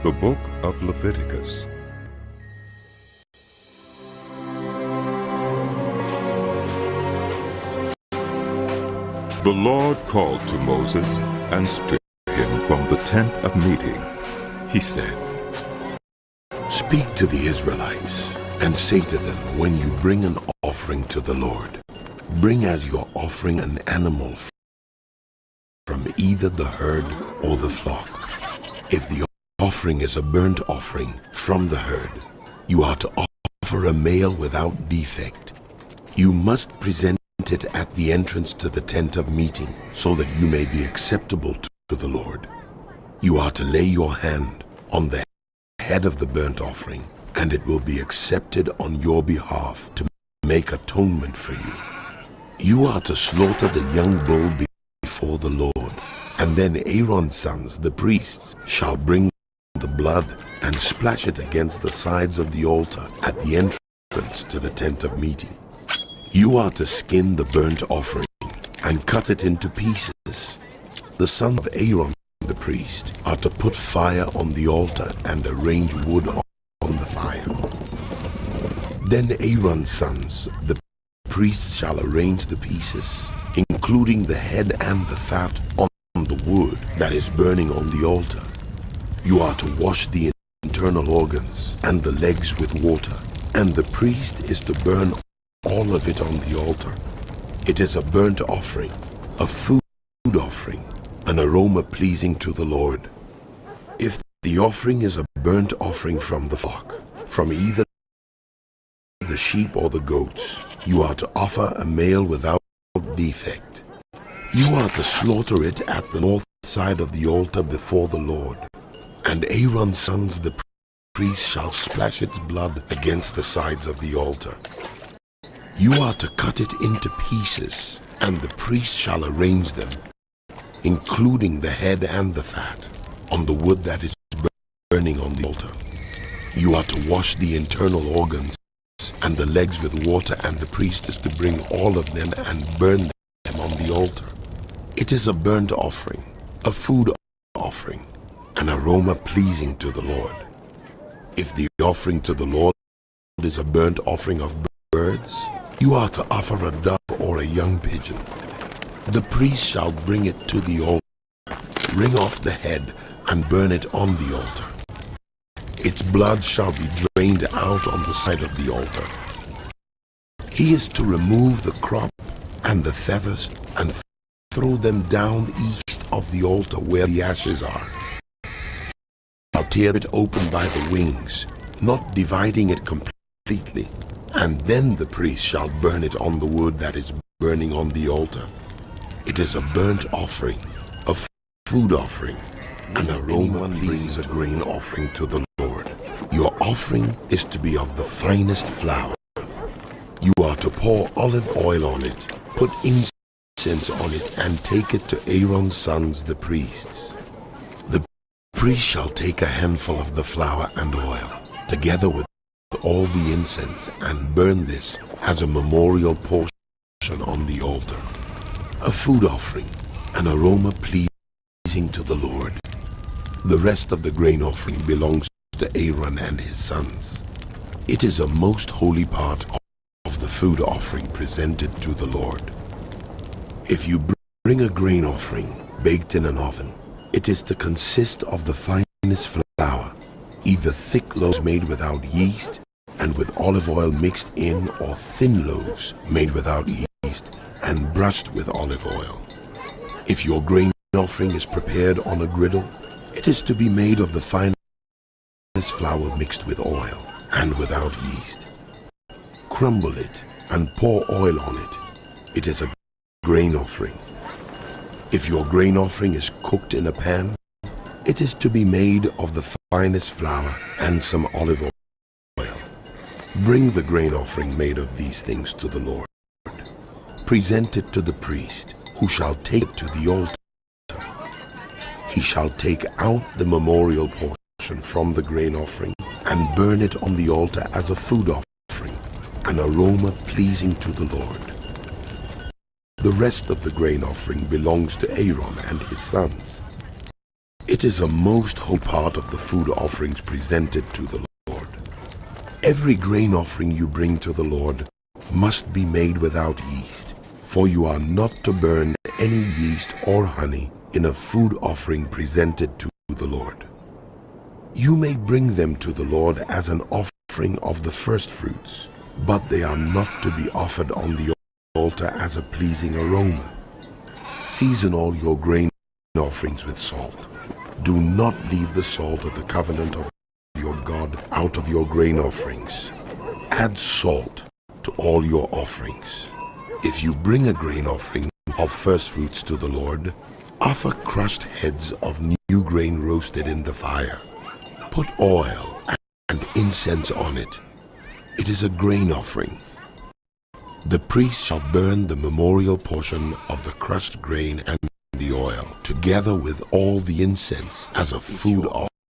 The Book of Leviticus. The Lord called to Moses and stood him from the tent of meeting. He said, "Speak to the Israelites and say to them, when you bring an offering to the Lord, bring as your offering an animal from either the herd or the flock. If the offering is a burnt offering from the herd, you are to offer a male without defect. You must present it at the entrance to the tent of meeting, so that you may be acceptable to the Lord. You are to lay your hand on the head of the burnt offering, and it will be accepted on your behalf to make atonement for you. You are to slaughter the young bull before the Lord, and then Aaron's sons, the priests, shall bring the blood and splash it against the sides of the altar at the entrance to the tent of meeting. You are to skin the burnt offering and cut it into pieces. The sons of Aaron, the priest, are to put fire on the altar and arrange wood on the fire. Then Aaron's sons, the priests, shall arrange the pieces, including the head and the fat, on the wood that is burning on the altar. You are to wash the internal organs and the legs with water, and the priest is to burn all of it on the altar. It is a burnt offering, a food offering, an aroma pleasing to the Lord. If the offering is a burnt offering from the flock, from either the sheep or the goats, you are to offer a male without defect. You are to slaughter it at the north side of the altar before the Lord, and Aaron's sons, the priests, shall splash its blood against the sides of the altar. You are to cut it into pieces, and the priest shall arrange them, including the head and the fat, on the wood that is burning on the altar. You are to wash the internal organs and the legs with water, and the priest is to bring all of them and burn them on the altar. It is a burnt offering, a food offering, an aroma pleasing to the Lord. If the offering to the Lord is a burnt offering of birds, you are to offer a dove or a young pigeon. The priest shall bring it to the altar, wring off the head, and burn it on the altar. Its blood shall be drained out on the side of the altar. He is to remove the crop and the feathers and throw them down east of the altar where the ashes are. I'll tear it open by the wings, not dividing it completely, and then the priest shall burn it on the wood that is burning on the altar. It is a burnt offering, a food offering, an aroma brings a grain offering to the Lord. Your offering is to be of the finest flour. You are to pour olive oil on it, put incense on it, and take it to Aaron's sons, the priests. The priest shall take a handful of the flour and oil, together with all the incense, and burn this as a memorial portion on the altar. A food offering, an aroma pleasing to the Lord. The rest of the grain offering belongs to Aaron and his sons. It is a most holy part of the food offering presented to the Lord. If you bring a grain offering baked in an oven, it is to consist of the finest flour, either thick loaves made without yeast and with olive oil mixed in, or thin loaves made without yeast and brushed with olive oil. If your grain offering is prepared on a griddle, it is to be made of the finest flour mixed with oil and without yeast. Crumble it and pour oil on it. It is a grain offering. If your grain offering is cooked in a pan, it is to be made of the finest flour and some olive oil. Bring the grain offering made of these things to the Lord. Present it to the priest, who shall take it to the altar. He shall take out the memorial portion from the grain offering and burn it on the altar as a food offering, an aroma pleasing to the Lord. The rest of the grain offering belongs to Aaron and his sons. It It is a most holy part of the food offerings presented to the Lord. Every grain offering you bring to the Lord must be made without yeast, for you are not to burn any yeast or honey in a food offering presented to the Lord. You may bring them to the Lord as an offering of the first fruits, but they are not to be offered on the altar as a pleasing aroma. Season all your grain offerings with salt. Do not leave the salt of the covenant of your God out of your grain offerings. Add salt to all your offerings. If you bring a grain offering of first fruits to the Lord, offer crushed heads of new grain roasted in the fire. Put oil and incense on it. It is a grain offering. The priest shall burn the memorial portion of the crushed grain and the oil, together with all the incense, as a food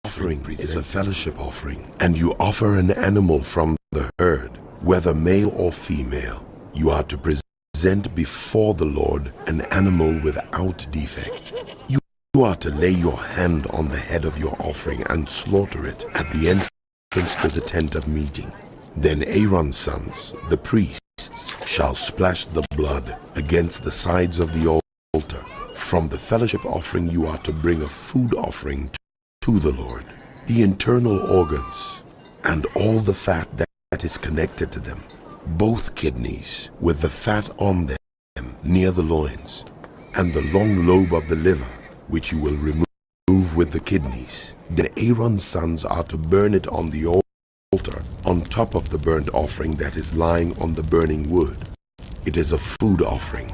offering is a fellowship offering, and you offer an animal from the herd, whether male or female. You are to present before the Lord an animal without defect. You are to lay your hand on the head of your offering and slaughter it at the entrance to the tent of meeting. Then Aaron's sons, the priests, shall splash the blood against the sides of the altar. From the fellowship offering you are to bring a food offering to the Lord, the internal organs and all the fat that is connected to them, both kidneys with the fat on them near the loins, and the long lobe of the liver, which you will remove with the kidneys. Then Aaron's sons are to burn it on the altar on top of the burnt offering that is lying on the burning wood. It is a food offering,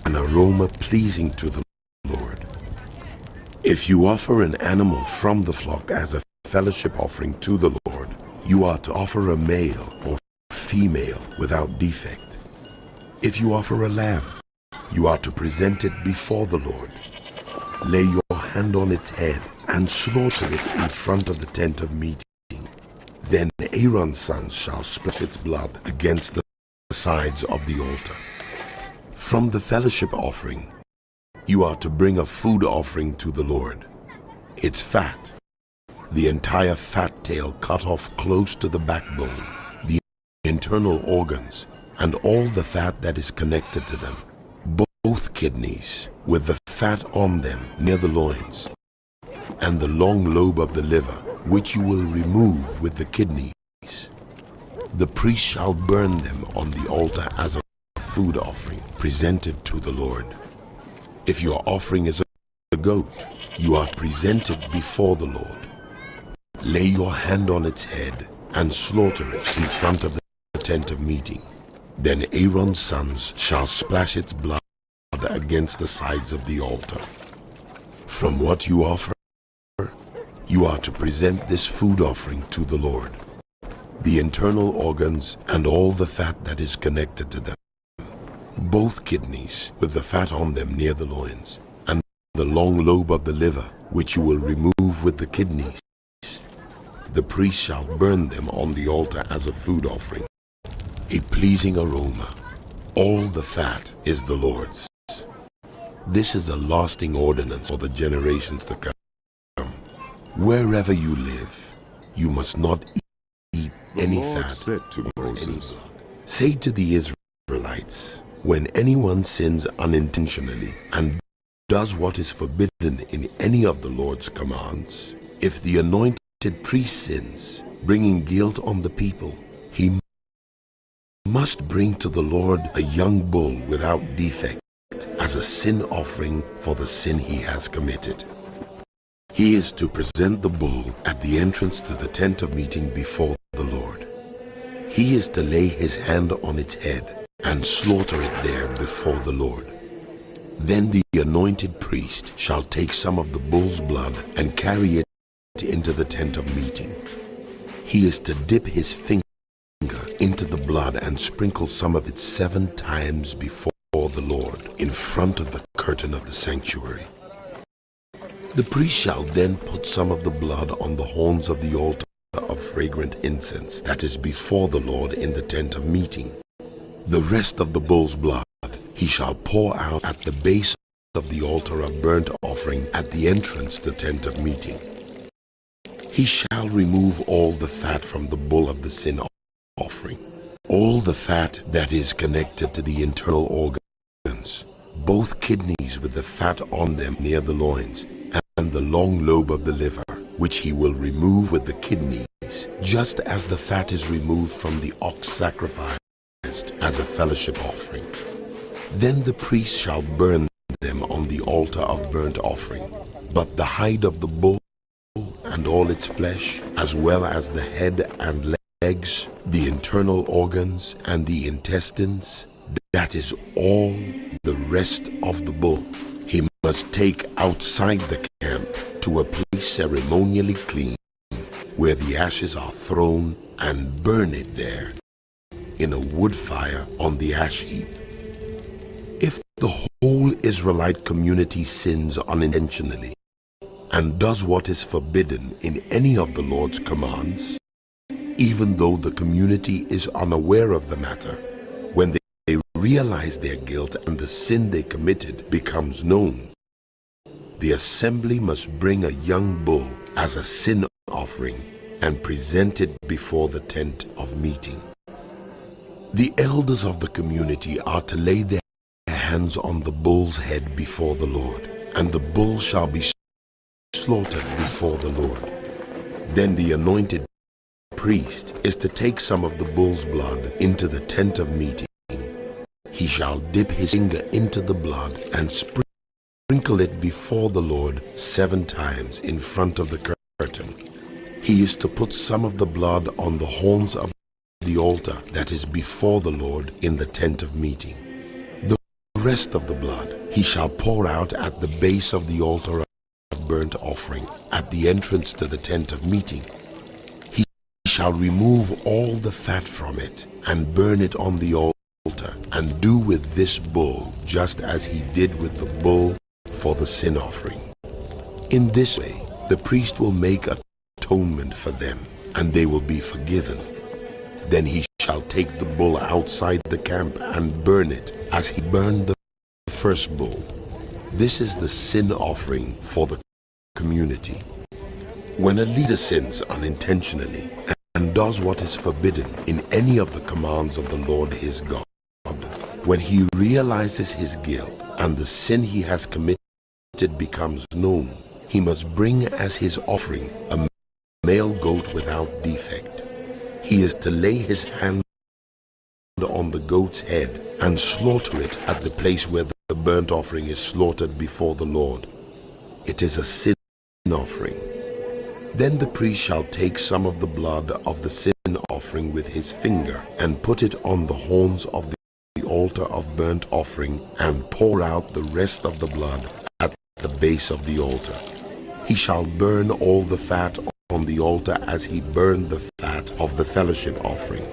an aroma pleasing to the Lord. If you offer an animal from the flock as a fellowship offering to the Lord, you are to offer a male or female without defect. If you offer a lamb, you are to present it before the Lord. Lay your hand on its head and slaughter it in front of the tent of meeting. Then Aaron's sons shall splash its blood against the sides of the altar. From the fellowship offering, you are to bring a food offering to the Lord. Its fat, the entire fat tail cut off close to the backbone, the internal organs, and all the fat that is connected to them, both kidneys with the fat on them near the loins, and the long lobe of the liver, which you will remove with the kidneys. The priest shall burn them on the altar as a food offering presented to the Lord. If your offering is a goat, you are presented before the Lord. Lay your hand on its head and slaughter it in front of the tent of meeting. Then Aaron's sons shall splash its blood against the sides of the altar. From what you offer, you are to present this food offering to the Lord, the internal organs and all the fat that is connected to them, both kidneys with the fat on them near the loins, and the long lobe of the liver, which you will remove with the kidneys. The priest shall burn them on the altar as a food offering, a pleasing aroma. All the fat is the Lord's. This is a lasting ordinance for the generations to come. Wherever you live, you must not eat any fat said to or any Moses, blood. Say to the Israelites, when anyone sins unintentionally and does what is forbidden in any of the Lord's commands, if the anointed priest sins, bringing guilt on the people, he must bring to the Lord a young bull without defect as a sin offering for the sin he has committed. He is to present the bull at the entrance to the tent of meeting before the Lord. He is to lay his hand on its head and slaughter it there before the Lord. Then the anointed priest shall take some of the bull's blood and carry it into the tent of meeting. He is to dip his finger into the blood and sprinkle some of it 7 times before the Lord in front of the curtain of the sanctuary. The priest shall then put some of the blood on the horns of the altar of fragrant incense that is before the Lord in the tent of meeting. The rest of the bull's blood he shall pour out at the base of the altar of burnt offering at the entrance to the tent of meeting. He shall remove all the fat from the bull of the sin offering, all the fat that is connected to the internal organs, both kidneys with the fat on them near the loins, and the long lobe of the liver, which he will remove with the kidneys, just as the fat is removed from the ox sacrificed as a fellowship offering. Then the priest shall burn them on the altar of burnt offering, but the hide of the bull and all its flesh, as well as the head and legs, the internal organs and the intestines, that is all the rest of the bull, he must take outside the camp to a place ceremonially clean, where the ashes are thrown, and burn it there in a wood fire on the ash heap. If the whole Israelite community sins unintentionally and does what is forbidden in any of the Lord's commands, even though the community is unaware of the matter, when they realize their guilt and the sin they committed becomes known, the assembly must bring a young bull as a sin offering and present it before the tent of meeting. The elders of the community are to lay their hands on the bull's head before the Lord, and the bull shall be slaughtered before the Lord. Then the anointed priest is to take some of the bull's blood into the tent of meeting. He shall dip his finger into the blood and sprinkle it before the Lord 7 times in front of the curtain. He is to put some of the blood on the horns of the altar that is before the Lord in the tent of meeting. The rest of the blood he shall pour out at the base of the altar of burnt offering at the entrance to the tent of meeting. He shall remove all the fat from it and burn it on the altar, and do with this bull just as he did with the bull for the sin offering. In this way the priest will make atonement for them, and they will be forgiven. Then he shall take the bull outside the camp and burn it as he burned the first bull. This is the sin offering for the community. When a leader sins unintentionally and does what is forbidden in any of the commands of the Lord his God, when he realizes his guilt and the sin he has committed becomes known, he must bring as his offering a male goat without defect. He is to lay his hand on the goat's head and slaughter it at the place where the burnt offering is slaughtered before the Lord. It is a sin offering. Then the priest shall take some of the blood of the sin offering with his finger and put it on the horns of the altar of burnt offering, and pour out the rest of the blood at the base of the altar. He shall burn all the fat on the altar as he burned the fat of the fellowship offering.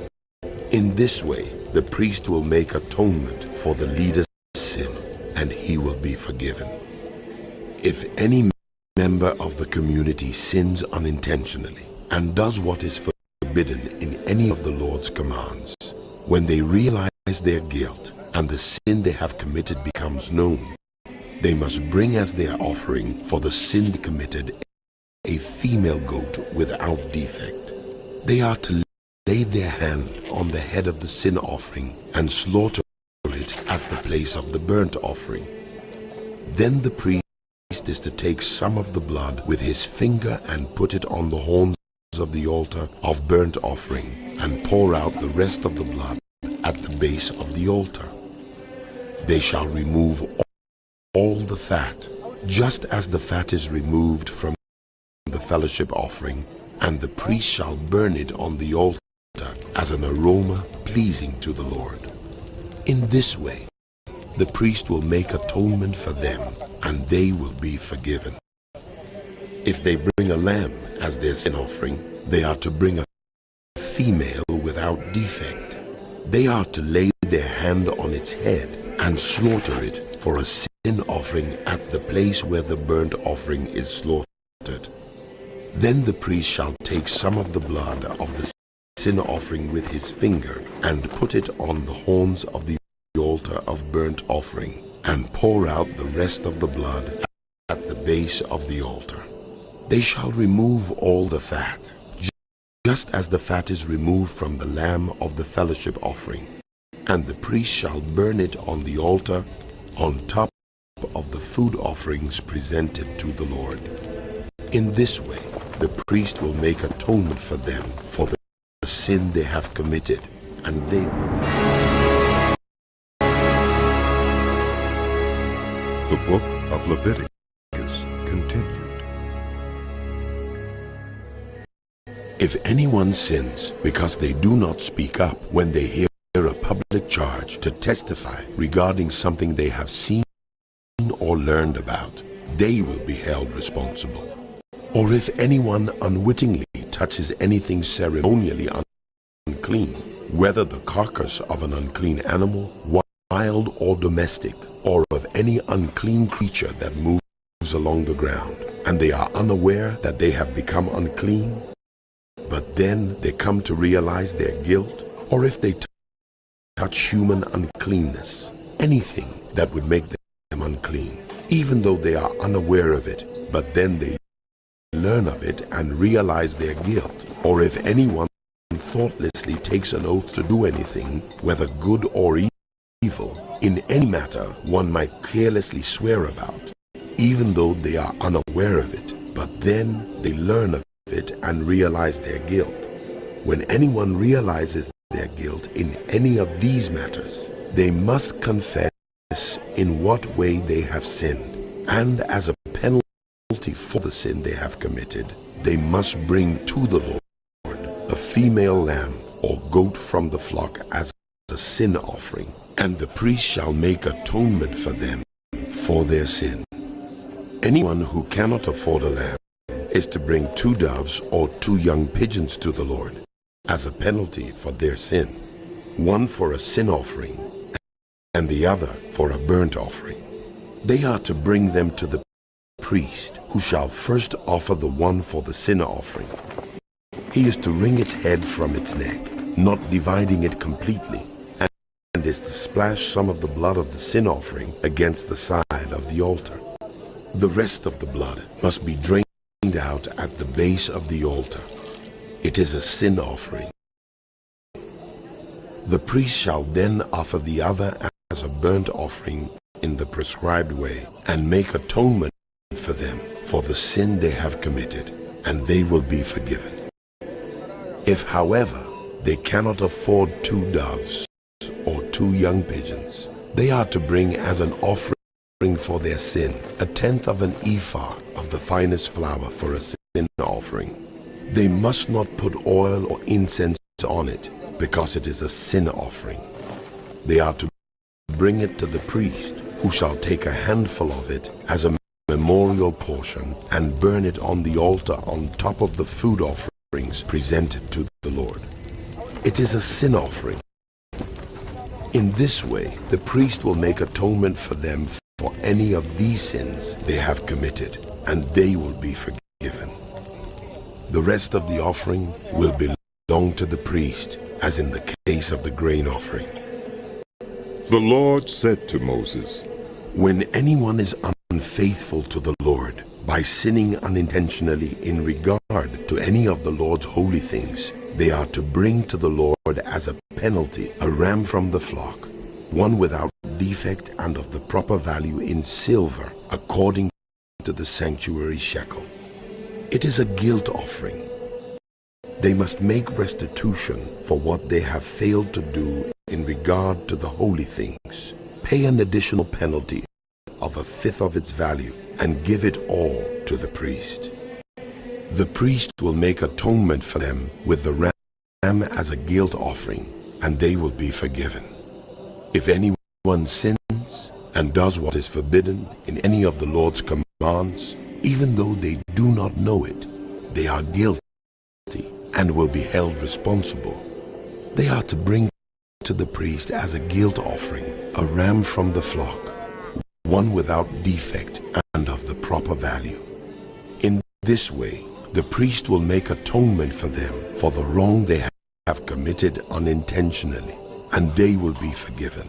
In this way the priest will make atonement for the leader's sin, and he will be forgiven. If any member of the community sins unintentionally and does what is forbidden in any of the Lord's commands, when they realize their guilt and the sin they have committed becomes known, they must bring as their offering for the sin committed a female goat without defect. They are to lay their hand on the head of the sin offering and slaughter it at the place of the burnt offering. Then the priest is to take some of the blood with his finger and put it on the horns of the altar of burnt offering, and pour out the rest of the blood at the base of the altar. They shall remove all the fat, just as the fat is removed from the fellowship offering, and the priest shall burn it on the altar as an aroma pleasing to the Lord. In this way the priest will make atonement for them, and they will be forgiven. If they bring a lamb as their sin offering, they are to bring a female without defect. They are to lay their hand on its head and slaughter it for a sin offering at the place where the burnt offering is slaughtered. Then the priest shall take some of the blood of the sin offering with his finger and put it on the horns of the altar of burnt offering. and pour out the rest of the blood at the base of the altar. They shall remove all the fat, just as the fat is removed from the lamb of the fellowship offering, and the priest shall burn it on the altar on top of the food offerings presented to the Lord. In this way, the priest will make atonement for them for the sin they have committed, and they will be free. The book of Leviticus continued. If anyone sins because they do not speak up when they hear a public charge to testify regarding something they have seen or learned about, they will be held responsible. Or if anyone unwittingly touches anything ceremonially unclean, whether the carcass of an unclean animal, wild or domestic, or of any unclean creature that moves along the ground, and they are unaware that they have become unclean, but then they come to realize their guilt, or if they touch human uncleanness, anything that would make them unclean, even though they are unaware of it, but then they learn of it and realize their guilt, or if anyone thoughtlessly takes an oath to do anything, whether good or evil, in any matter one might carelessly swear about, even though they are unaware of it, but then they learn of it and realize their guilt. When anyone realizes their guilt in any of these matters, they must confess in what way they have sinned, and as a penalty for the sin they have committed, they must bring to the Lord a female lamb or goat from the flock as a sin offering, and the priest shall make atonement for them for their sin. Anyone who cannot afford a lamb is to bring 2 doves or 2 young pigeons to the Lord as a penalty for their sin, one for a sin offering and the other for a burnt offering. They are to bring them to the priest, who shall first offer the one for the sin offering. He is to wring its head from its neck, not dividing it completely, and is to splash some of the blood of the sin offering against the side of the altar. The rest of the blood must be drained out at the base of the altar. It is a sin offering. The priest shall then offer the other as a burnt offering in the prescribed way, and make atonement for them for the sin they have committed, and they will be forgiven. If, however, they cannot afford 2 doves or 2 young pigeons, they are to bring as an offering for their sin 1/10 of an ephah of the finest flour for a sin offering. They must not put oil or incense on it, because it is a sin offering. They are to bring it to the priest, who shall take a handful of it as a memorial portion and burn it on the altar on top of the food offerings presented to the Lord. It is a sin offering. In this way, the priest will make atonement for them for any of these sins they have committed, and they will be forgiven. The rest of the offering will belong to the priest, as in the case of the grain offering. The Lord said to Moses, When anyone is unfaithful to the Lord by sinning unintentionally in regard to any of the Lord's holy things, they are to bring to the Lord as a penalty a ram from the flock, one without defect and of the proper value in silver, according to the sanctuary shekel. It is a guilt offering. They must make restitution for what they have failed to do in regard to the holy things, pay an additional penalty of 1/5 of its value, and give it all to the priest. The priest will make atonement for them with the ram as a guilt offering, and they will be forgiven. If anyone sins and does what is forbidden in any of the Lord's commands, even though they do not know it, they are guilty and will be held responsible. They are to bring to the priest as a guilt offering a ram from the flock, one without defect and of the proper value. In this way, the priest will make atonement for them for the wrong they have committed unintentionally, and they will be forgiven.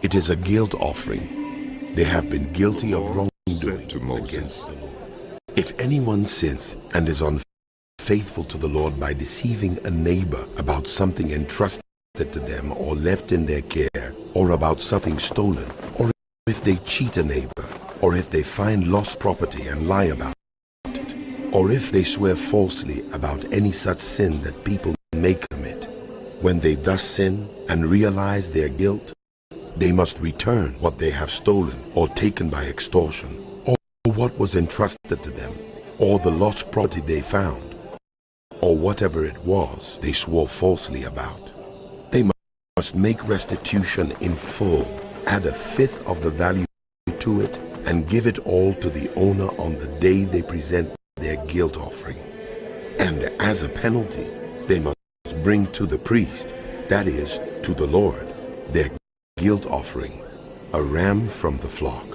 It is a guilt offering. They have been guilty of Lord wrongdoing said to Moses, against the Lord. If anyone sins and is unfaithful to the Lord by deceiving a neighbor about something entrusted to them or left in their care, or about something stolen, or if they cheat a neighbor, or if they find lost property and lie about it, or if they swear falsely about any such sin that people may commit, when they thus sin and realize their guilt, they must return what they have stolen or taken by extortion, or what was entrusted to them, or the lost property they found, or whatever it was they swore falsely about. They must make restitution in full, add a fifth of the value to it, and give it all to the owner on the day they present their guilt offering. And as a penalty, they must bring to the priest, that is, to the Lord, their guilt offering, a ram from the flock,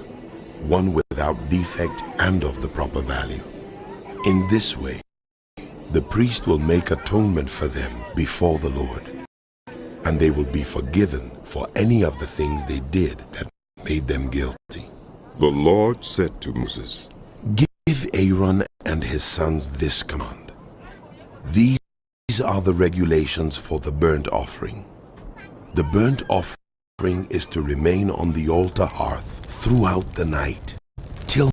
one without defect and of the proper value. In this way, the priest will make atonement for them before the Lord, and they will be forgiven for any of the things they did that made them guilty. The Lord said to Moses, Give Aaron and his sons this command. These are the regulations for the burnt offering. The burnt offering is to remain on the altar hearth throughout the night till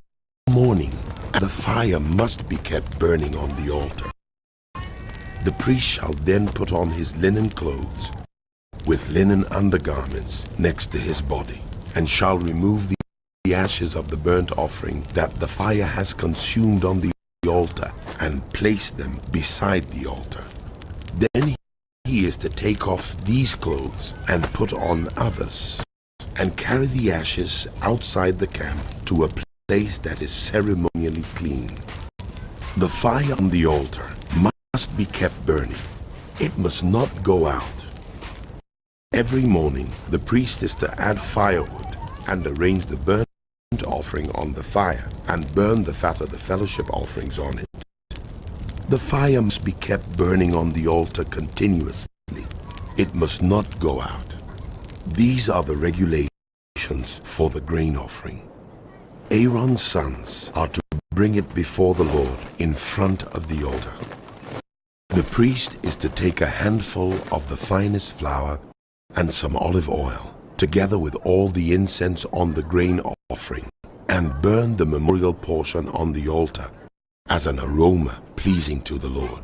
morning, and the fire must be kept burning on the altar. The priest shall then put on his linen clothes with linen undergarments next to his body, and shall remove the ashes of the burnt offering that the fire has consumed on the altar, and place them beside the altar. Then he is to take off these clothes and put on others, and carry the ashes outside the camp to a place that is ceremonially clean. The fire on the altar must be kept burning. It must not go out. Every morning, the priest is to add firewood and arrange the burnt offering on the fire and burn the fat of the fellowship offerings on it. The fire must be kept burning on the altar continuously. It must not go out. These are the regulations for the grain offering. Aaron's sons are to bring it before the Lord in front of the altar. The priest is to take a handful of the finest flour and some olive oil, together with all the incense on the grain offering, and burn the memorial portion on the altar as an aroma pleasing to the Lord.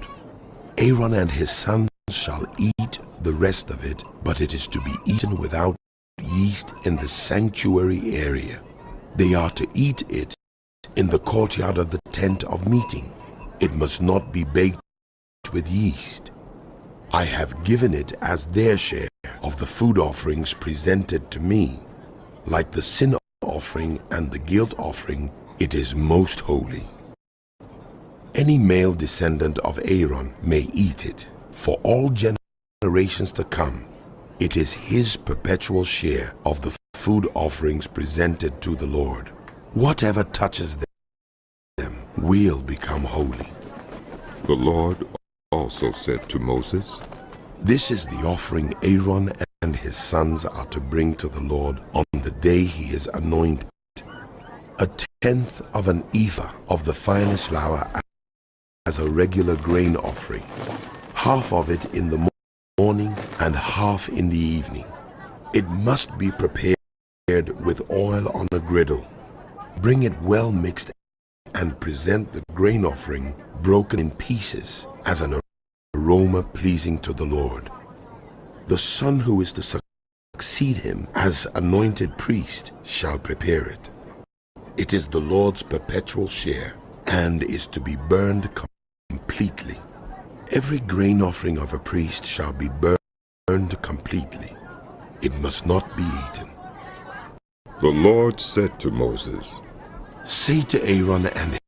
Aaron and his sons shall eat the rest of it, but it is to be eaten without yeast in the sanctuary area. They are to eat it in the courtyard of the tent of meeting. It must not be baked with yeast. I have given it as their share of the food offerings presented to me. Like the sin offering and the guilt offering, it is most holy. Any male descendant of Aaron may eat it. For all generations to come, it is his perpetual share of the food offerings presented to the Lord. Whatever touches them will become holy. The Lord also said to Moses, This is the offering Aaron and his sons are to bring to the Lord on the day he is anointed. 1/10 of an ephah of the finest flour as a regular grain offering, half of it in the morning and half in the evening. It must be prepared with oil on a griddle. Bring it well mixed and present the grain offering broken in pieces as an aroma pleasing to the Lord. The son who is to succeed him as anointed priest shall prepare it. It is the Lord's perpetual share and is to be burned completely. Every grain offering of a priest shall be burned completely. It must not be eaten. The Lord said to Moses, Say to Aaron and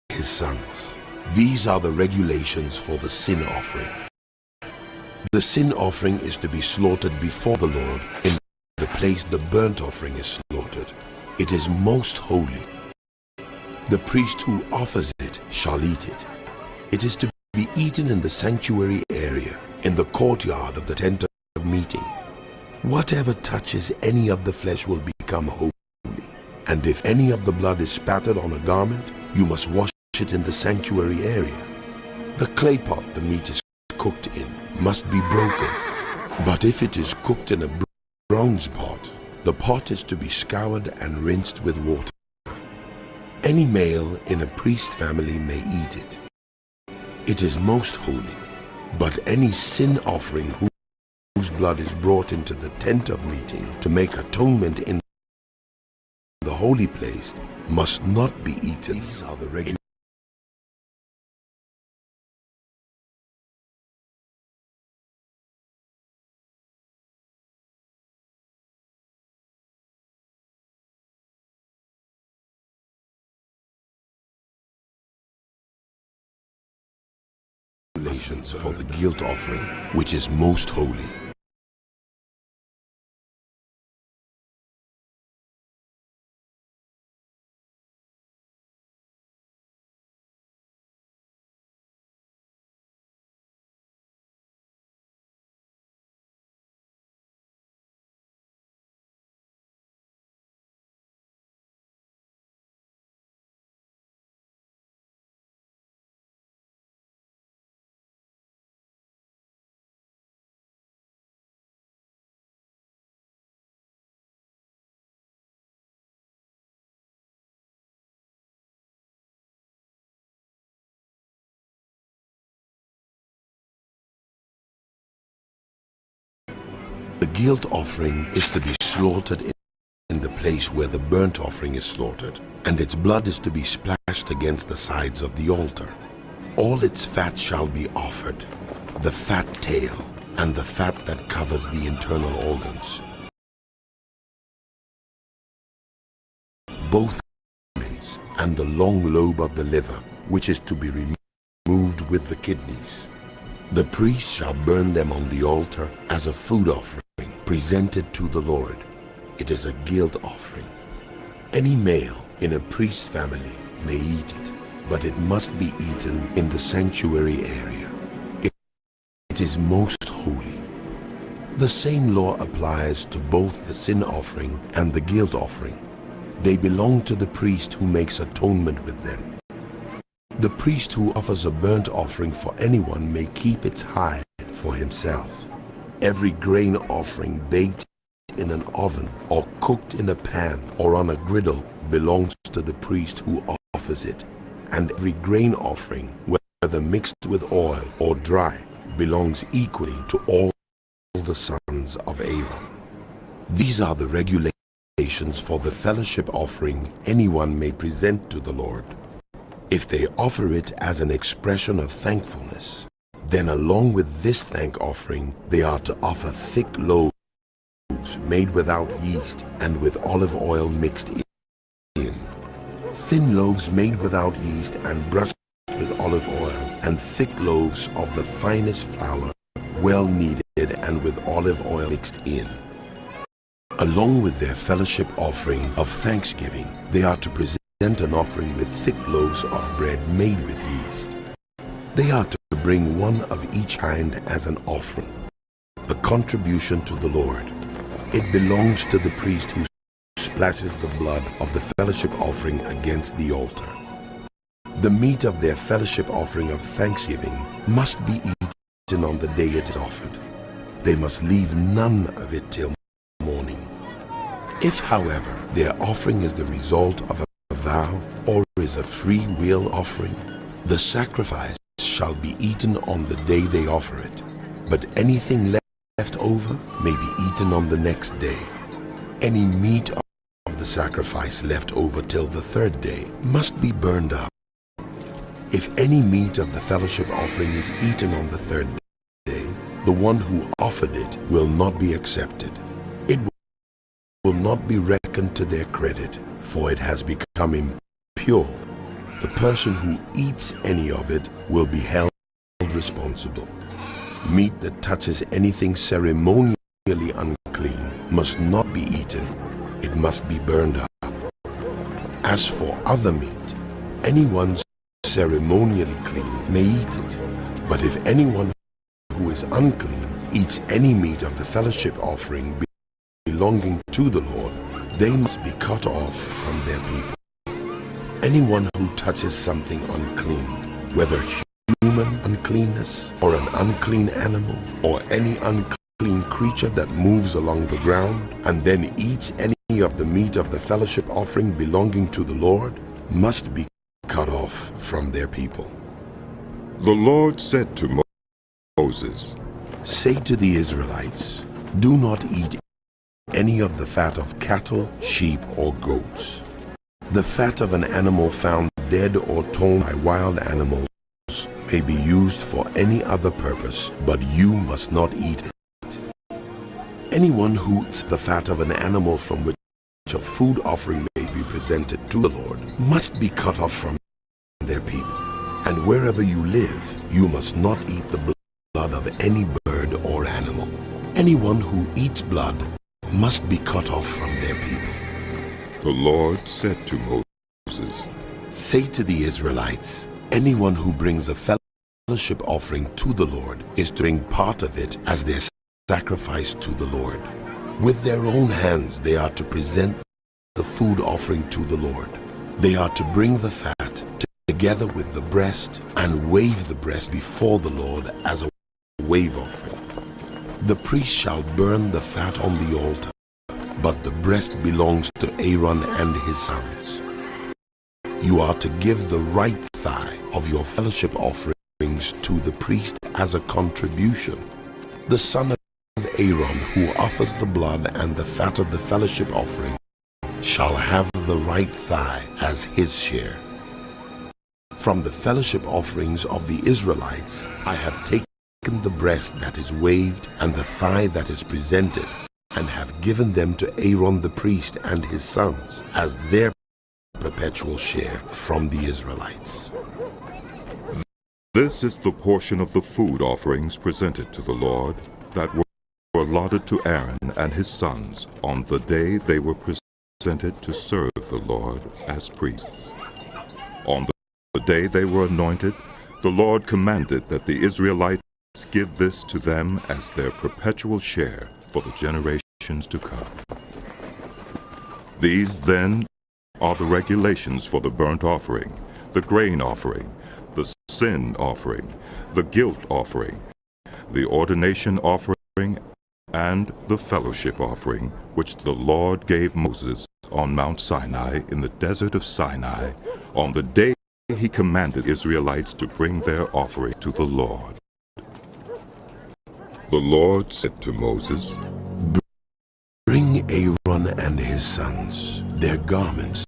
his sons, These are the regulations for the sin offering. The sin offering is to be slaughtered before the Lord in the place the burnt offering is slaughtered. It is most holy. The priest who offers it shall eat it. It is to be eaten in the sanctuary area, in the courtyard of the tent of meeting. Whatever touches any of the flesh will become holy. And if any of the blood is spattered on a garment, you must wash it in the sanctuary area. The clay pot the meat is cooked in must be broken. But if it is cooked in a bronze pot, the pot is to be scoured and rinsed with water. Any male in a priest family may eat it. It is most holy. But any sin offering whose blood is brought into the tent of meeting to make atonement in the holy place must not be eaten. These are the regulations for the guilt offering, which is most holy. The guilt offering is to be slaughtered in the place where the burnt offering is slaughtered, and its blood is to be splashed against the sides of the altar. All its fat shall be offered, the fat tail and the fat that covers the internal organs. Both kidneys and the long lobe of the liver, which is to be removed with the kidneys. The priest shall burn them on the altar as a food offering presented to the Lord. It is a guilt offering. Any male in a priest's family may eat it, but it must be eaten in the sanctuary area. It is most holy. The same law applies to both the sin offering and the guilt offering. They belong to the priest who makes atonement with them. The priest who offers a burnt offering for anyone may keep its hide for himself. Every grain offering baked in an oven or cooked in a pan or on a griddle belongs to the priest who offers it. And every grain offering, whether mixed with oil or dry, belongs equally to all the sons of Aaron. These are the regulations for the fellowship offering anyone may present to the Lord. If they offer it as an expression of thankfulness, then along with this thank offering, they are to offer thick loaves made without yeast and with olive oil mixed in. Thin loaves made without yeast and brushed with olive oil, and thick loaves of the finest flour, well kneaded and with olive oil mixed in. Along with their fellowship offering of thanksgiving, they are to present an offering with thick loaves of bread made with yeast. They are to bring one of each kind as an offering, a contribution to the Lord. It belongs to the priest who splashes the blood of the fellowship offering against the altar. The meat of their fellowship offering of thanksgiving must be eaten on the day it is offered. They must leave none of it till morning. If, however, their offering is the result of a vow or is a free will offering, the sacrifice shall be eaten on the day they offer it, but anything left over may be eaten on the next day. Any meat of the sacrifice left over till the third day must be burned up. If any meat of the fellowship offering is eaten on the third day, the one who offered it will not be accepted. It will not be reckoned to their credit, for it has become impure. The person who eats any of it will be held responsible. Meat that touches anything ceremonially unclean must not be eaten. It must be burned up. As for other meat, anyone ceremonially clean may eat it. But if anyone who is unclean eats any meat of the fellowship offering belonging to the Lord, they must be cut off from their people. Anyone who touches something unclean, whether human uncleanness or an unclean animal or any unclean creature that moves along the ground and then eats any of the meat of the fellowship offering belonging to the Lord, must be cut off from their people. The Lord said to Moses, "Say to the Israelites, do not eat any of the fat of cattle, sheep, or goats. The fat of an animal found dead or torn by wild animals may be used for any other purpose, but you must not eat it. Anyone who eats the fat of an animal from which a food offering may be presented to the Lord must be cut off from their people. And wherever you live, you must not eat the blood of any bird or animal. Anyone who eats blood must be cut off from their people." The Lord said to Moses, "Say to the Israelites, anyone who brings a fellowship offering to the Lord is to bring part of it as their sacrifice to the Lord. With their own hands they are to present the food offering to the Lord. They are to bring the fat together with the breast and wave the breast before the Lord as a wave offering. The priest shall burn the fat on the altar, but the breast belongs to Aaron and his sons. You are to give the right thigh of your fellowship offerings to the priest as a contribution. The son of Aaron who offers the blood and the fat of the fellowship offering shall have the right thigh as his share. From the fellowship offerings of the Israelites, I have taken the breast that is waved and the thigh that is presented, and have given them to Aaron the priest and his sons as their perpetual share from the Israelites." This is the portion of the food offerings presented to the Lord that were allotted to Aaron and his sons on the day they were presented to serve the Lord as priests. On the day they were anointed, the Lord commanded that the Israelites give this to them as their perpetual share for the generations to come. These, then, are the regulations for the burnt offering, the grain offering, the sin offering, the guilt offering, the ordination offering, and the fellowship offering, which the Lord gave Moses on Mount Sinai in the desert of Sinai on the day he commanded Israelites to bring their offering to the Lord. The Lord said to Moses, "Bring Aaron and his sons, their garments,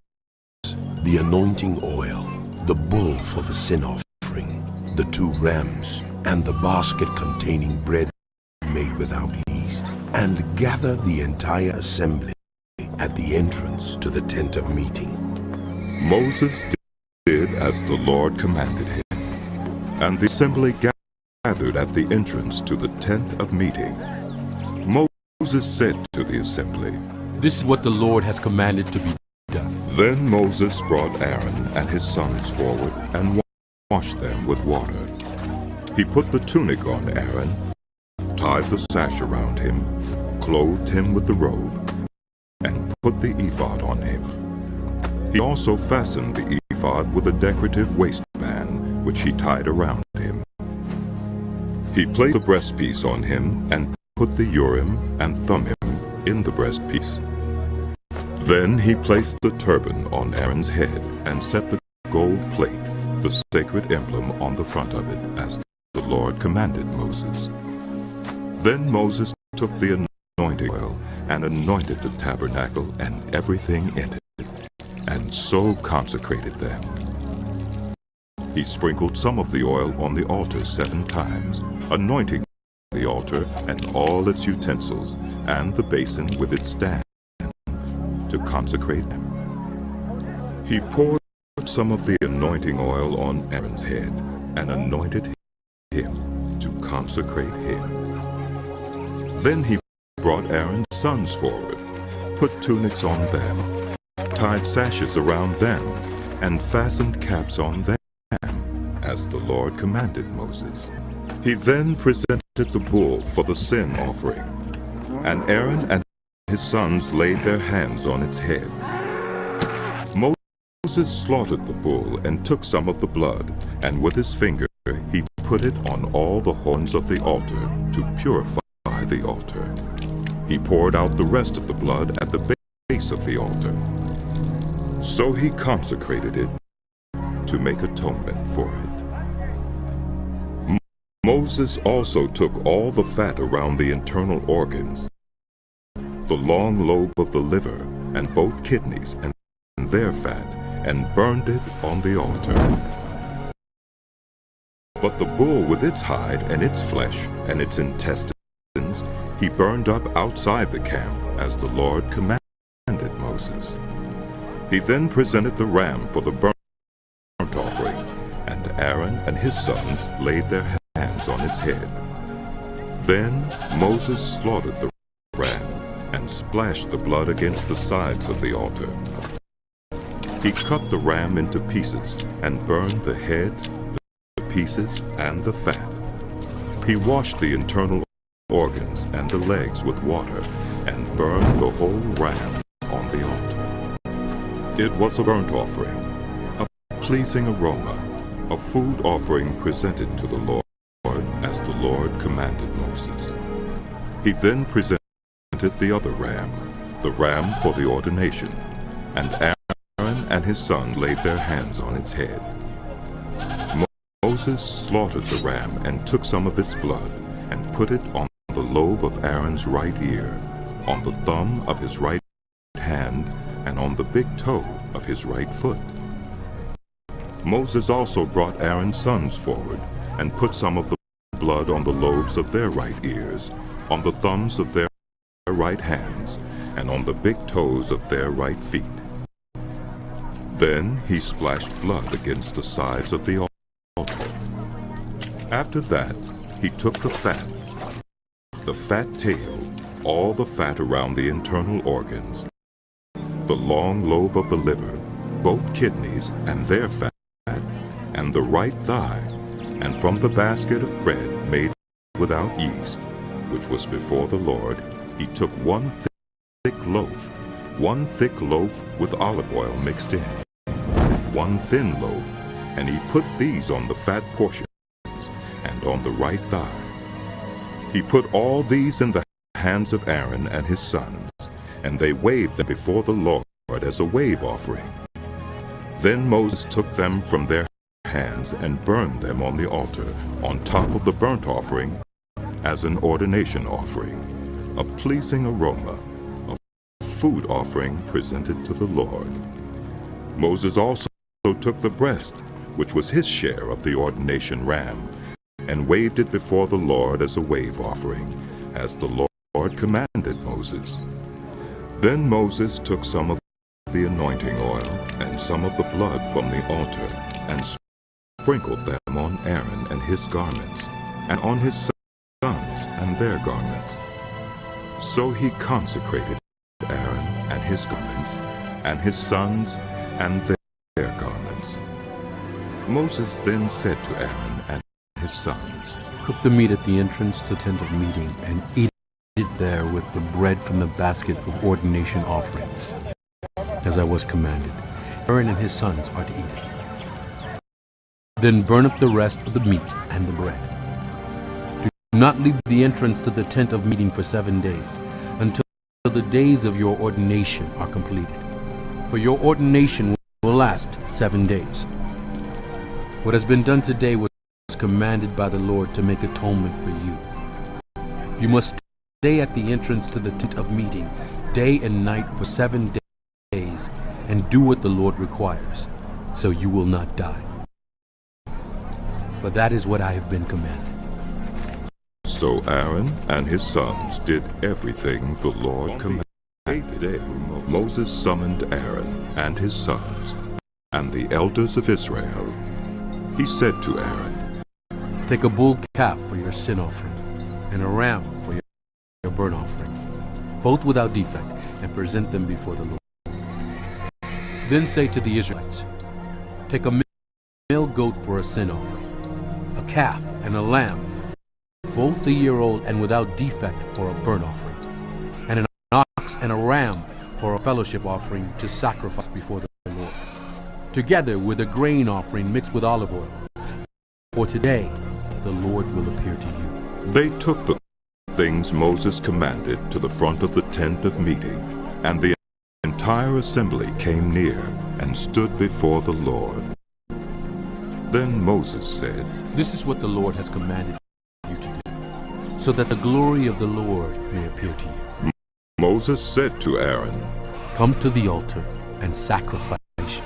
the anointing oil, the bull for the sin offering, the 2 rams, and the basket containing bread made without yeast, and gather the entire assembly at the entrance to the tent of meeting." Moses did as the Lord commanded him, and the assembly gathered at the entrance to the tent of meeting. Moses said to the assembly, "This is what the Lord has commanded to be done." Then Moses brought Aaron and his sons forward and washed them with water. He put the tunic on Aaron, tied the sash around him, clothed him with the robe, and put the ephod on him. He also fastened the ephod with a decorative waistband, which he tied around him. He placed the breastpiece on him and put the Urim and Thummim in the breastpiece. Then he placed the turban on Aaron's head and set the gold plate, the sacred emblem, on the front of it, as the Lord commanded Moses. Then Moses took the anointing oil and anointed the tabernacle and everything in it, and so consecrated them. He sprinkled some of the oil on the altar 7 times, anointing the altar and all its utensils, and the basin with its stand, to consecrate them. He poured some of the anointing oil on Aaron's head and anointed him to consecrate him. Then he brought Aaron's sons forward, put tunics on them, tied sashes around them, and fastened caps on them, as the Lord commanded Moses. He then presented the bull for the sin offering, and Aaron and his sons laid their hands on its head. Moses slaughtered the bull and took some of the blood, and with his finger he put it on all the horns of the altar to purify the altar. He poured out the rest of the blood at the base of the altar. So he consecrated it to make atonement for it. Moses also took all the fat around the internal organs, the long lobe of the liver, and both kidneys and their fat, and burned it on the altar. But the bull with its hide and its flesh and its intestines he burned up outside the camp, as the Lord commanded Moses. He then presented the ram for the burnt offering, and Aaron and his sons laid their hands on its head. Then Moses slaughtered the ram and splashed the blood against the sides of the altar. He cut the ram into pieces and burned the head, the pieces, and the fat. He washed the internal organs and the legs with water and burned the whole ram on the altar. It was a burnt offering, a pleasing aroma, a food offering presented to the Lord as the Lord commanded Moses. He then presented the other ram, the ram for the ordination, and Aaron and his son laid their hands on its head. Moses slaughtered the ram and took some of its blood and put it on the lobe of Aaron's right ear, on the thumb of his right hand, and on the big toe of his right foot. Moses also brought Aaron's sons forward and put some of the blood on the lobes of their right ears, on the thumbs of their right hands, and on the big toes of their right feet. Then he splashed blood against the sides of the altar. After that, he took the fat tail, all the fat around the internal organs, the long lobe of the liver, both kidneys and their fat, and the right thigh, and from the basket of bread made without yeast, which was before the Lord, he took one thick loaf with olive oil mixed in, one thin loaf, and he put these on the fat portions and on the right thigh. He put all these in the hands of Aaron and his sons, and they waved them before the Lord as a wave offering. Then Moses took them from their hands and burned them on the altar on top of the burnt offering as an ordination offering, a pleasing aroma, a food offering presented to the Lord. Moses also took the breast, which was his share of the ordination ram, and waved it before the Lord as a wave offering, as the Lord commanded Moses. Then Moses took some of the anointing oil and some of the blood from the altar and sprinkled them on Aaron and his garments, and on his sons and their garments. So he consecrated Aaron and his garments, and his sons and their garments. Moses then said to Aaron and his sons, Cook the meat at the entrance to the tent of meeting, and eat it there with the bread from the basket of ordination offerings, as I was commanded. Aaron and his sons are to eat it. Then burn up the rest of the meat and the bread. Do not leave the entrance to the tent of meeting for 7 days, until the days of your ordination are completed. For your ordination will last 7 days. What has been done today was commanded by the Lord to make atonement for you. You must stay at the entrance to the tent of meeting day and night for 7 days, and do what the Lord requires, so you will not die. For that is what I have been commanded. So Aaron and his sons did everything the Lord commanded. Moses summoned Aaron and his sons and the elders of Israel. He said to Aaron, Take a bull calf for your sin offering, and a ram for your burnt offering, both without defect, and present them before the Lord. Then say to the Israelites, Take a male goat for a sin offering, a calf and a lamb, both a year old and without defect for a burnt offering, and an ox ox and a ram for a fellowship offering to sacrifice before the Lord, together with a grain offering mixed with olive oil. For today the Lord will appear to you. They took the things Moses commanded to the front of the tent of meeting, and the entire assembly came near and stood before the Lord. Then Moses said, This is what the Lord has commanded you to do, so that the glory of the Lord may appear to you. Moses said to Aaron, Come to the altar and sacrifice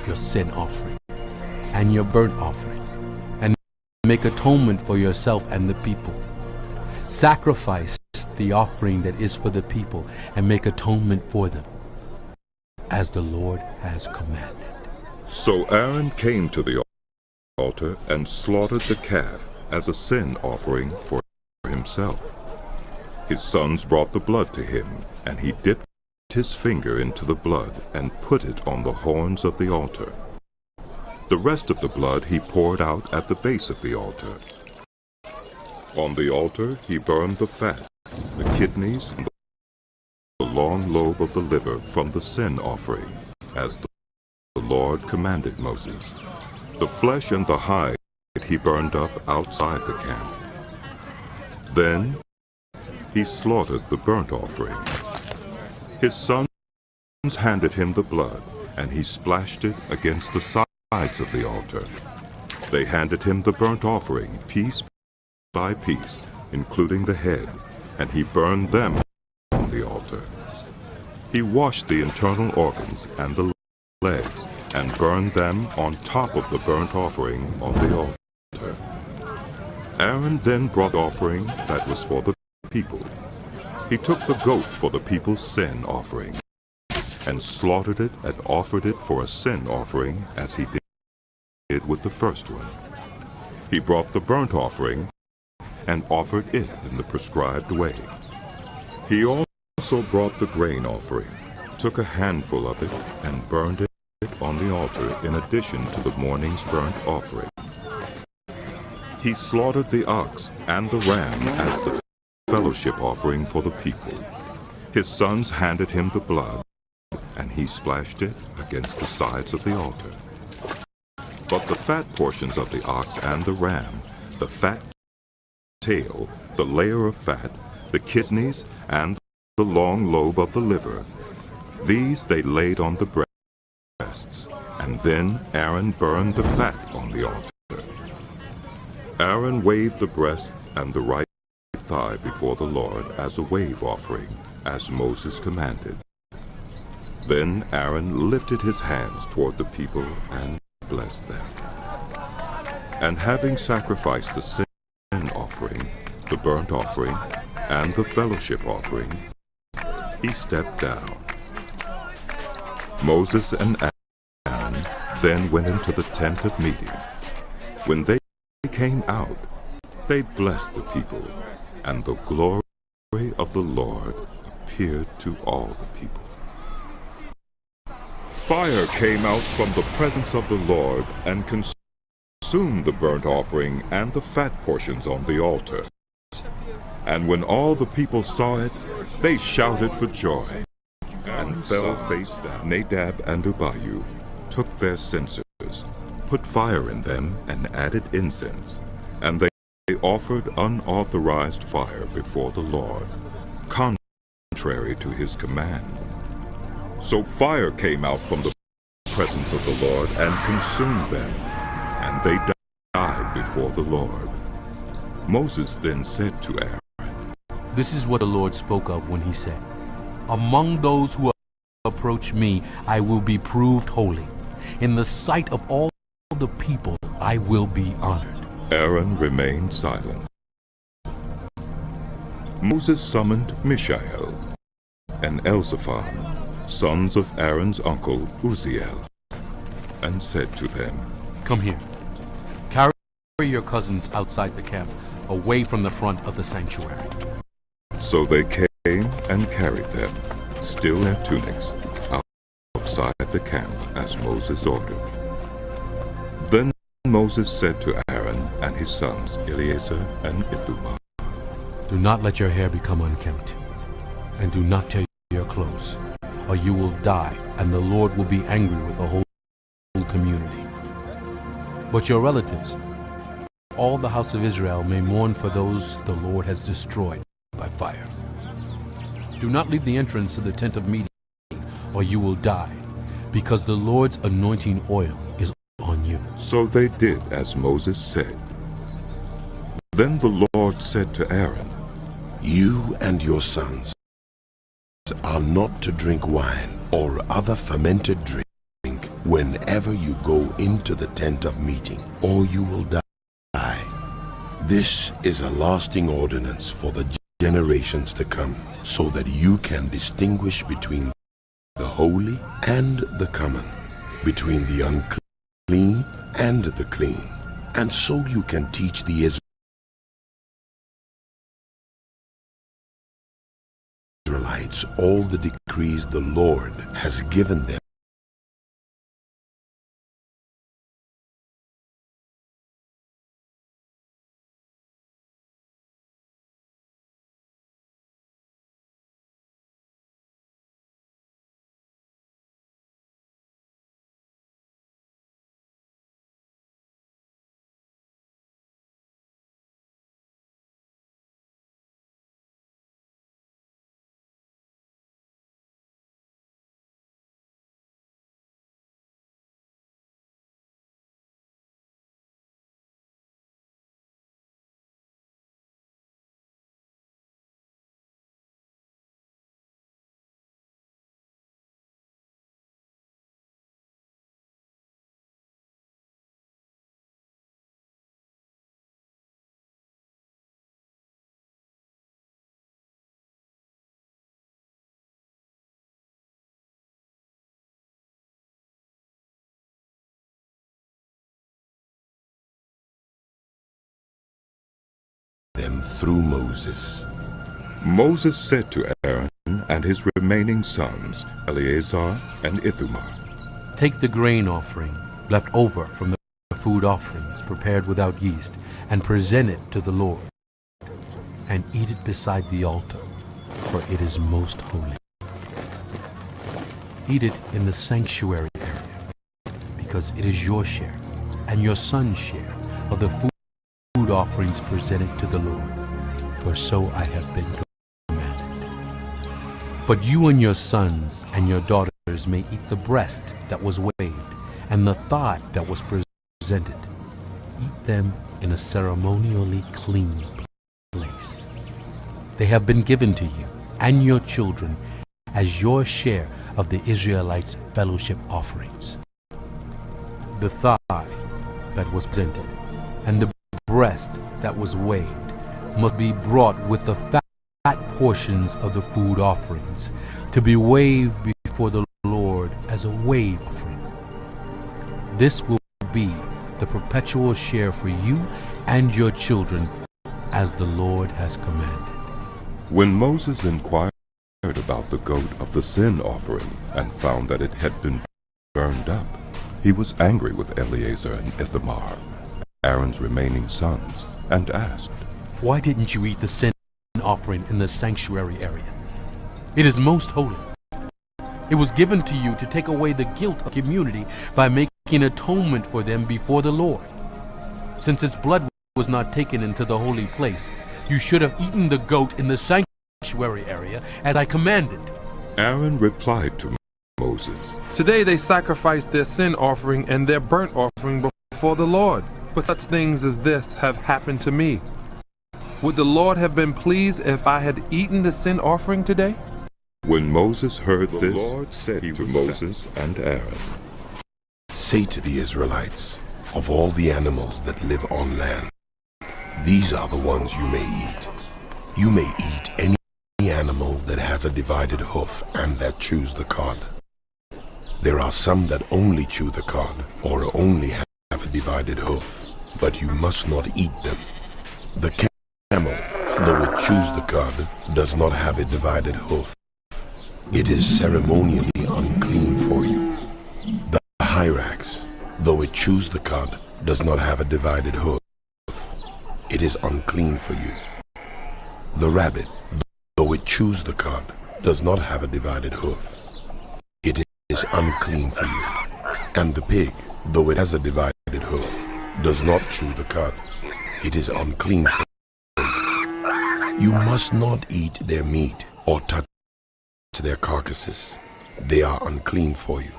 your sin offering and your burnt offering, and make atonement for yourself and the people. Sacrifice the offering that is for the people and make atonement for them, as the Lord has commanded. So Aaron came to the altar and slaughtered the calf as a sin offering for himself. His sons brought the blood to him, and he dipped his finger into the blood and put it on the horns of the altar. The rest of the blood he poured out at the base of the altar. On the altar he burned the fat, the kidneys, and the long lobe of the liver from the sin offering, as the Lord commanded Moses. The flesh and the hide he burned up outside the camp. Then he slaughtered the burnt offering. His sons handed him the blood, and he splashed it against the sides of the altar. They handed him the burnt offering, piece by piece, including the head, and he burned them on the altar. He washed the internal organs and the legs, and burned them on top of the burnt offering on the altar. Aaron then brought offering that was for the people. He took the goat for the people's sin offering, and slaughtered it and offered it for a sin offering as he did with the first one. He brought the burnt offering and offered it in the prescribed way. He also brought the grain offering, took a handful of it, and burned it on the altar in addition to the morning's burnt offering. He slaughtered the ox and the ram as the fellowship offering for the people. His sons handed him the blood, and he splashed it against the sides of the altar. But the fat portions of the ox and the ram, the fat tail, the layer of fat, the kidneys, and the long lobe of the liver, these they laid on the breasts, and then Aaron burned the fat on the altar. Aaron waved the breasts and the right thigh before the Lord as a wave offering, as Moses commanded. Then Aaron lifted his hands toward the people and blessed them. And having sacrificed the sin offering, the burnt offering, and the fellowship offering, he stepped down. Moses and Aaron then went into the tent of meeting. When they came out, they blessed the people, and the glory of the Lord appeared to all the people. Fire came out from the presence of the Lord and consumed the burnt offering and the fat portions on the altar. And when all the people saw it, they shouted for joy and fell face down. Nadab and Abihu took their censers, put fire in them, and added incense, and they offered unauthorized fire before the Lord, contrary to his command. So fire came out from the presence of the Lord and consumed them, and they died before the Lord. Moses then said to Aaron, This is what the Lord spoke of when he said, Among those who approach me, I will be proved holy. In the sight of all the people, I will be honored. Aaron remained silent. Moses summoned Mishael and Elzaphan, sons of Aaron's uncle Uzziel, and said to them, Come here. Carry your cousins outside the camp, away from the front of the sanctuary. So they came and carried them, still in their tunics, outside the camp, as Moses ordered. Then Moses said to Aaron and his sons Eleazar and Ithamar, Do not let your hair become unkempt, and do not tear your clothes, or you will die, and the Lord will be angry with the whole community. But your relatives, all the house of Israel, may mourn for those the Lord has destroyed by fire. Do not leave the entrance to the tent of meeting, or you will die, because the Lord's anointing oil is on you. So they did as Moses said. Then the Lord said to Aaron, You and your sons are not to drink wine or other fermented drink whenever you go into the tent of meeting, or you will die. This is a lasting ordinance for the generations to come, so that you can distinguish between the holy and the common, between the unclean and the clean, and so you can teach the Israelites all the decrees the Lord has given them. Them through Moses. Moses said to Aaron and his remaining sons, Eleazar and Ithamar, Take the grain offering left over from the food offerings prepared without yeast, and present it to the Lord, and eat it beside the altar, for it is most holy. Eat it in the sanctuary area, because it is your share and your son's share of the food offerings presented to the Lord, for so I have been commanded. But you and your sons and your daughters may eat the breast that was waved and the thigh that was presented. Eat them in a ceremonially clean place. They have been given to you and your children as your share of the Israelites' fellowship offerings. The thigh that was presented and the breast that was waved must be brought with the fat portions of the food offerings to be waved before the Lord as a wave offering. This will be the perpetual share for you and your children, as the Lord has commanded. When Moses inquired about the goat of the sin offering and found that it had been burned up, he was angry with Eleazar and Ithamar, Aaron's remaining sons, and asked, Why didn't you eat the sin offering in the sanctuary area? It is most holy. It was given to you to take away the guilt of the community by making atonement for them before the Lord. Since its blood was not taken into the holy place, you should have eaten the goat in the sanctuary area as I commanded. Aaron replied to Moses, Today they sacrificed their sin offering and their burnt offering before the Lord. But such things as this have happened to me. Would the Lord have been pleased if I had eaten the sin offering today? When Moses heard this, the Lord said to Moses and Aaron, Say to the Israelites, of all the animals that live on land, these are the ones you may eat. You may eat any animal that has a divided hoof and that chews the cud. There are some that only chew the cud or only have a divided hoof, but you must not eat them. The camel, though it chews the cud, does not have a divided hoof. It is ceremonially unclean for you. The hyrax, though it chews the cud, does not have a divided hoof. It is unclean for you. The rabbit, though it chews the cud, does not have a divided hoof, it is unclean for you. And the pig, though it has a divided hoof, does not chew the cud, it is unclean for you. You must not eat their meat or touch their carcasses. They are unclean for you.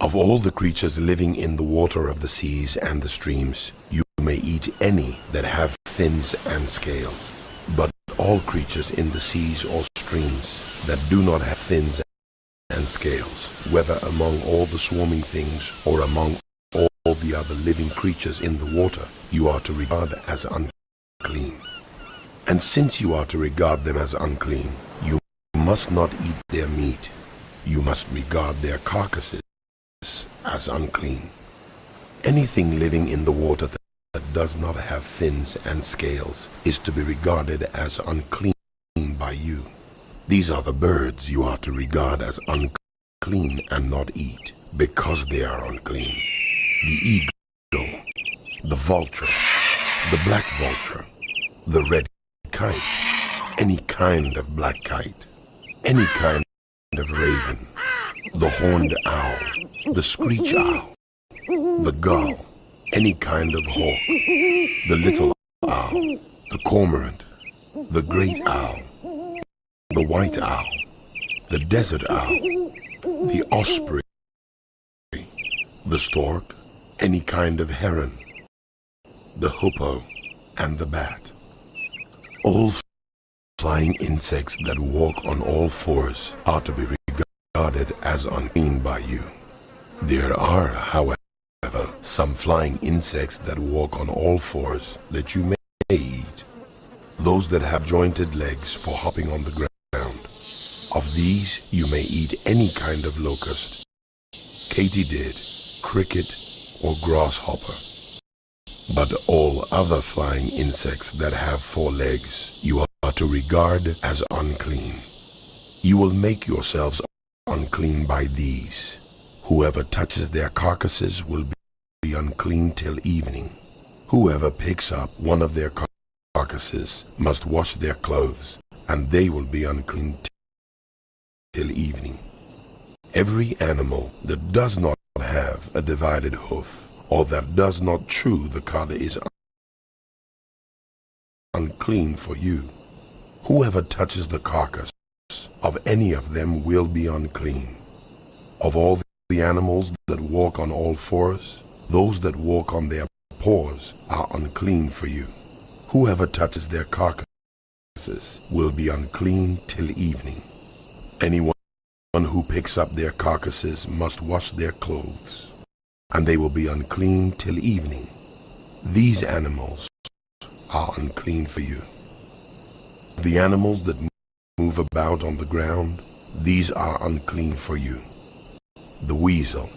Of all the creatures living in the water of the seas and the streams, you may eat any that have fins and scales. But all creatures in the seas or streams that do not have fins and scales, whether among all the swarming things or among all the other living creatures in the water, you are to regard as unclean. And since you are to regard them as unclean, you must not eat their meat. You must regard their carcasses as unclean. Anything living in the water that does not have fins and scales is to be regarded as unclean by you. These are the birds you are to regard as unclean and not eat, because they are unclean: the eagle, the vulture, the black vulture, the red kite, any kind of black kite, any kind of raven, the horned owl, the screech owl, the gull, any kind of hawk, the little owl, the cormorant, the great owl, the white owl, the desert owl, the osprey, the stork, any kind of heron, the hoopoe, and the bat. All flying insects that walk on all fours are to be regarded as unclean by you. There are, however, some flying insects that walk on all fours that you may eat. Those that have jointed legs for hopping on the ground. Of these you may eat any kind of locust, katydid, cricket, or grasshopper. But all other flying insects that have 4 legs you are to regard as unclean. You will make yourselves unclean by these. Whoever touches their carcasses will be unclean till evening. Whoever picks up one of their carcasses must wash their clothes, and they will be unclean till evening. Every animal that does not have a divided hoof, or that does not chew the cud, is unclean for you. Whoever touches the carcass of any of them will be unclean. Of all the animals that walk on all fours, those that walk on their paws are unclean for you. Whoever touches their carcasses will be unclean till evening. Anyone who picks up their carcasses must wash their clothes, and they will be unclean till evening. These animals are unclean for you. The animals that move about on the ground, these are unclean for you: the weasel,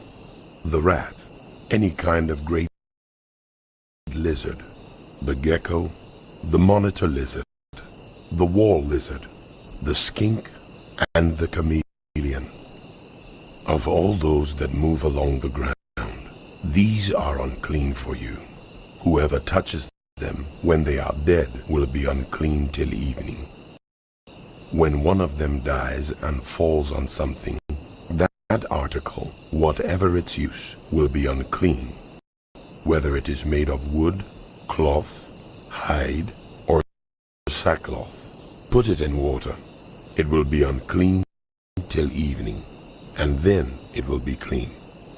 the rat, any kind of great lizard, the gecko, the monitor lizard, the wall lizard, the skink, and the chameleon. Of all those that move along the ground, these are unclean for you. Whoever touches them when they are dead will be unclean till evening. When one of them dies and falls on something, that article, whatever its use, will be unclean, whether it is made of wood, cloth, hide, or sackcloth. Put it in water. It will be unclean till evening, and then it will be clean.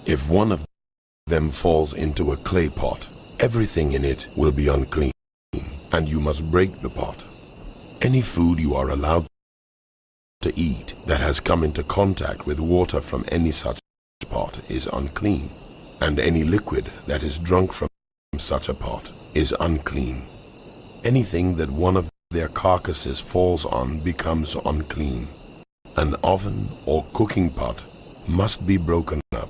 If one of them falls into a clay pot, everything in it will be unclean, and you must break the pot. Any food you are allowed to eat that has come into contact with water from any such pot is unclean, and any liquid that is drunk from such a pot is unclean. Anything that one of their carcasses falls on becomes unclean. An oven or cooking pot must be broken up.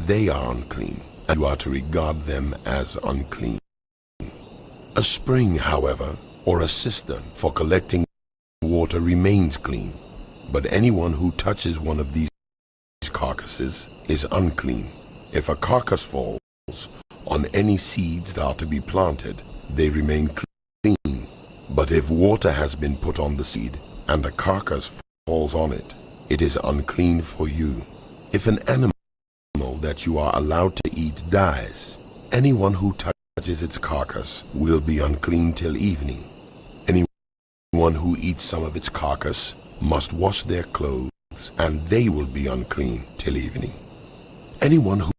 They are unclean, and you are to regard them as unclean. A spring, however, or a cistern for collecting water remains clean, but anyone who touches one of these carcasses is unclean. If a carcass falls on any seeds that are to be planted, they remain clean. But if water has been put on the seed, and a carcass falls on it, it is unclean for you. If an animal that you are allowed to eat dies, anyone who touches its carcass will be unclean till evening. Anyone who eats some of its carcass must wash their clothes, and they will be unclean till evening. Anyone who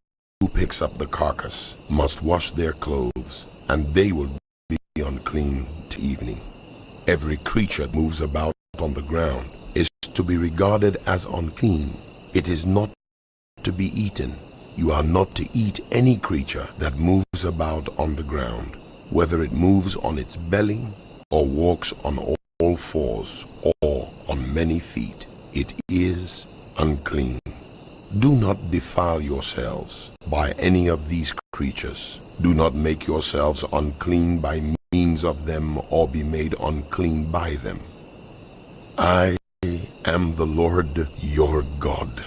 picks up the carcass must wash their clothes, and they will be unclean till evening. Every creature that moves about on the ground is to be regarded as unclean. It is not to be eaten. You are not to eat any creature that moves about on the ground, whether it moves on its belly or walks on all fours or on many feet. It is unclean. Do not defile yourselves by any of these creatures. Do not make yourselves unclean by means of them or be made unclean by them. I am the Lord your God.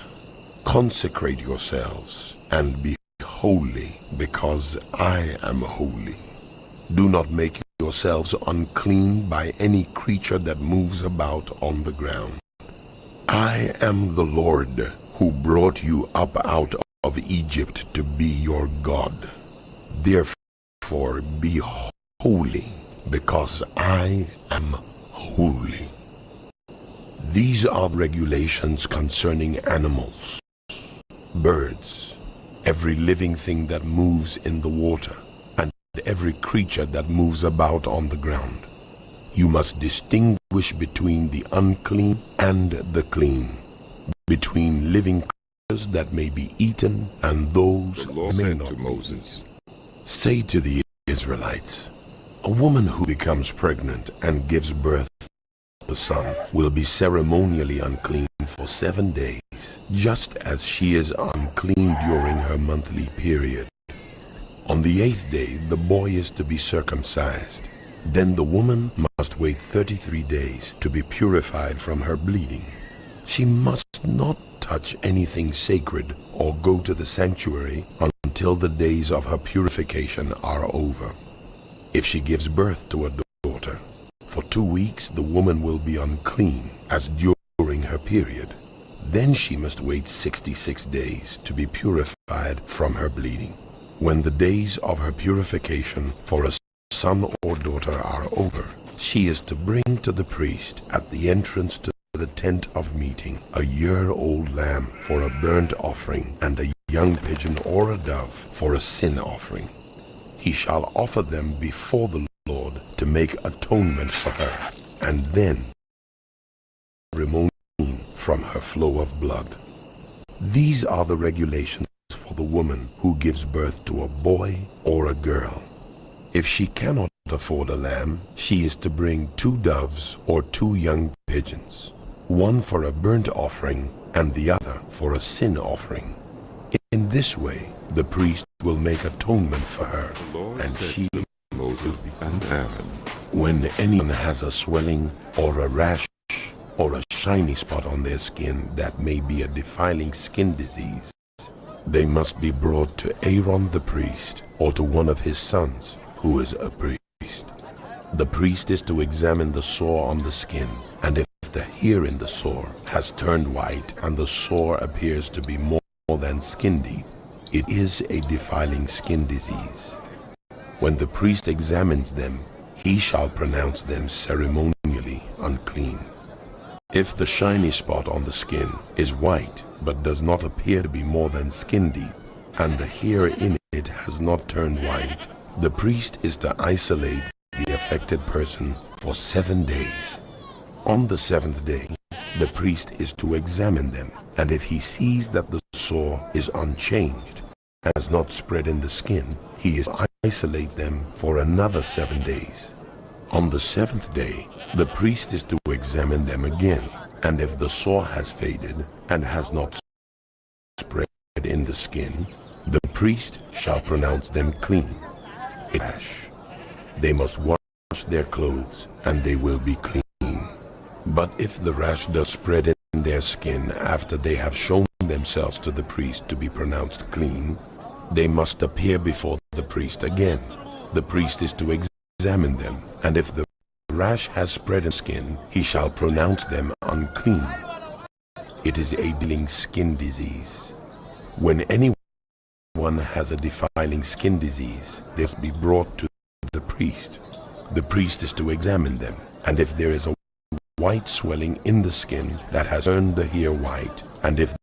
Consecrate yourselves and be holy, because I am holy. Do not make yourselves unclean by any creature that moves about on the ground. I am the Lord who brought you up out of Egypt to be your God. Therefore be holy, because I am holy. These are regulations concerning animals, birds, every living thing that moves in the water, and every creature that moves about on the ground. You must distinguish between the unclean and the clean, between living creatures that may be eaten and those The Lord that may said not to be. Moses, Say to the Israelites, a woman who becomes pregnant and gives birth to a son will be ceremonially unclean for 7 days, just as she is unclean during her monthly period. On the 8th day, the boy is to be circumcised. Then the woman must wait 33 days to be purified from her bleeding. She must not touch anything sacred or go to the sanctuary until the days of her purification are over. If she gives birth to a daughter, for 2 weeks the woman will be unclean as during her period. Then she must wait 66 days to be purified from her bleeding. When the days of her purification for a son or daughter are over, she is to bring to the priest at the entrance to the tent of meeting a year-old lamb for a burnt offering and a young pigeon or a dove for a sin offering. He shall offer them before the Lord to make atonement for her, and then remove from her flow of blood. These are the regulations for the woman who gives birth to a boy or a girl. If she cannot afford a lamb, she is to bring 2 doves or 2 young pigeons, one for a burnt offering and the other for a sin offering. In this way, the priest will make atonement for her, The Lord and said she to Moses and Aaron, When anyone has a swelling or a rash or a shiny spot on their skin that may be a defiling skin disease, they must be brought to Aaron the priest or to one of his sons who is a priest. The priest is to examine the sore on the skin, and if the hair in the sore has turned white and the sore appears to be more than skin deep, it is a defiling skin disease. When the priest examines them, he shall pronounce them ceremonially unclean. If the shiny spot on the skin is white but does not appear to be more than skin deep, and the hair in it has not turned white, the priest is to isolate the affected person for 7 days. On the 7th day, the priest is to examine them, and if he sees that the sore is unchanged, has not spread in the skin, he is to isolate them for another 7 days. On the 7th day, the priest is to examine them again, and if the sore has faded and has not spread in the skin, the priest shall pronounce them clean. They must wash their clothes, and they will be clean. But if the rash does spread in their skin after they have shown themselves to the priest to be pronounced clean, they must appear before the priest again. The priest is to examine them, and if the rash has spread in skin, he shall pronounce them unclean. It is a defiling skin disease. When anyone has a defiling skin disease, they must be brought to the priest. The priest is to examine them, and if there is a white swelling in the skin that has turned the hair white, and if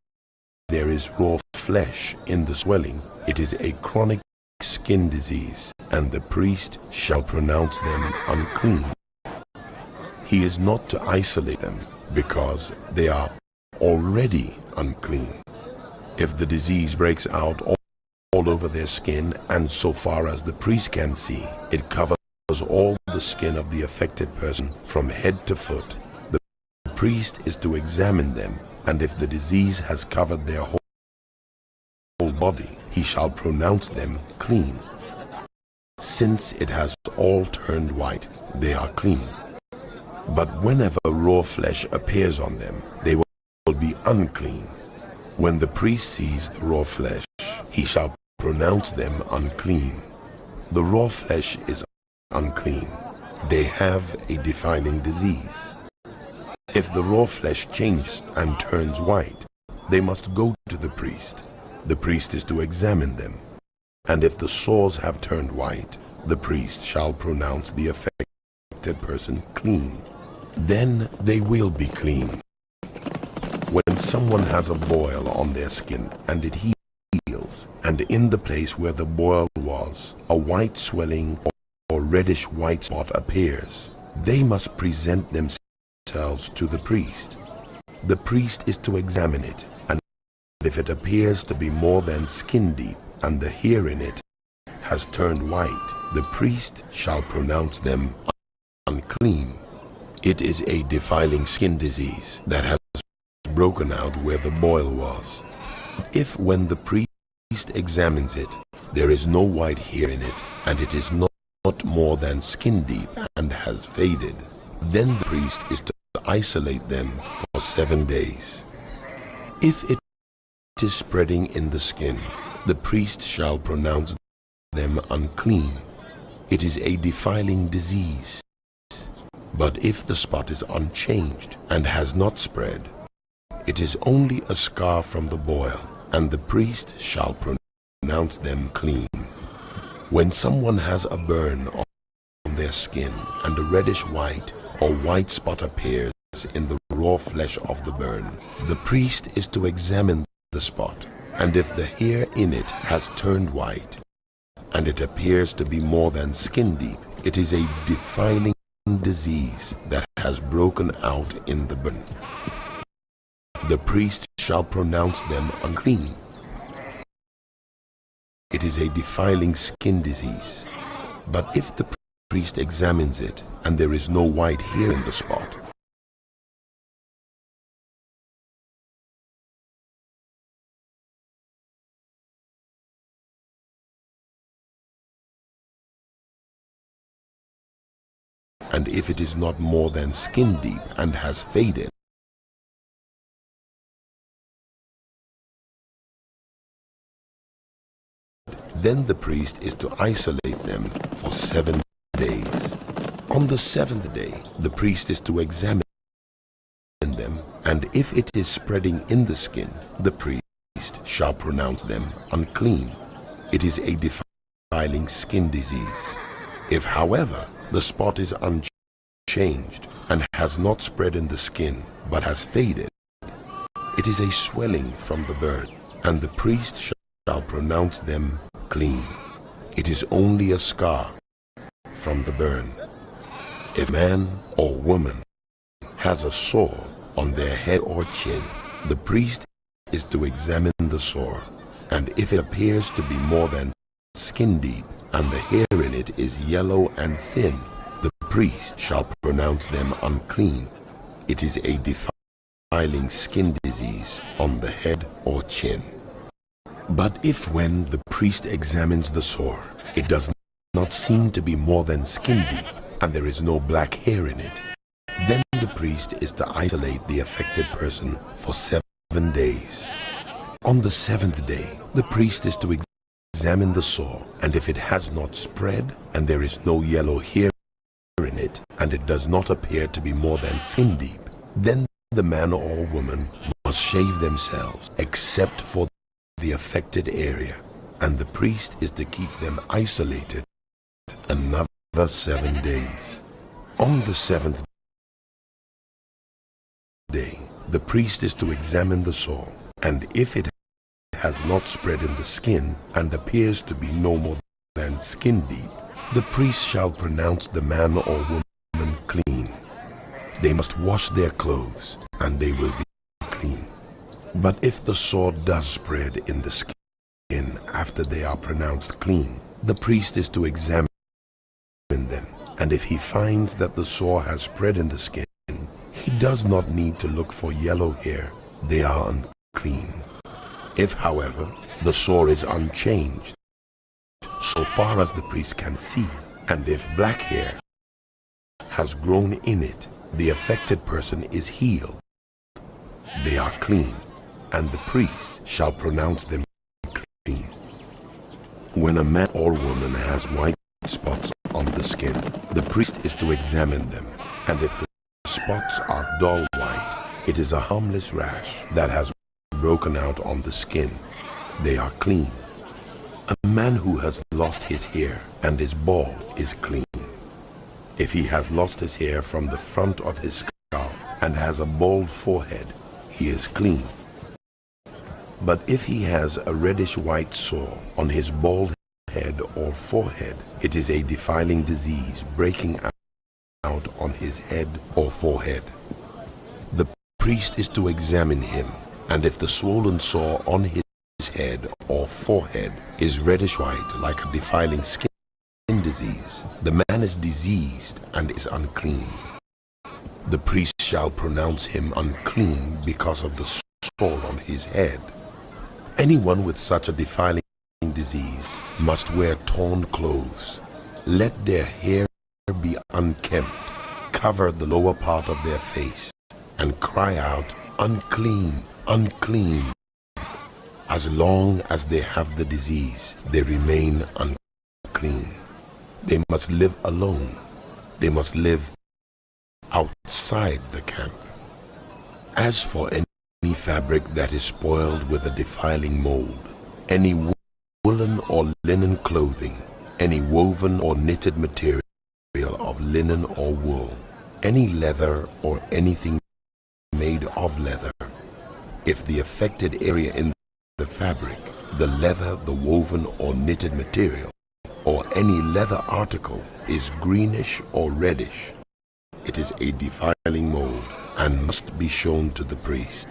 there is raw flesh in the swelling, it is a chronic skin disease, and the priest shall pronounce them unclean. He is not to isolate them, because they are already unclean. If the disease breaks out all over their skin, and so far as the priest can see, it covers all the skin of the affected person from head to foot, the priest is to examine them, and if the disease has covered their whole body, he shall pronounce them clean. Since it has all turned white, they are clean. But whenever raw flesh appears on them, they will be unclean. When the priest sees the raw flesh, he shall pronounce them unclean. The raw flesh is unclean. They have a defiling disease. If the raw flesh changes and turns white, they must go to the priest. The priest is to examine them, and if the sores have turned white, the priest shall pronounce the affected person clean. Then they will be clean. When someone has a boil on their skin and it heals, and in the place where the boil was, a white swelling or reddish white spot appears, they must present themselves to the priest. The priest is to examine it, and if it appears to be more than skin deep, and the hair in it has turned white, the priest shall pronounce them unclean. It is a defiling skin disease that has broken out where the boil was. If when the priest examines it, there is no white hair in it, and it is not more than skin deep and has faded, then the priest is to isolate them for 7 days. If it is spreading in the skin, the priest shall pronounce them unclean. It is a defiling disease. But if the spot is unchanged and has not spread, it is only a scar from the boil, and the priest shall pronounce them clean. When someone has a burn on their skin, and a reddish white or white spot appears in the raw flesh of the burn, the priest is to examine the spot, and if the hair in it has turned white, and it appears to be more than skin deep, it is a defiling disease that has broken out in the burn. The priest shall pronounce them unclean. It is a defiling skin disease. But if the priest examines it and there is no white hair in the spot, and if it is not more than skin deep and has faded, then the priest is to isolate them for 7 days. On the 7th day, the priest is to examine them, and if it is spreading in the skin, the priest shall pronounce them unclean. It is a defiling skin disease. If, however, the spot is unchanged and has not spread in the skin, but has faded, it is a swelling from the burn, and the priest shall pronounce them clean. It is only a scar from the burn. If man or woman has a sore on their head or chin, the priest is to examine the sore, and if it appears to be more than skin deep, and the hair in it is yellow and thin, the priest shall pronounce them unclean. It is a defiling skin disease on the head or chin. But if when the priest examines the sore, it does not seem to be more than skin deep, and there is no black hair in it, then the priest is to isolate the affected person for 7 days. On the 7th day, the priest is to examine the sore, and if it has not spread, and there is no yellow hair in it, and it does not appear to be more than skin deep, then the man or woman shave themselves except for the affected area, and the priest is to keep them isolated another 7 days. On the seventh day, the priest is to examine the sore, and if it has not spread in the skin and appears to be no more than skin deep, the priest shall pronounce the man or woman clean. They must wash their clothes, and they will be clean. But if the sore does spread in the skin after they are pronounced clean, the priest is to examine them, and if he finds that the sore has spread in the skin, he does not need to look for yellow hair. They are unclean. If, however, the sore is unchanged, so far as the priest can see, and if black hair has grown in it, the affected person is healed. They are clean, and the priest shall pronounce them clean. When a man or woman has white spots on the skin, the priest is to examine them, and if the spots are dull white, it is a harmless rash that has broken out on the skin. They are clean. A man who has lost his hair and is bald is clean. If he has lost his hair from the front of his scalp and has a bald forehead, he is clean. But if he has a reddish white sore on his bald head or forehead, it is a defiling disease breaking out on his head or forehead. The priest is to examine him, and if the swollen sore on his head or forehead is reddish white like a defiling skin disease, the man is diseased and is unclean. The priest shall pronounce him unclean because of the sore on his head. Anyone with such a defiling disease must wear torn clothes. Let their hair be unkempt, cover the lower part of their face, and cry out, "Unclean, unclean." As long as they have the disease, they remain unclean. They must live alone. They must live outside the camp. As for any fabric that is spoiled with a defiling mold, any woolen or linen clothing, any woven or knitted material of linen or wool, any leather or anything made of leather, if the affected area in the fabric, the leather, the woven or knitted material, or any leather article is greenish or reddish, it is a defiling mold and must be shown to the priest.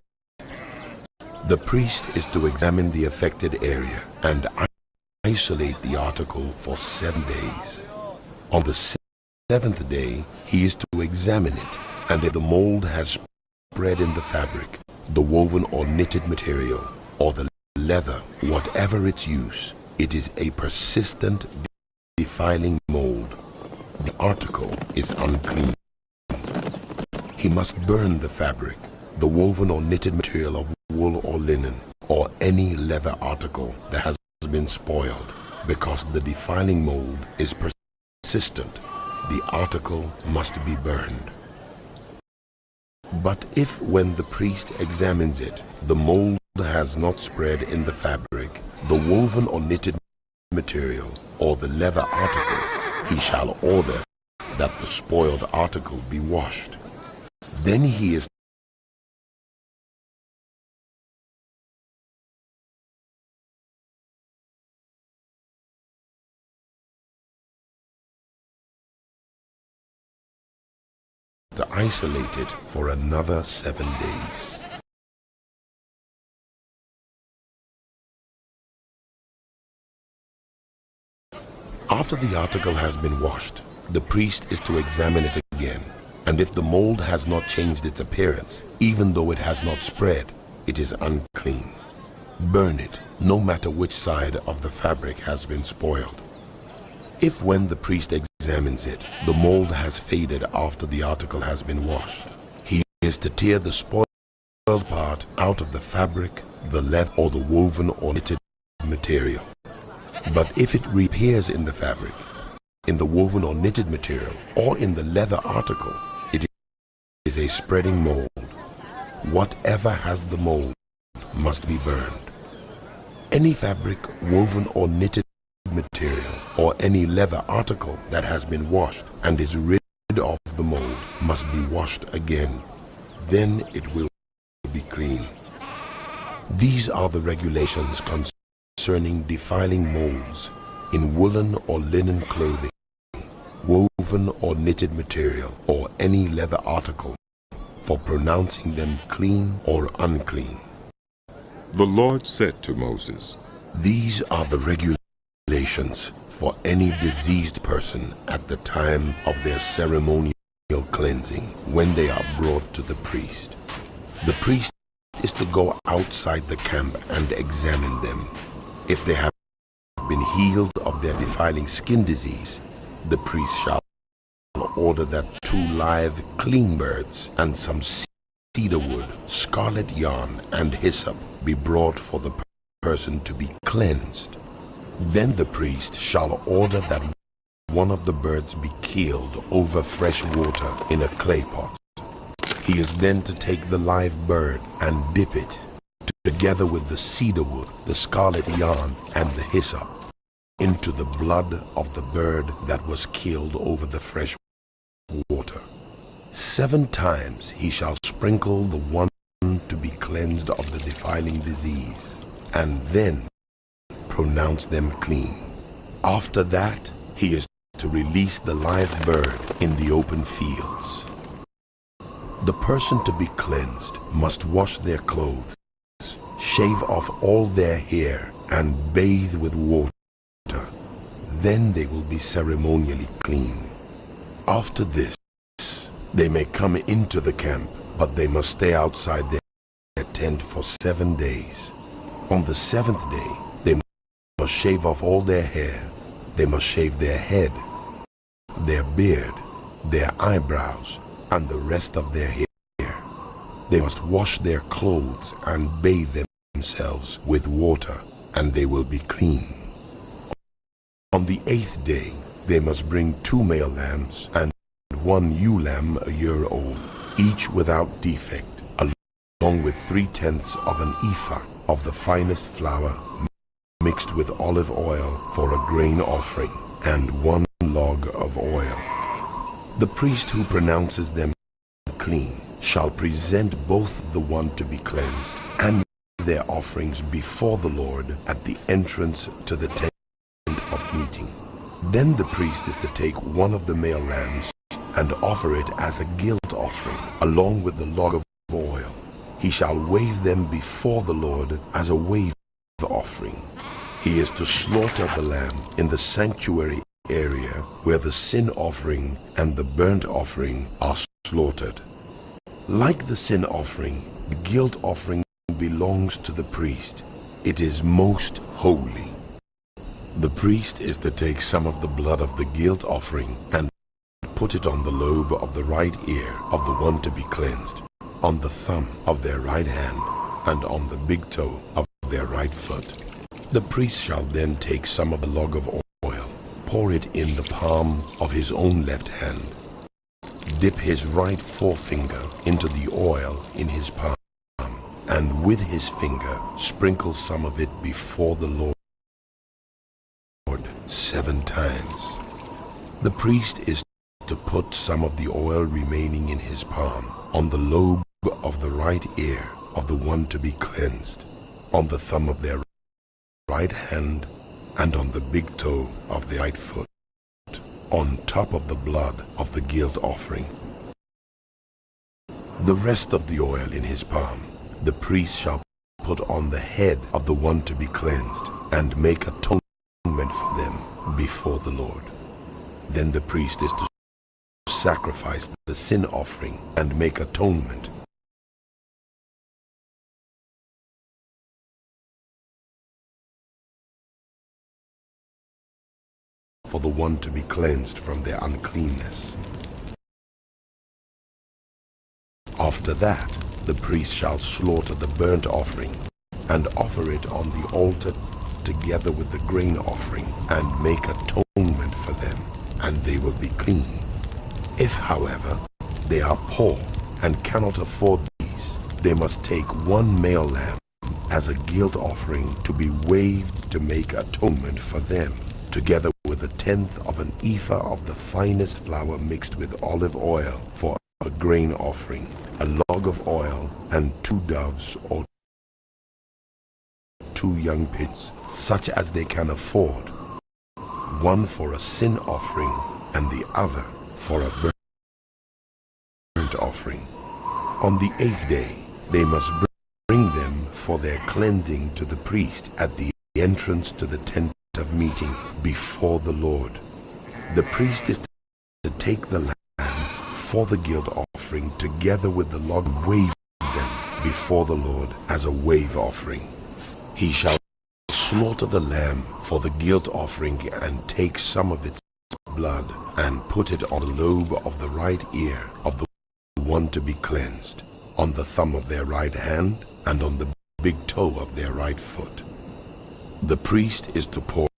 The priest is to examine the affected area and isolate the article for 7 days. On the seventh day, he is to examine it, and if the mold has spread in the fabric, the woven or knitted material, or the leather, whatever its use, it is a persistent defiling mold. The article is unclean. He must burn the fabric, the woven or knitted material of wool or linen, or any leather article that has been spoiled, because the defiling mold is persistent. The article must be burned. But if when the priest examines it, the mold has not spread in the fabric, the woven or knitted material, or the leather article, he shall order that the spoiled article be washed. Then he is to isolate it for another 7 days. After the article has been washed, the priest is to examine it again, and if the mold has not changed its appearance, even though it has not spread, it is unclean. Burn it, no matter which side of the fabric has been spoiled. If when the priest examines it, the mold has faded after the article has been washed, he is to tear the spoiled part out of the fabric, the leather, or the woven or knitted material. But if it reappears in the fabric, in the woven or knitted material, or in the leather article, it is a spreading mold. Whatever has the mold must be burned. Any fabric, woven or knitted material, or any leather article that has been washed and is rid of the mold must be washed again. Then it will be clean. These are the regulations concerning defiling molds in woolen or linen clothing, woven or knitted material, or any leather article, for pronouncing them clean or unclean. The Lord said to Moses, These are the regulations for any diseased person at the time of their ceremonial cleansing when they are brought to the priest. The priest is to go outside the camp and examine them. If they have been healed of their defiling skin disease, the priest shall order that 2 live clean birds and some cedar wood, scarlet yarn, and hyssop be brought for the person to be cleansed. Then the priest shall order that one of the birds be killed over fresh water in a clay pot. He is then to take the live bird and dip it, together with the cedar wood, the scarlet yarn, and the hyssop, into the blood of the bird that was killed over the fresh water. 7 times he shall sprinkle the one to be cleansed of the defiling disease, and then pronounce them clean. After that, he is to release the live bird in the open fields. The person to be cleansed must wash their clothes, shave off all their hair, and bathe with water. Then they will be ceremonially clean. After this, they may come into the camp, but they must stay outside their tent for 7 days. On the 7th day, they must shave off all their hair. They must shave their head, their beard, their eyebrows, and the rest of their hair. They must wash their clothes and bathe themselves with water, and they will be clean. On the 8th day, they must bring 2 male lambs and 1 ewe lamb a year old, each without defect, along with 3/10 of an ephah of the finest flour mixed with olive oil for a grain offering, and 1 log of oil. The priest who pronounces them clean shall present both the one to be cleansed and their offerings before the Lord at the entrance to the tent of meeting. Then the priest is to take 1 of the male lambs and offer it as a guilt offering, along with the log of oil. He shall wave them before the Lord as a wave offering. He is to slaughter the lamb in the sanctuary area where the sin offering and the burnt offering are slaughtered. Like the sin offering, the guilt offering belongs to the priest. It is most holy. The priest is to take some of the blood of the guilt offering and put it on the lobe of the right ear of the one to be cleansed, on the thumb of their right hand, and on the big toe of their right foot. The priest shall then take some of the log of oil, pour it in the palm of his own left hand, dip his right forefinger into the oil in his palm, and with his finger sprinkle some of it before the Lord 7 times. The priest is to put some of the oil remaining in his palm on the lobe of the right ear of the one to be cleansed, on the thumb of their right hand, and on the big toe of the right foot, on top of the blood of the guilt offering. The rest of the oil in his palm the priest shall put on the head of the one to be cleansed, and make atonement for them before the Lord. Then the priest is to sacrifice the sin offering and make atonement for the one to be cleansed from their uncleanness. After that, the priest shall slaughter the burnt offering and offer it on the altar together with the grain offering and make atonement for them, and they will be clean. If, however, they are poor and cannot afford these, they must take one male lamb as a guilt offering to be waved to make atonement for them, together with 1/10 of an ephah of the finest flour mixed with olive oil for a grain offering, a log of oil, and 2 doves or 2 young pigeons, such as they can afford, one for a sin offering and the other for a burnt offering. On the 8th day, they must bring them for their cleansing to the priest at the entrance to the tent of meeting before the Lord. The priest is to take the lamb for the guilt offering together with the log, wave them before the Lord as a wave offering. He shall slaughter the lamb for the guilt offering and take some of its blood and put it on the lobe of the right ear of the one to be cleansed, on the thumb of their right hand, and on the big toe of their right foot. The priest is to pour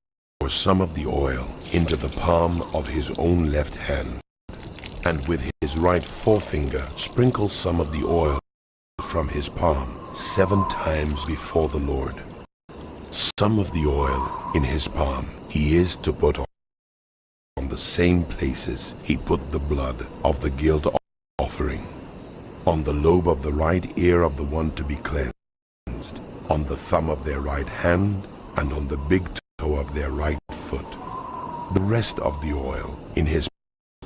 some of the oil into the palm of his own left hand, and with his right forefinger sprinkle some of the oil from his palm 7 times before the Lord. Some of the oil in his palm he is to put on the same places he put the blood of the guilt offering, on the lobe of the right ear of the one to be cleansed, on the thumb of their right hand, and on the big toe of their right foot. The rest of the oil in his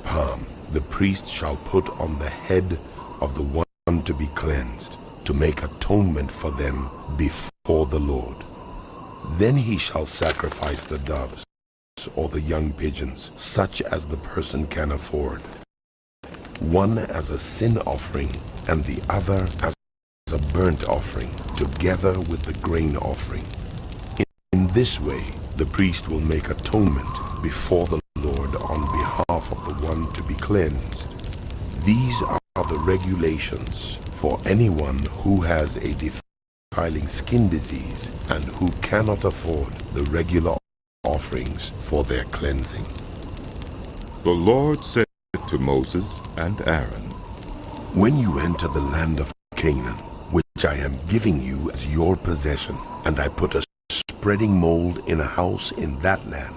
palm the priest shall put on the head of the one to be cleansed, to make atonement for them before the Lord. Then he shall sacrifice the doves or the young pigeons, such as the person can afford, one as a sin offering and the other as a burnt offering, together with the grain offering. In this way, the priest will make atonement before the Lord on behalf of the one to be cleansed. These are the regulations for anyone who has a defiling skin disease and who cannot afford the regular offerings for their cleansing. The Lord said to Moses and Aaron, When you enter the land of Canaan, which I am giving you as your possession, and I put a spreading mold in a house in that land,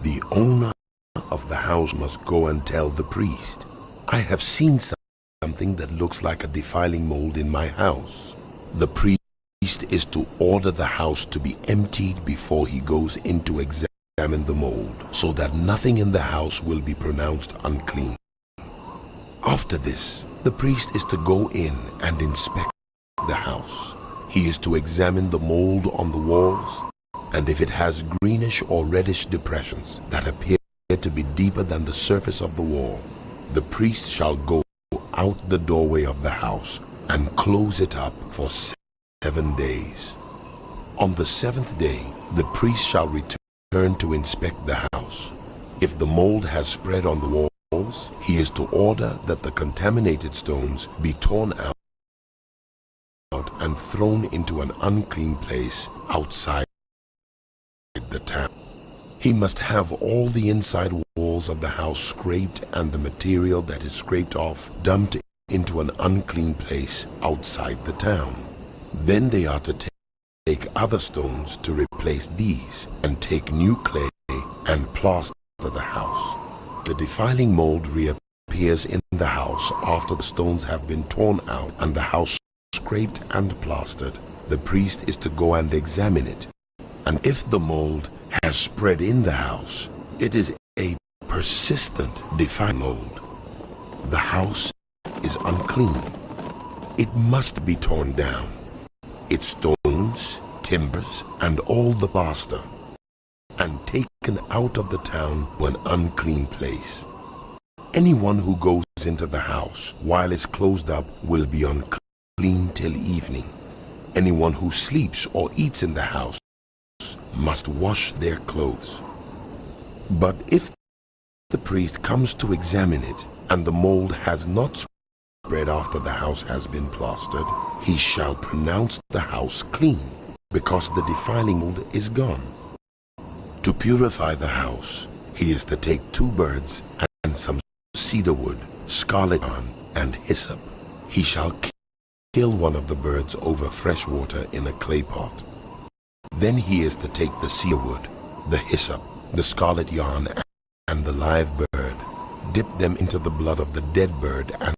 the owner of the house must go and tell the priest, I have seen something that looks like a defiling mold in my house. The priest is to order the house to be emptied before he goes in to examine the mold, so that nothing in the house will be pronounced unclean. After this, the priest is to go in and inspect the house. He is to examine the mold on the walls, and if it has greenish or reddish depressions that appear to be deeper than the surface of the wall, the priest shall go out the doorway of the house and close it up for 7 days. On the 7th day, the priest shall return to inspect the house. If the mold has spread on the walls, he is to order that the contaminated stones be torn out and thrown into an unclean place outside the town. He must have all the inside walls of the house scraped and the material that is scraped off dumped into an unclean place outside the town. Then they are to take other stones to replace these, and take new clay and plaster the house. The defiling mold reappears in the house after the stones have been torn out and the house scraped and plastered. The priest is to go and examine it, and if the mold has spread in the house, it is a persistent defiling mold. The house is unclean. It must be torn down, its stones, timbers, and all the plaster, and taken out of the town to an unclean place. Anyone who goes into the house while it's closed up will be unclean till evening. Anyone who sleeps or eats in the house must wash their clothes. But if the priest comes to examine it, and the mold has not spread after the house has been plastered, he shall pronounce the house clean, because the defiling mold is gone. To purify the house, he is to take 2 birds and some cedar wood, scarlet yarn, and hyssop. He shall kill one of the birds over fresh water in a clay pot. Then he is to take the cedar wood, the hyssop, the scarlet yarn, and the live bird, dip them into the blood of the dead bird and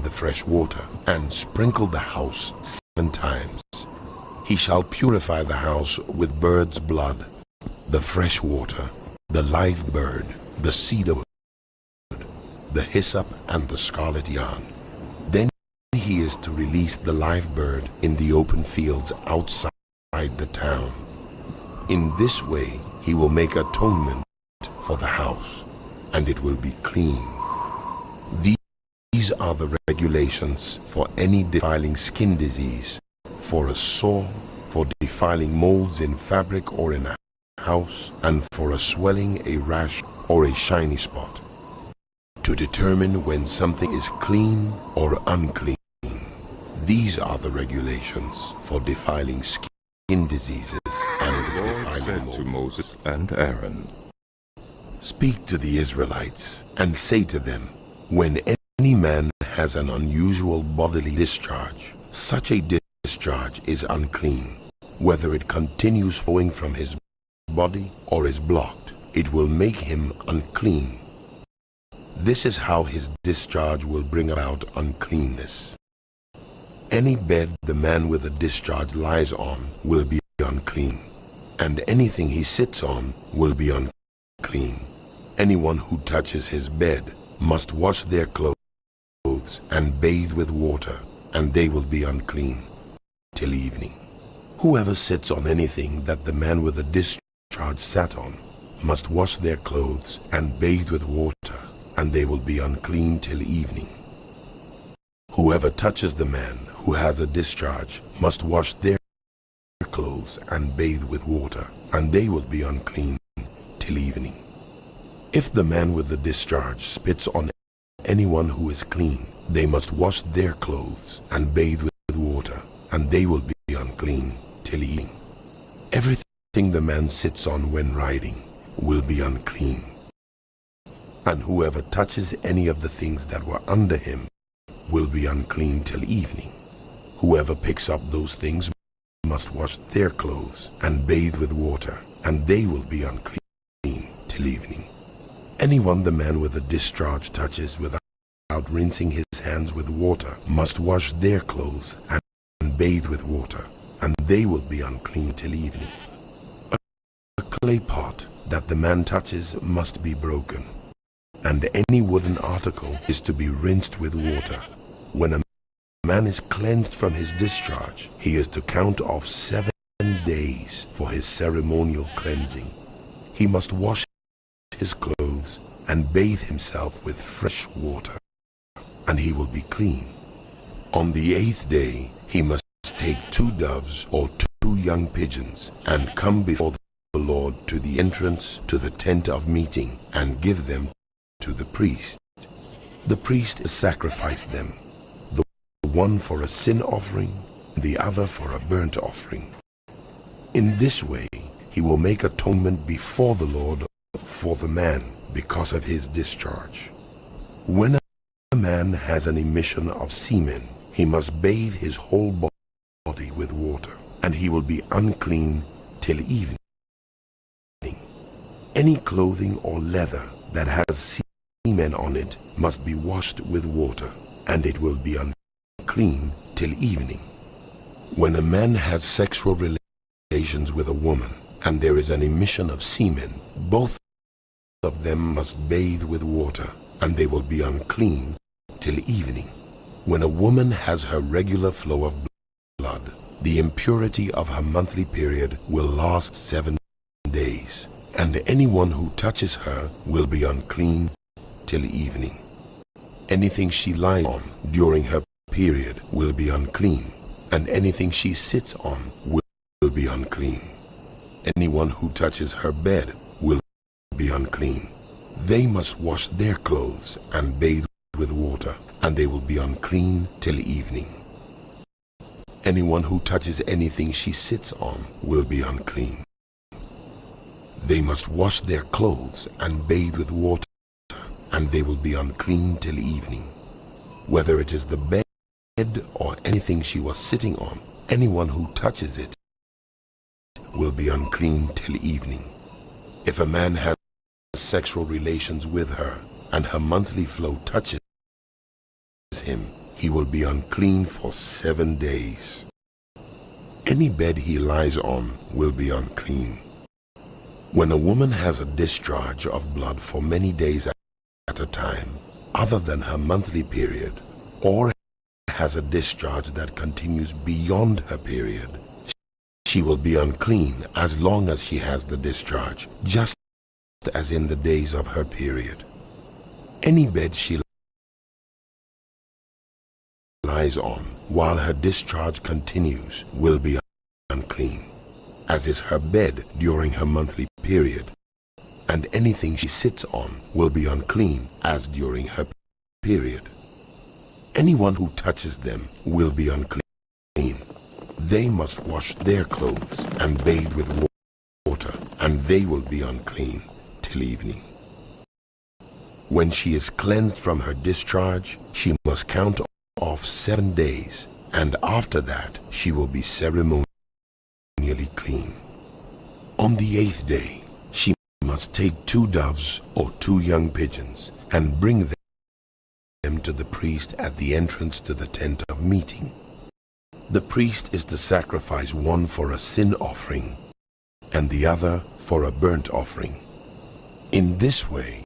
the fresh water, and sprinkle the house 7 times. He shall purify the house with bird's blood, the fresh water, the live bird, the cedar wood, the hyssop, and the scarlet yarn. Then he is to release the live bird in the open fields outside the town. In this way he will make atonement for the house, and it will be clean. These are the regulations for any defiling skin disease, for a sore, for defiling molds in fabric or in a house, and for a swelling, a rash, or a shiny spot, to determine when something is clean or unclean. These are the regulations for defiling skin diseases and The Lord defiling said molds. to Moses and Aaron, Speak to the Israelites and say to them, when any man has an unusual bodily discharge, such a discharge is unclean. Whether it continues flowing from his body or is blocked, it will make him unclean. This is how his discharge will bring about uncleanness. Any bed the man with a discharge lies on will be unclean, and anything he sits on will be unclean. Anyone who touches his bed must wash their clothes and bathe with water, and they will be unclean till evening. Whoever sits on anything that the man with a discharge sat on must wash their clothes and bathe with water, and they will be unclean till evening. Whoever touches the man who has a discharge must wash their clothes and bathe with water, and they will be unclean till evening. If the man with the discharge spits on anyone who is clean, they must wash their clothes and bathe with water, and they will be unclean till evening. Everything the man sits on when riding will be unclean. And whoever touches any of the things that were under him will be unclean till evening. Whoever picks up those things must wash their clothes and bathe with water, and they will be unclean till evening. Anyone the man with a discharge touches without rinsing his hands with water must wash their clothes and bathe with water, and they will be unclean till evening. A clay pot that the man touches must be broken, and any wooden article is to be rinsed with water. When a man is cleansed from his discharge, he is to count off 7 days for his ceremonial cleansing. He must wash his clothes and bathe himself with fresh water, and he will be clean. On the 8th day he must take 2 doves or 2 young pigeons and come before the Lord to the entrance to the tent of meeting and give them to the priest. The priest sacrificed them, the one for a sin offering, the other for a burnt offering. In this way he will make atonement before the Lord for the man because of his discharge. When a man has an emission of semen, he must bathe his whole body with water, and he will be unclean till evening. Any clothing or leather that has semen on it must be washed with water, and it will be unclean till evening. When a man has sexual relations with a woman, and there is an emission of semen, both of them must bathe with water, and they will be unclean till evening. When a woman has her regular flow of blood, the impurity of her monthly period will last 7 days, and anyone who touches her will be unclean till evening. Anything she lies on during her period will be unclean, and anything she sits on will be unclean. Anyone who touches her bed will be unclean. They must wash their clothes and bathe with water, and they will be unclean till evening. Anyone who touches anything she sits on will be unclean. They must wash their clothes and bathe with water, and they will be unclean till evening. Whether it is the bed or anything she was sitting on, anyone who touches it will be unclean till evening. If a man has sexual relations with her and her monthly flow touches him, he will be unclean for 7 days. Any bed he lies on will be unclean. When a woman has a discharge of blood for many days at a time, other than her monthly period, or has a discharge that continues beyond her period, she will be unclean as long as she has the discharge, just as in the days of her period. Any bed she lies on while her discharge continues will be unclean, as is her bed during her monthly period, and anything she sits on will be unclean as during her period. Anyone who touches them will be unclean. They must wash their clothes and bathe with water, and they will be unclean till evening. When she is cleansed from her discharge, she must count off 7 days, and after that she will be ceremonially clean. On the 8th day, she must take 2 doves or 2 young pigeons and bring them to the priest at the entrance to the tent of meeting. The priest is to sacrifice one for a sin offering and the other for a burnt offering. In this way,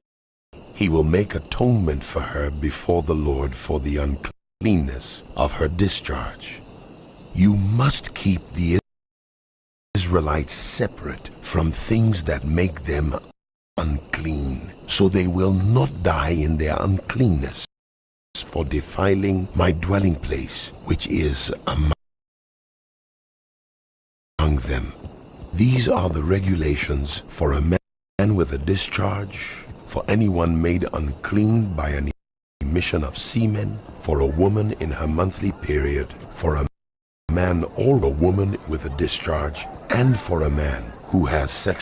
he will make atonement for her before the Lord for the uncleanness of her discharge. You must keep the Israelites separate from things that make them unclean, so they will not die in their uncleanness for defiling my dwelling place, which is among them. These are the regulations for a man with a discharge, for anyone made unclean by an emission of semen, for a woman in her monthly period, for a man or a woman with a discharge, and for a man who has sex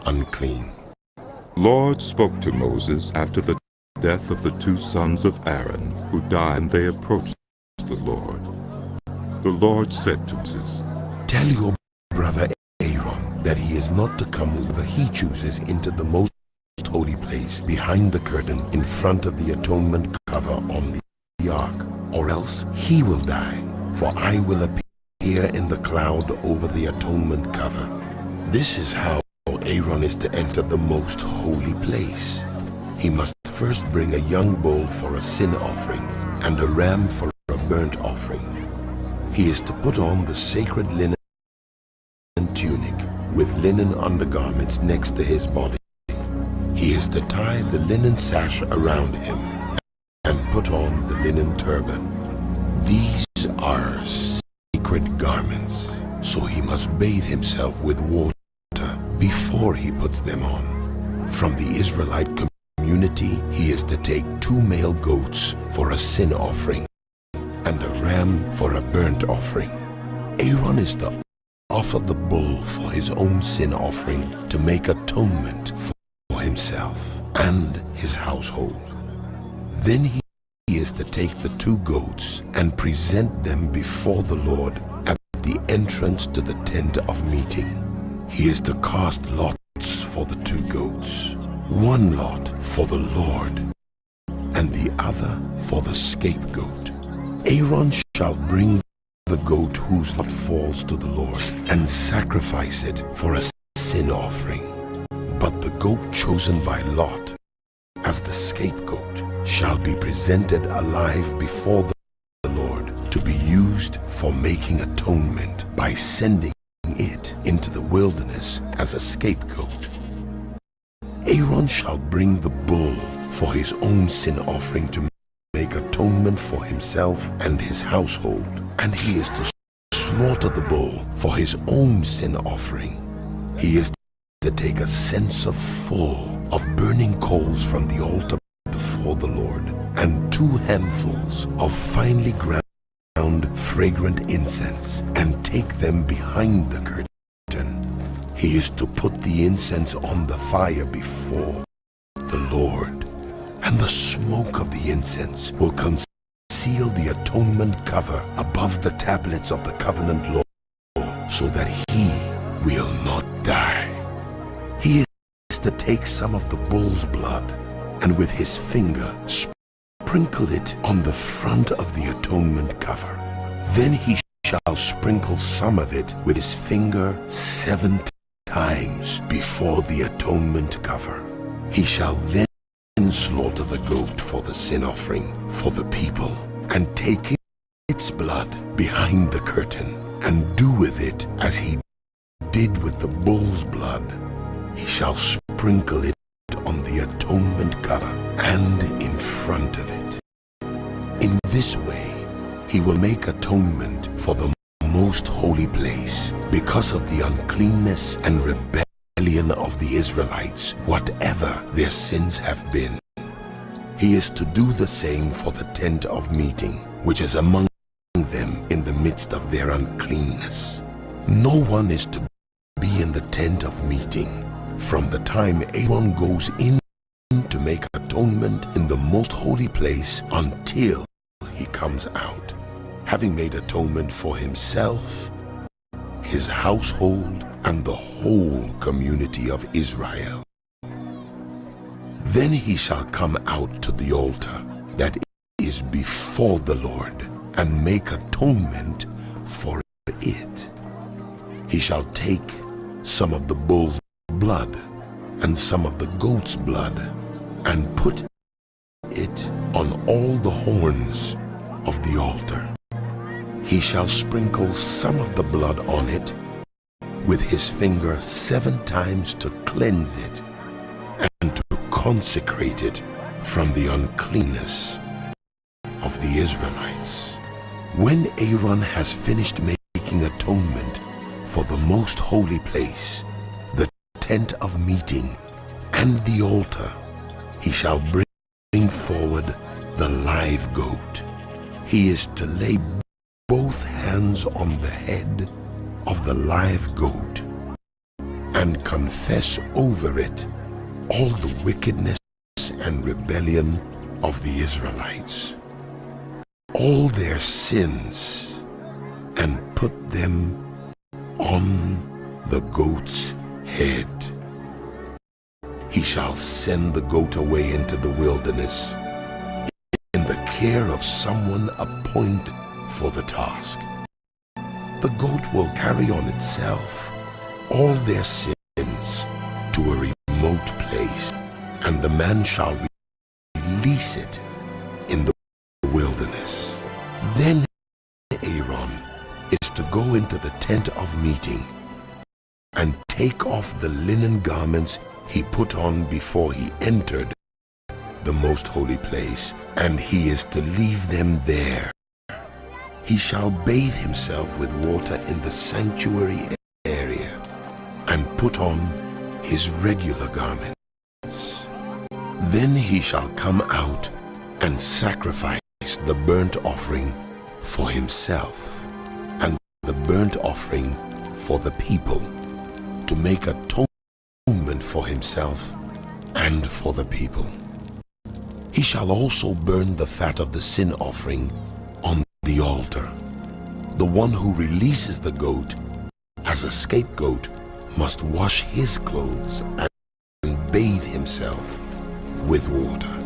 unclean. Lord spoke to Moses after the death of the 2 sons of Aaron who died, and they approached the Lord. The Lord said to Moses, Tell your brother Aaron that he is not to come whenever he chooses into the most holy place behind the curtain in front of the atonement cover on the ark, or else he will die, for I will appear in the cloud over the atonement cover. This is how Aaron is to enter the most holy place. He must first bring a young bull for a sin offering and a ram for a burnt offering. He is to put on the sacred linen tunic with linen undergarments next to his body. He is to tie the linen sash around him and put on the linen turban. These are sacred garments, so he must bathe himself with water before he puts them on. From the Israelite community, he is to take 2 male goats for a sin offering and a ram for a burnt offering. Aaron is to offer the bull for his own sin offering to make atonement for himself and his household. Then he is to take the 2 goats and present them before the Lord at the entrance to the tent of meeting. He is to cast lots for the 2 goats, 1 lot for the Lord and the other for the scapegoat. Aaron shall bring the goat whose lot falls to the Lord and sacrifice it for a sin offering. But the goat chosen by lot as the scapegoat shall be presented alive before the Lord to be used for making atonement by sending it into the wilderness as a scapegoat. Aaron shall bring the bull for his own sin offering to make atonement for himself and his household, and he is to slaughter the bull for his own sin offering. He is to take a censer full of burning coals from the altar before the Lord, and 2 handfuls of finely ground fragrant incense, and take them behind the curtain. He is to put the incense on the fire before the Lord, and the smoke of the incense will conceal the atonement cover above the tablets of the covenant law, so that he will not die. He is to take some of the bull's blood, and with his finger sprinkle it on the front of the atonement cover. Then he shall sprinkle some of it with his finger 7 times before the atonement cover. He shall then slaughter the goat for the sin offering for the people, and take its blood behind the curtain, and do with it as he did with the bull's blood. He shall sprinkle it on the atonement cover and in front of it. In this way he will make atonement for the most holy place because of the uncleanness and rebellion of the Israelites, whatever their sins have been. He is to do the same for the tent of meeting, which is among them in the midst of their uncleanness. No one is to be in the tent of meeting from the time Aaron goes in to make atonement in the most holy place until he comes out, having made atonement for himself, his household, and the whole community of Israel. Then he shall come out to the altar that is before the Lord, and make atonement for it. He shall take some of the bull's blood and some of the goat's blood, and put it on all the horns of the altar. He shall sprinkle some of the blood on it with his finger 7 times to cleanse it and to consecrate it from the uncleanness of the Israelites. When Aaron has finished making atonement for the most holy place, the tent of meeting, and the altar, he shall bring forward the live goat. He is to lay both hands on the head of the live goat and confess over it all the wickedness and rebellion of the Israelites, all their sins, and put them on the goat's head. He shall send the goat away into the wilderness in the care of someone appointed for the task. The goat will carry on itself all their sins to a remote place, and the man shall release it in the wilderness. Then Aaron is to go into the tent of meeting and take off the linen garments he put on before he entered the most holy place, and he is to leave them there. He shall bathe himself with water in the sanctuary area and put on his regular garments. Then he shall come out and sacrifice the burnt offering for himself and the burnt offering for the people, to make atonement for himself and for the people. He shall also burn the fat of the sin offering on the altar. The one who releases the goat as a scapegoat must wash his clothes and bathe himself with water.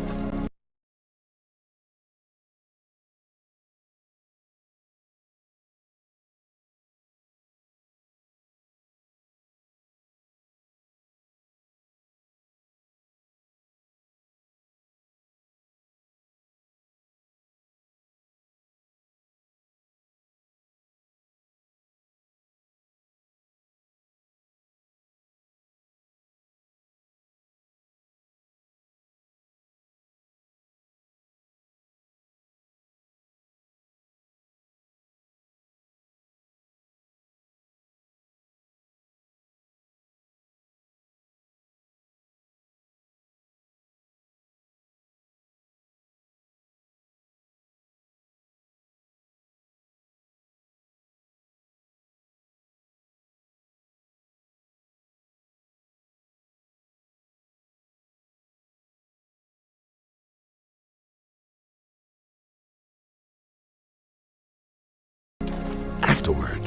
Afterward,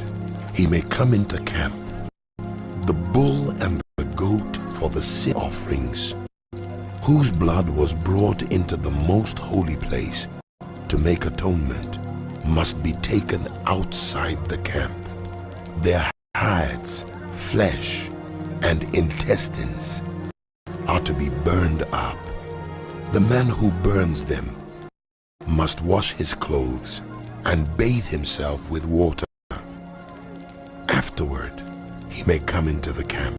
he may come into camp. The bull and the goat for the sin offerings, whose blood was brought into the most holy place to make atonement, must be taken outside the camp. Their hides, flesh, and intestines are to be burned up. The man who burns them must wash his clothes and bathe himself with water. Afterward, he may come into the camp.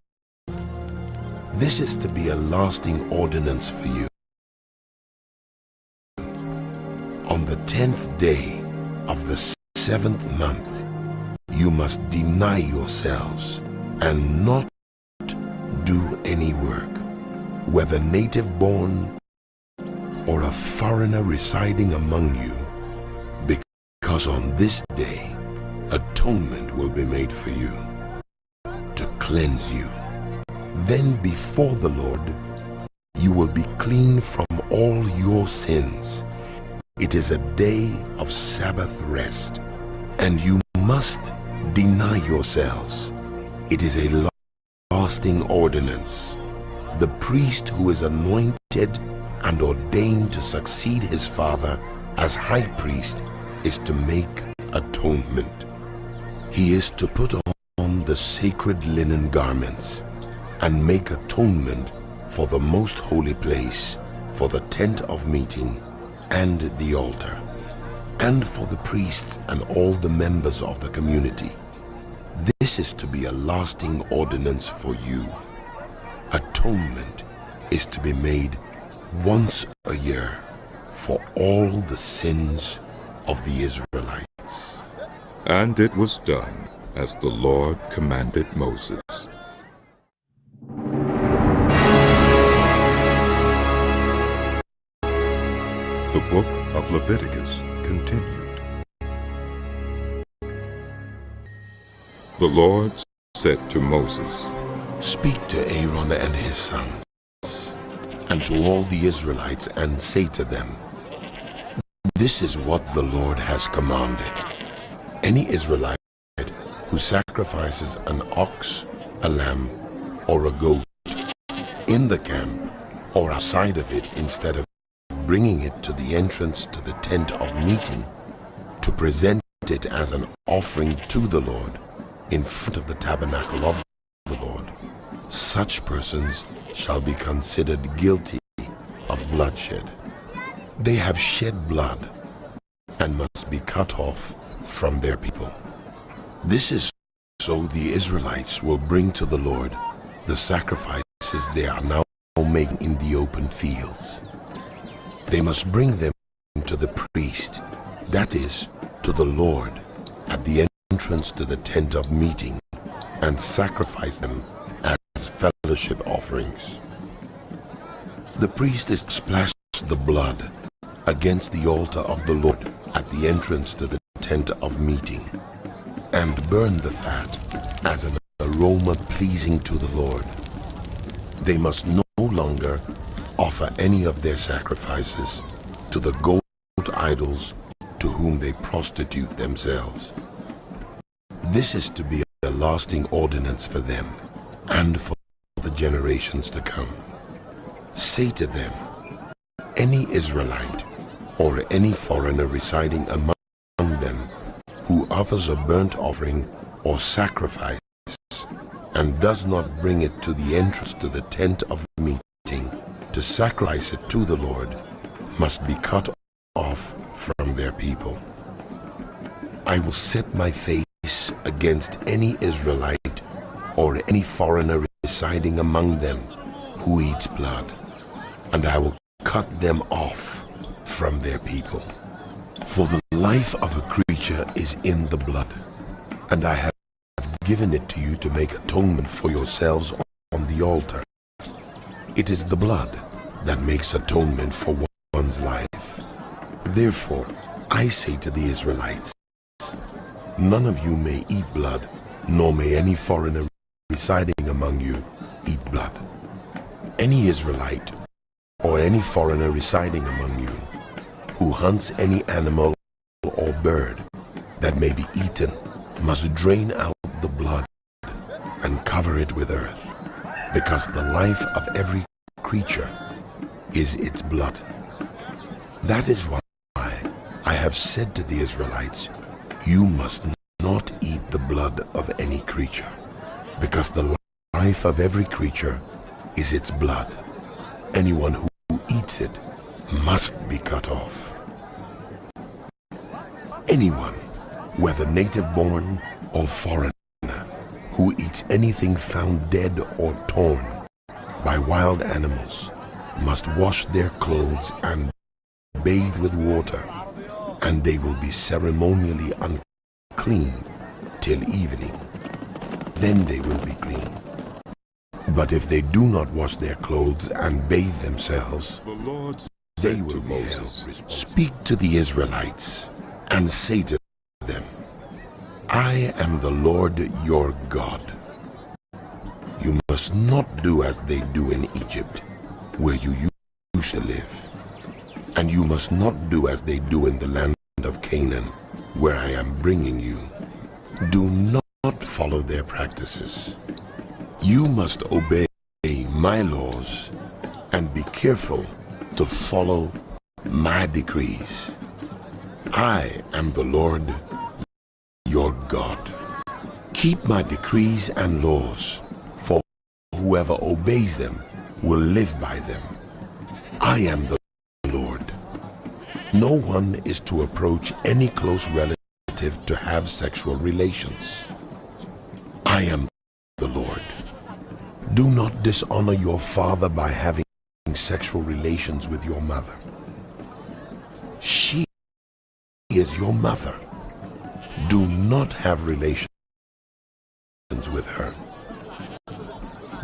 This is to be a lasting ordinance for you. On the 10th day of the 7th month, you must deny yourselves and not do any work, whether native born or a foreigner residing among you, because on this day atonement will be made for you, to cleanse you. Then before the Lord you will be clean from all your sins. It is a day of Sabbath rest, and you must deny yourselves. It is a lasting ordinance. The priest who is anointed and ordained to succeed his father as high priest is to make atonement. He is to put on the sacred linen garments and make atonement for the most holy place, for the tent of meeting and the altar, and for the priests and all the members of the community. This is to be a lasting ordinance for you. Atonement is to be made once a year for all the sins of the Israelites. And it was done as the Lord commanded Moses. The book of Leviticus continued. The Lord said to Moses, "Speak to Aaron and his sons, and to all the Israelites, and say to them, this is what the Lord has commanded. Any Israelite who sacrifices an ox, a lamb, or a goat in the camp or outside of it, instead of bringing it to the entrance to the tent of meeting to present it as an offering to the Lord in front of the tabernacle of the Lord, such persons shall be considered guilty of bloodshed. They have shed blood and must be cut off from their people. This is so the Israelites will bring to the Lord the sacrifices they are now making in the open fields. They must bring them to the priest, that is, to the Lord, at the entrance to the tent of meeting, and sacrifice them as fellowship offerings. The priest is to splash the blood against the altar of the Lord at the entrance to the tent of meeting, and burn the fat as an aroma pleasing to the Lord. They must no longer offer any of their sacrifices to the gold idols to whom they prostitute themselves. This is to be a lasting ordinance for them and for the generations to come. Say to them, any Israelite or any foreigner residing among them who offers a burnt offering or sacrifice and does not bring it to the entrance to the tent of meeting to sacrifice it to the Lord must be cut off from their people. I will set my face against any Israelite or any foreigner residing among them who eats blood, and I will cut them off from their people. For the life of a creature is in the blood, and I have given it to you to make atonement for yourselves on the altar. It is the blood that makes atonement for one's life. Therefore, I say to the Israelites, none of you may eat blood, nor may any foreigner residing among you eat blood. Any Israelite or any foreigner residing among you who hunts any animal or bird that may be eaten must drain out the blood and cover it with earth, because the life of every creature is its blood. That is why I have said to the Israelites, you must not eat the blood of any creature, because the life of every creature is its blood. Anyone who eats it must be cut off. Anyone, whether native-born or foreigner, who eats anything found dead or torn by wild animals must wash their clothes and bathe with water, and they will be ceremonially unclean till evening. Then they will be clean. But if they do not wash their clothes and bathe themselves, The Lord they said will to be Moses, held responsible. Speak to the Israelites and say to them, I am the Lord your God. You must not do as they do in Egypt, where you used to live. And you must not do as they do in the land of Canaan, where I am bringing you. Do not follow their practices. You must obey my laws and be careful to follow my decrees. I am the Lord your God. Keep my decrees and laws, for whoever obeys them will live by them. I am the Lord. No one is to approach any close relative to have sexual relations. I am the Lord. Do not dishonor your father by having sexual relations with your mother. She is your mother. Do not have relations with her.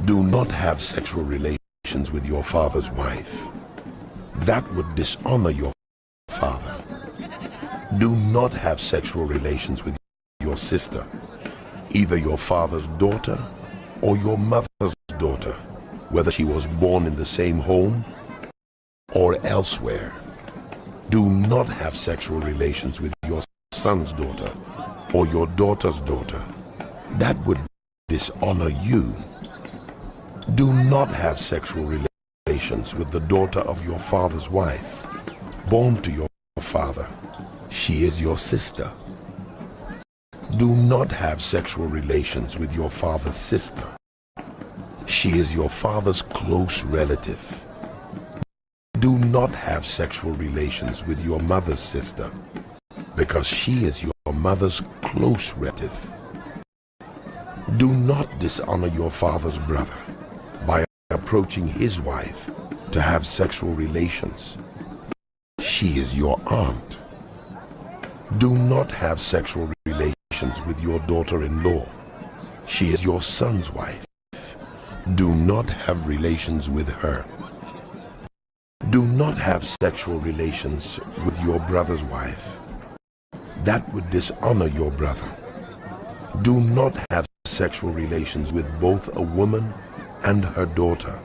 Do not have sexual relations with your father's wife. That would dishonor your father. Do not have sexual relations with your sister, either your father's daughter or your mother's daughter, whether she was born in the same home or elsewhere. Do not have sexual relations with your son's daughter or your daughter's daughter. That would dishonor you. Do not have sexual relations with the daughter of your father's wife, born to your father. She is your sister. Do not have sexual relations with your father's sister. She is your father's close relative. Do not have sexual relations with your mother's sister, because she is your mother's close relative. Do not dishonor your father's brother by approaching his wife to have sexual relations. She is your aunt. Do not have sexual relations with your daughter-in-law. She is your son's wife. Do not have relations with her. Do not have sexual relations with your brother's wife. That would dishonor your brother. Do not have sexual relations with both a woman and her daughter.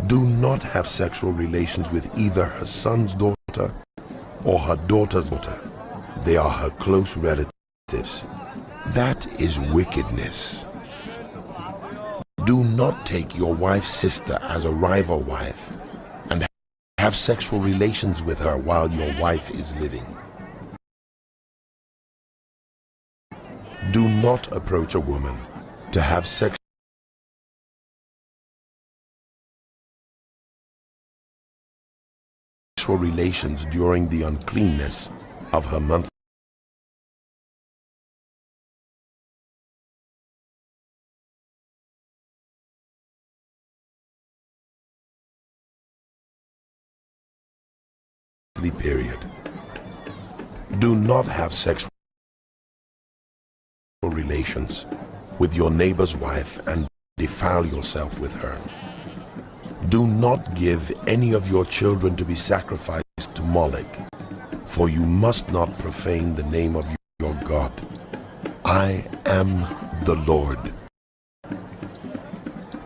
Do not have sexual relations with either her son's daughter or her daughter's daughter. They are her close relatives. That is wickedness. Do not take your wife's sister as a rival wife and have sexual relations with her while your wife is living. Do not approach a woman to have sexual relations during the uncleanness of her monthly period. Do not have sexual relations with your neighbor's wife and defile yourself with her. Do not give any of your children to be sacrificed to Moloch, for you must not profane the name of your God. I am the Lord.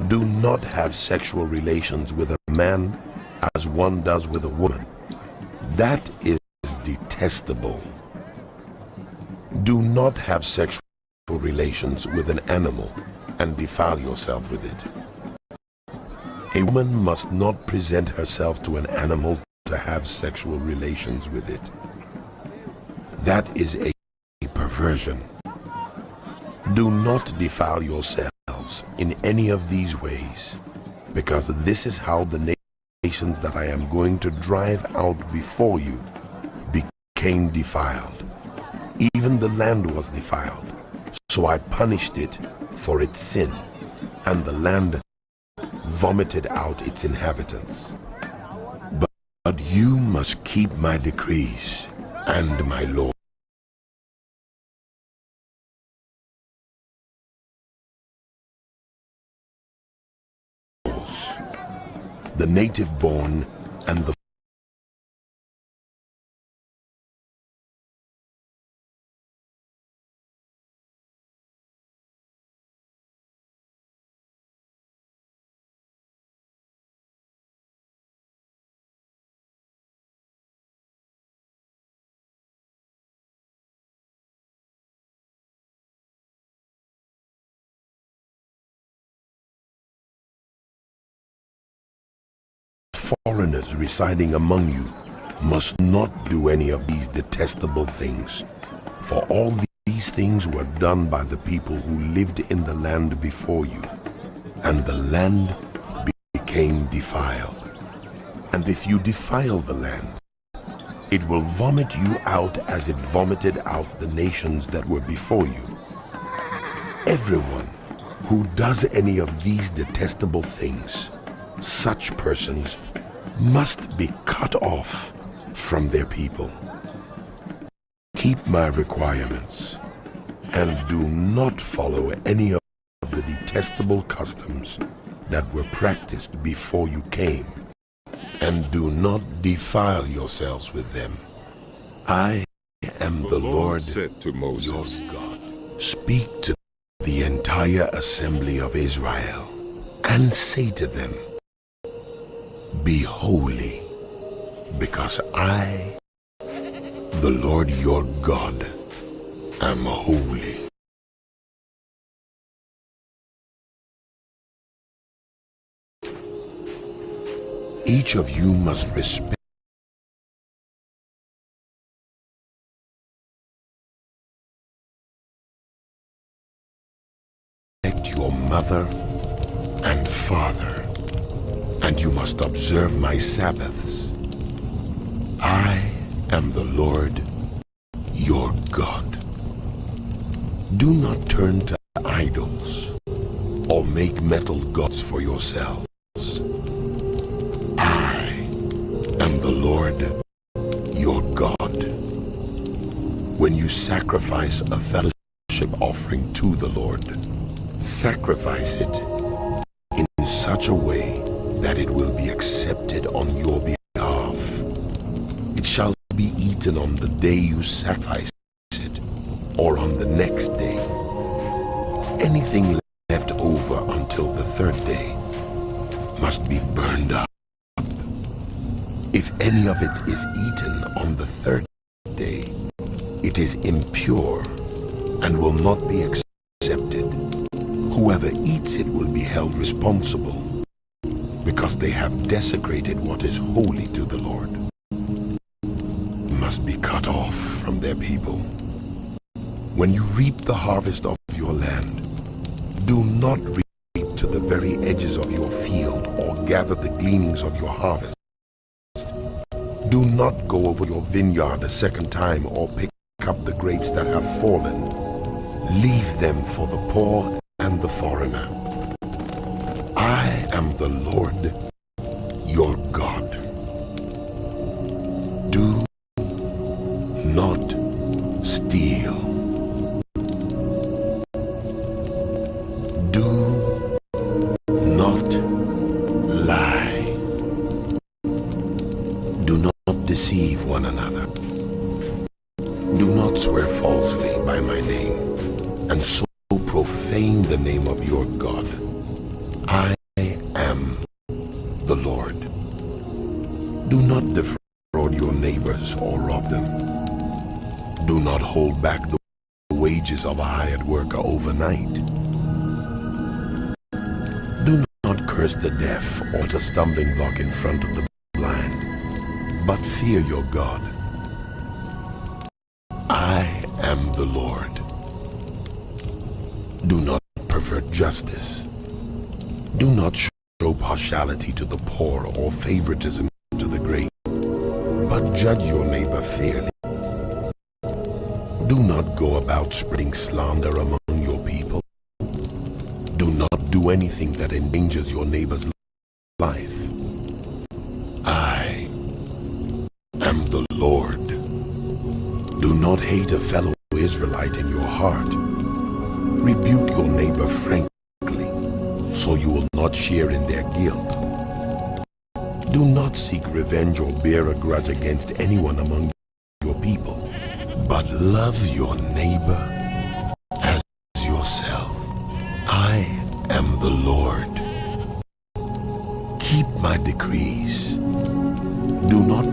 Do not have sexual relations with a man as one does with a woman. That is detestable. Do not have sexual relations with an animal and defile yourself with it. A woman must not present herself to an animal to have sexual relations with it. That is a perversion. Do not defile yourselves in any of these ways, because this is how the nations that I am going to drive out before you became defiled. Even the land was defiled, so I punished it for its sin, and the land vomited out its inhabitants. But you must keep my decrees and my laws. The native born and the foreigners residing among you must not do any of these detestable things, for all these things were done by the people who lived in the land before you, and the land became defiled. And if you defile the land, it will vomit you out as it vomited out the nations that were before you. Everyone who does any of these detestable things, such persons must be cut off from their people. Keep my requirements and do not follow any of the detestable customs that were practiced before you came, and do not defile yourselves with them. I am the Lord said to Moses, your God. Speak to the entire assembly of Israel and say to them, be holy, because I, the Lord your God, am holy. Each of you must respect your mother and father, and you must observe my Sabbaths. I am the Lord your God. Do not turn to idols or make metal gods for yourselves. I am the Lord your God. When you sacrifice a fellowship offering to the Lord, sacrifice it in such a way that it will be accepted on your behalf. It shall be eaten on the day you sacrifice it, or on the next day. Anything left over until the third day must be burned up. If any of it is eaten on the third day, it is impure and will not be accepted. Whoever eats it will be held responsible, because they have desecrated what is holy to the Lord. Must be cut off from their people. When you reap the harvest of your land, do not reap to the very edges of your field or gather the gleanings of your harvest. Do not go over your vineyard a second time or pick up the grapes that have fallen. Leave them for the poor and the foreigner. I am the Lord your God. Do not steal. Do not lie. Do not deceive one another. Do not swear falsely by my name, and so profane the name of your God. I am the Lord. Do not defraud your neighbors or rob them. Do not hold back the wages of a hired worker overnight. Do not curse the deaf or put a stumbling block in front of the blind, but fear your God. I am the Lord. Do not pervert justice. Do not show partiality to the poor or favoritism to the great, but judge your neighbor fairly. Do not go about spreading slander among your people. Do not do anything that endangers your neighbor's life. I am the Lord. Do not hate a fellow Israelite in your heart. Rebuke your neighbor frankly, so you will not share in their guilt. Do not seek revenge or bear a grudge against anyone among your people, but love your neighbor as yourself. I am the Lord. Keep my decrees. Do not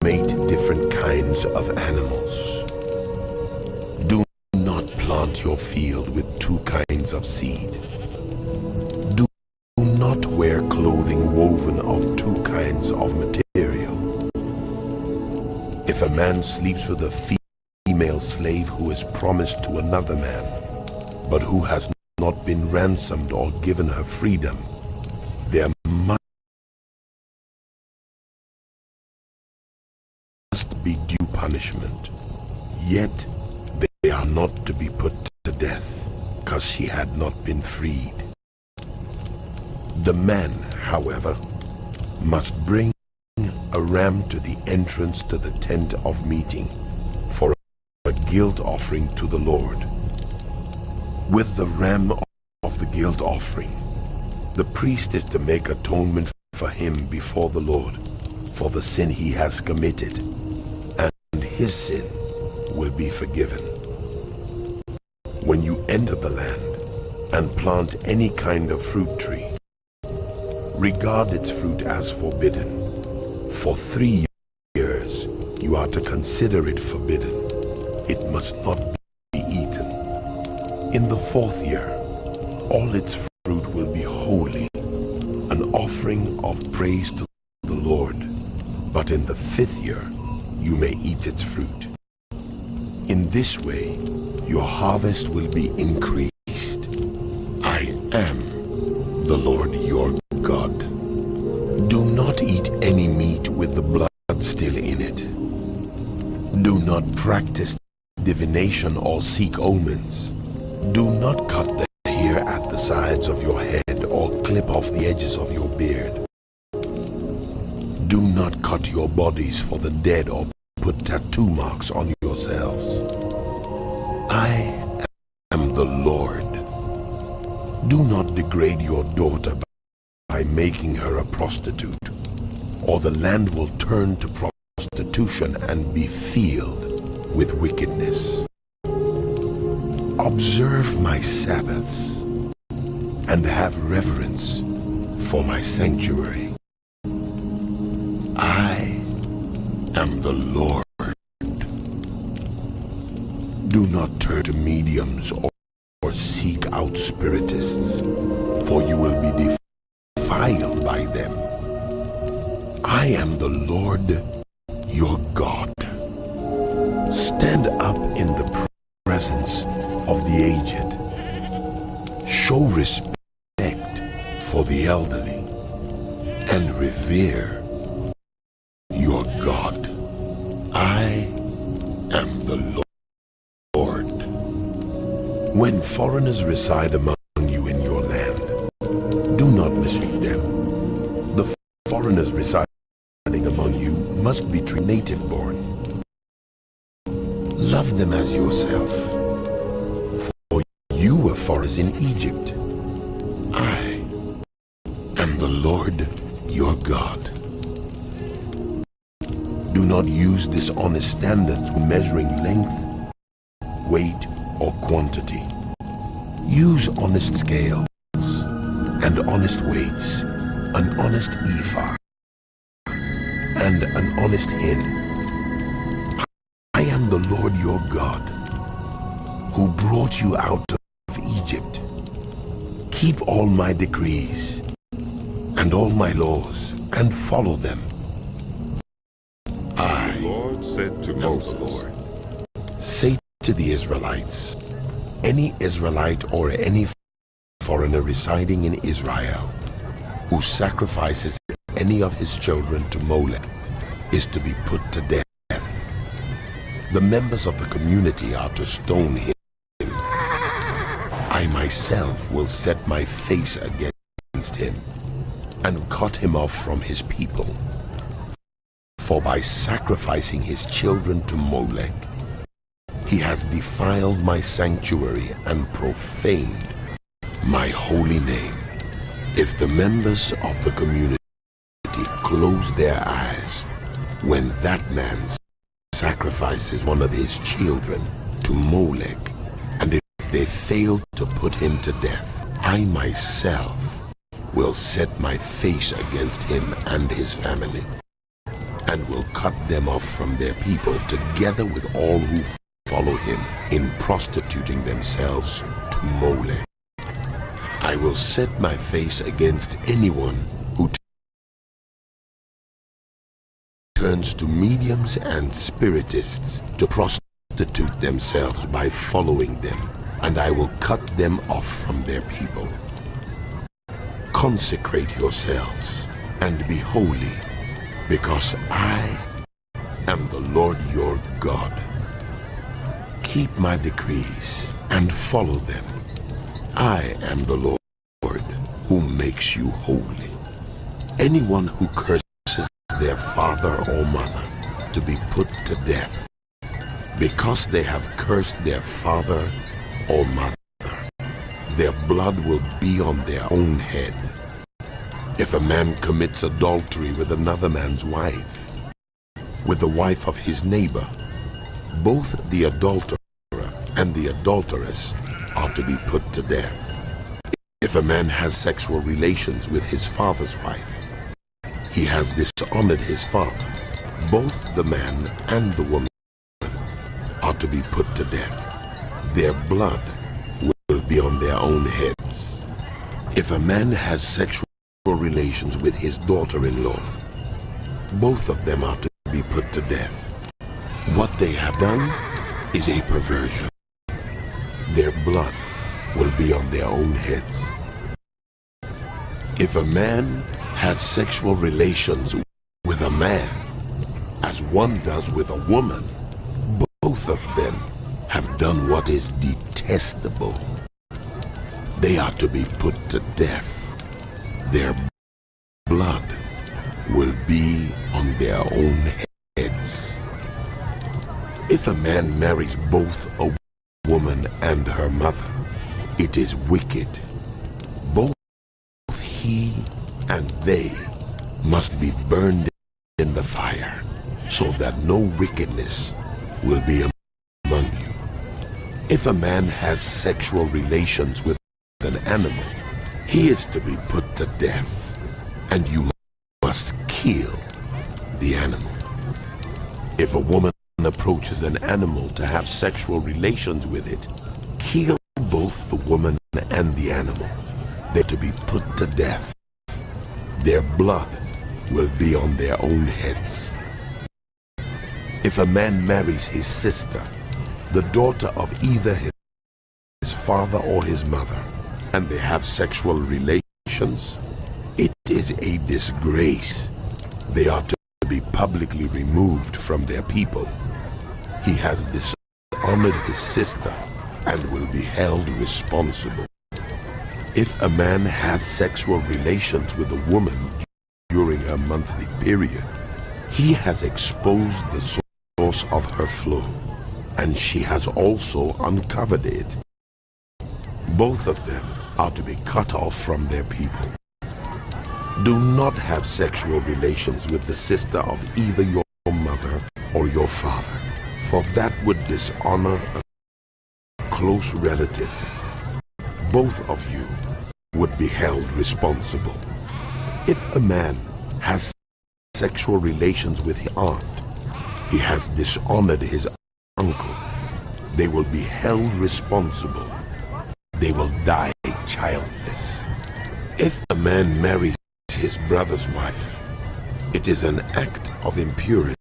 mate different kinds of animals. Do not plant your field with two kinds of seed. Do not wear clothing woven of two kinds of material. If a man sleeps with a female slave who is promised to another man, but who has not been ransomed or given her freedom, there must be due punishment. Yet they are not to be put to death, because she had not been freed. The man, however, must bring a ram to the entrance to the tent of meeting for a guilt offering to the Lord. With the ram of the guilt offering, the priest is to make atonement for him before the Lord for the sin he has committed, and his sin will be forgiven. When you enter the land and plant any kind of fruit tree, regard its fruit as forbidden. For 3 years you are to consider it forbidden. It must not be eaten. In the 4th year, all its fruit will be holy, an offering of praise to the Lord. But in the 5th year, you may eat its fruit. In this way, your harvest will be increased. I am the Lord your God. Do not eat any meat with the blood still in it. Do not practice divination or seek omens. Do not cut the hair at the sides of your head or clip off the edges of your beard. Do not cut your bodies for the dead or put tattoo marks on yourselves. I am the Lord. Do not degrade your daughter by making her a prostitute, or the land will turn to prostitution and be filled with wickedness. Observe my Sabbaths and have reverence for my sanctuary. I am the Lord. Do not turn to mediums or seek out spiritists, for you will be defiled by them. I am the Lord your God. Stand up in the presence of the aged. Show respect for the elderly and revere your God. I am the Lord. When foreigners reside among you in your land, do not mistreat them. The foreigners residing among you must be native born. Love them as yourself, for you were foreigners in Egypt. I am the Lord your God. Do not use dishonest standards when measuring length, weight, or quantity. Use honest scales and honest weights, an honest ephah and an honest hin. I am the Lord your God, who brought you out of Egypt. Keep all my decrees and all my laws and follow them. The Lord said to am the Moses, Lord. Say to the Israelites, any Israelite or any foreigner residing in Israel who sacrifices any of his children to Molech is to be put to death. The members of the community are to stone him. I myself will set my face against him and cut him off from his people. For by sacrificing his children to Molech, he has defiled my sanctuary and profaned my holy name. If the members of the community close their eyes when that man sacrifices one of his children to Molech, and if they fail to put him to death, I myself will set my face against him and his family, and will cut them off from their people, together with all who follow him in prostituting themselves to Molech. I will set my face against anyone who turns to mediums and spiritists to prostitute themselves by following them, and I will cut them off from their people. Consecrate yourselves and be holy, because I am the Lord your God. Keep my decrees and follow them. I am the Lord who makes you holy. Anyone who curses their father or mother to be put to death because they have cursed their father or mother, their blood will be on their own head. If a man commits adultery with another man's wife, with the wife of his neighbor, both the adulterer and the adulteress are to be put to death. If a man has sexual relations with his father's wife, he has dishonored his father. Both the man and the woman are to be put to death. Their blood will be on their own heads. If a man has sexual relations with his daughter-in-law, both of them are to be put to death. What they have done is a perversion. Their blood will be on their own heads. If a man has sexual relations with a man, as one does with a woman, both of them have done what is detestable. They are to be put to death. Their blood will be on their own heads. If a man marries both a woman and her mother, it is wicked. Both he and they must be burned in the fire, so that no wickedness will be among you. If a man has sexual relations with an animal, he is to be put to death, and you must kill the animal. If a woman approaches an animal to have sexual relations with it, kill both the woman and the animal. They're to be put to death. Their blood will be on their own heads. If a man marries his sister, the daughter of either his father or his mother, and they have sexual relations, it is a disgrace. They are to be publicly removed from their people. He has dishonored his sister and will be held responsible. If a man has sexual relations with a woman during her monthly period, he has exposed the source of her flow, and she has also uncovered it. Both of them are to be cut off from their people. Do not have sexual relations with the sister of either your mother or your father, for that would dishonor a close relative. Both of you would be held responsible. If a man has sexual relations with his aunt, he has dishonored his uncle. They will be held responsible. They will die childless. If a man marries his brother's wife, it is an act of impurity.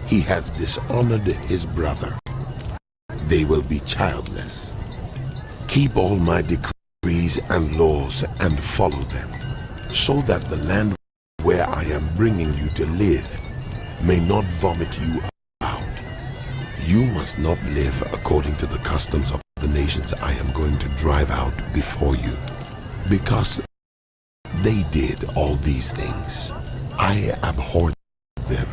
He has dishonored his brother. They will be childless. Keep all my decrees and laws and follow them, so that the land where I am bringing you to live may not vomit you out. You must not live according to the customs of the nations I am going to drive out before you, because they did all these things. I abhorred them.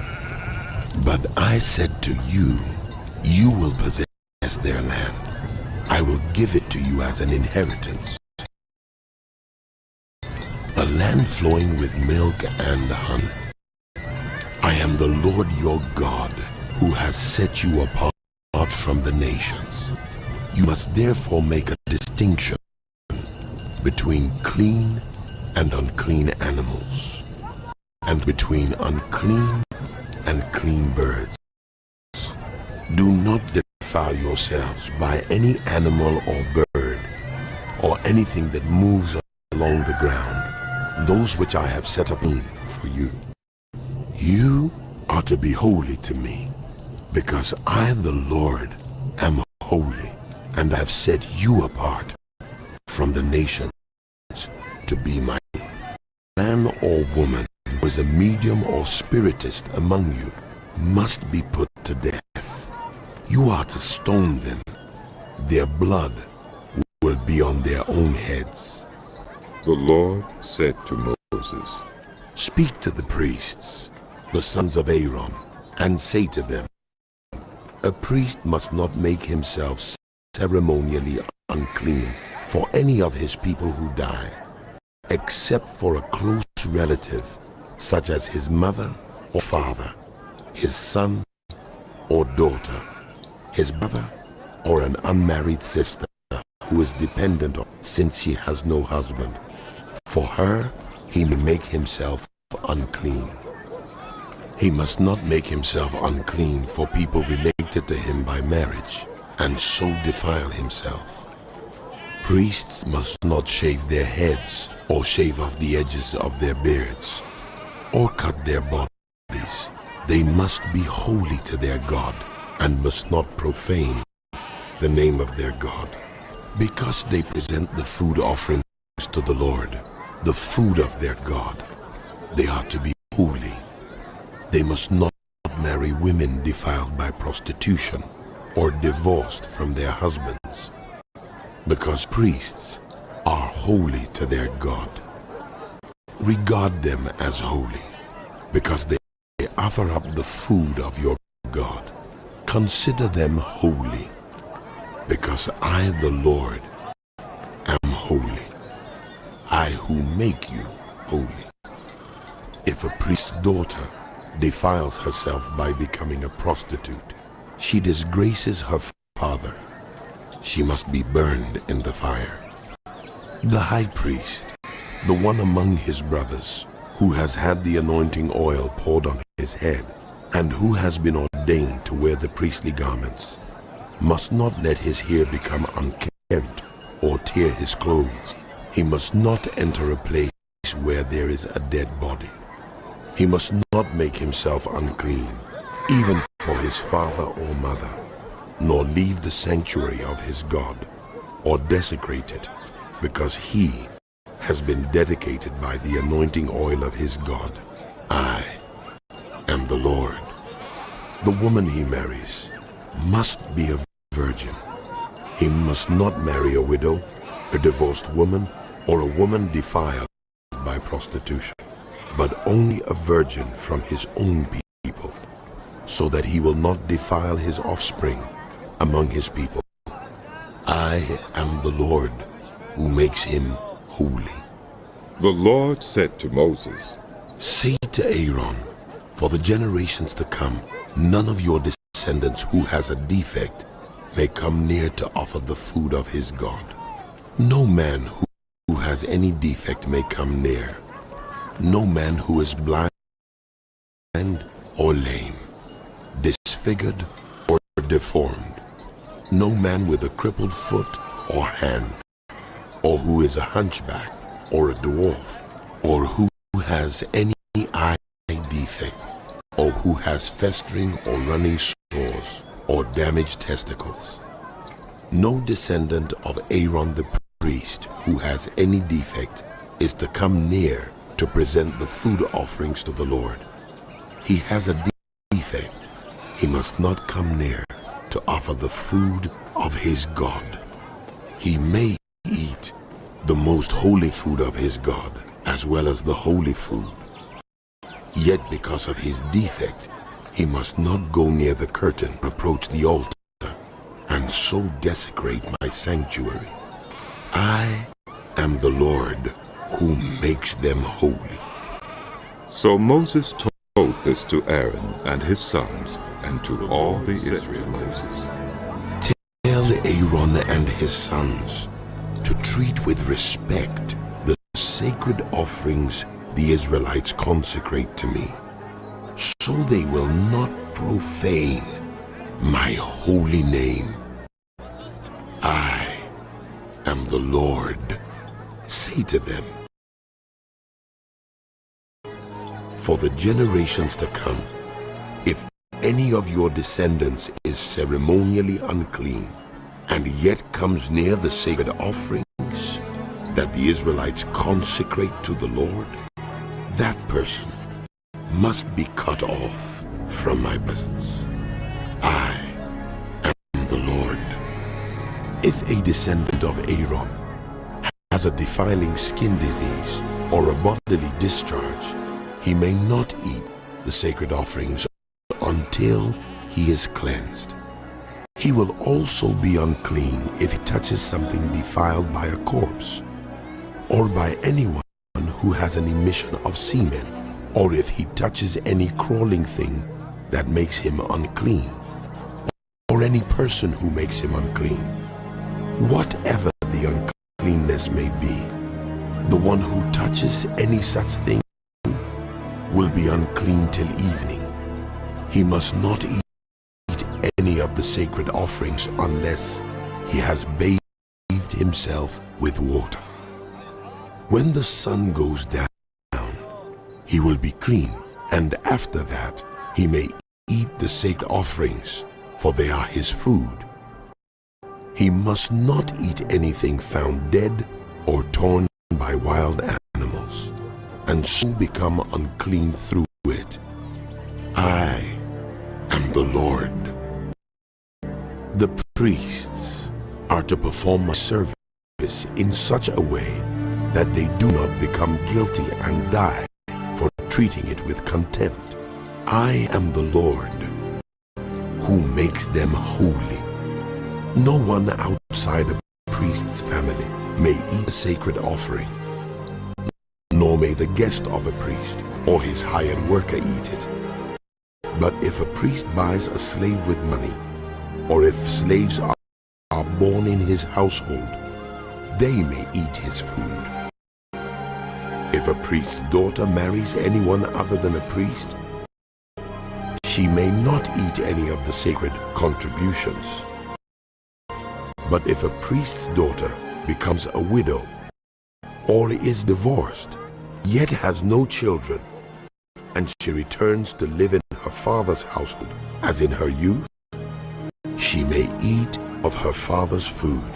But I said to you, you will possess their land. I will give it to you as an inheritance. A land flowing with milk and honey. I am the Lord your God, who has set you apart from the nations. You must therefore make a distinction between clean and unclean animals, and between unclean and clean birds. Do not defile yourselves by any animal or bird, or anything that moves along the ground, those which I have set apart for you. You are to be holy to me, because I, the Lord, am holy, and have set you apart from the nations to be my man or woman who is a medium or spiritist among you must be put to death. You are to stone them. Their blood will be on their own heads. The Lord said to Moses, Speak to the priests, the sons of Aaron, and say to them, a priest must not make himself ceremonially unclean for any of his people who die, except for a close relative, such as his mother or father, his son or daughter, his brother, or an unmarried sister who is dependent on, since she has no husband. For her, he may make himself unclean. He must not make himself unclean for people related to him by marriage, and so defile himself. Priests must not shave their heads, or shave off the edges of their beards, or cut their bodies. They must be holy to their God, and must not profane the name of their God. Because they present the food offerings to the Lord, the food of their God, they are to be holy. They must not marry women defiled by prostitution or divorced from their husbands, because priests are holy to their God. Regard them as holy, because they offer up the food of your God. Consider them holy, because I, the Lord, am holy. I who make you holy. If a priest's daughter defiles herself by becoming a prostitute, she disgraces her father. She must be burned in the fire. The high priest, the one among his brothers, who has had the anointing oil poured on his head, and who has been ordained to wear the priestly garments, must not let his hair become unkempt or tear his clothes. He must not enter a place where there is a dead body. He must not make himself unclean, even for his father or mother, nor leave the sanctuary of his God, or desecrate it, because he has been dedicated by the anointing oil of his God. I am the Lord. The woman he marries must be a virgin. He must not marry a widow, a divorced woman, or a woman defiled by prostitution, but only a virgin from his own people, so that he will not defile his offspring among his people. I am the Lord who makes him holy. The Lord said to Moses, Say to Aaron, for the generations to come, none of your descendants who has a defect may come near to offer the food of his God. No man who has any defect may come near. No man who is blind or lame, disfigured or deformed, No man with a crippled foot or hand, or who is a hunchback or a dwarf, or who has any eye defect, or who has festering or running sores, or damaged testicles. No descendant of Aaron the priest who has any defect is to come near to present the food offerings to the Lord. He has a defect. He must not come near to offer the food of his God. He may eat the most holy food of his God, as well as the holy food. Yet because of his defect, he must not go near the curtain, approach the altar, and so desecrate my sanctuary. I am the Lord who makes them holy. So Moses told this to Aaron and his sons and to all the Israelites. Tell Aaron and his sons to treat with respect the sacred offerings the Israelites consecrate to me, so they will not profane my holy name. I am the Lord. Say to them, for the generations to come, if any of your descendants is ceremonially unclean and yet comes near the sacred offerings that the Israelites consecrate to the Lord, that person must be cut off from my presence. I am the Lord. If a descendant of Aaron has a defiling skin disease or a bodily discharge, he may not eat the sacred offerings until he is cleansed. He will also be unclean if he touches something defiled by a corpse, or by anyone who has an emission of semen, or if he touches any crawling thing that makes him unclean, or any person who makes him unclean. Whatever the uncleanness may be, the one who touches any such thing will be unclean till evening. He must not eat any of the sacred offerings unless he has bathed himself with water. When the sun goes down, he will be clean, and after that he may eat the sacred offerings, for they are his food. He must not eat anything found dead or torn by wild animals, and so become unclean through it. I am the Lord. The priests are to perform a service in such a way that they do not become guilty and die for treating it with contempt. I am the Lord who makes them holy. No one outside a priest's family may eat a sacred offering, nor may the guest of a priest or his hired worker eat it. But if a priest buys a slave with money, or if slaves are born in his household, they may eat his food. If a priest's daughter marries anyone other than a priest, she may not eat any of the sacred contributions. But if a priest's daughter becomes a widow or is divorced, yet has no children, and she returns to live in her father's household as in her youth, she may eat of her father's food.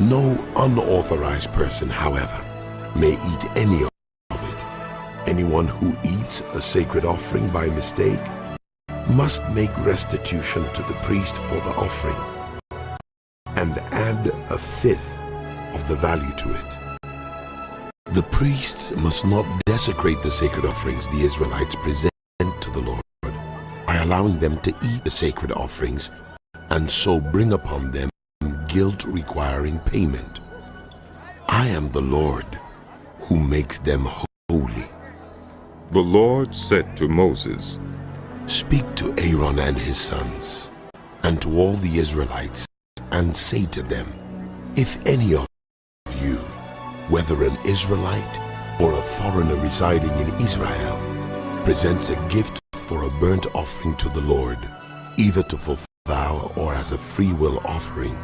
No unauthorized person, however, may eat any of it. Anyone who eats a sacred offering by mistake must make restitution to the priest for the offering and add a fifth of the value to it. The priests must not desecrate the sacred offerings the Israelites present to the Lord by allowing them to eat the sacred offerings and so bring upon them guilt requiring payment. I am the Lord who makes them holy. The Lord said to Moses, Speak to Aaron and his sons, and to all the Israelites, and say to them, If any of you, whether an Israelite or a foreigner residing in Israel, presents a gift for a burnt offering to the Lord, either to fulfill vow or as a free will offering,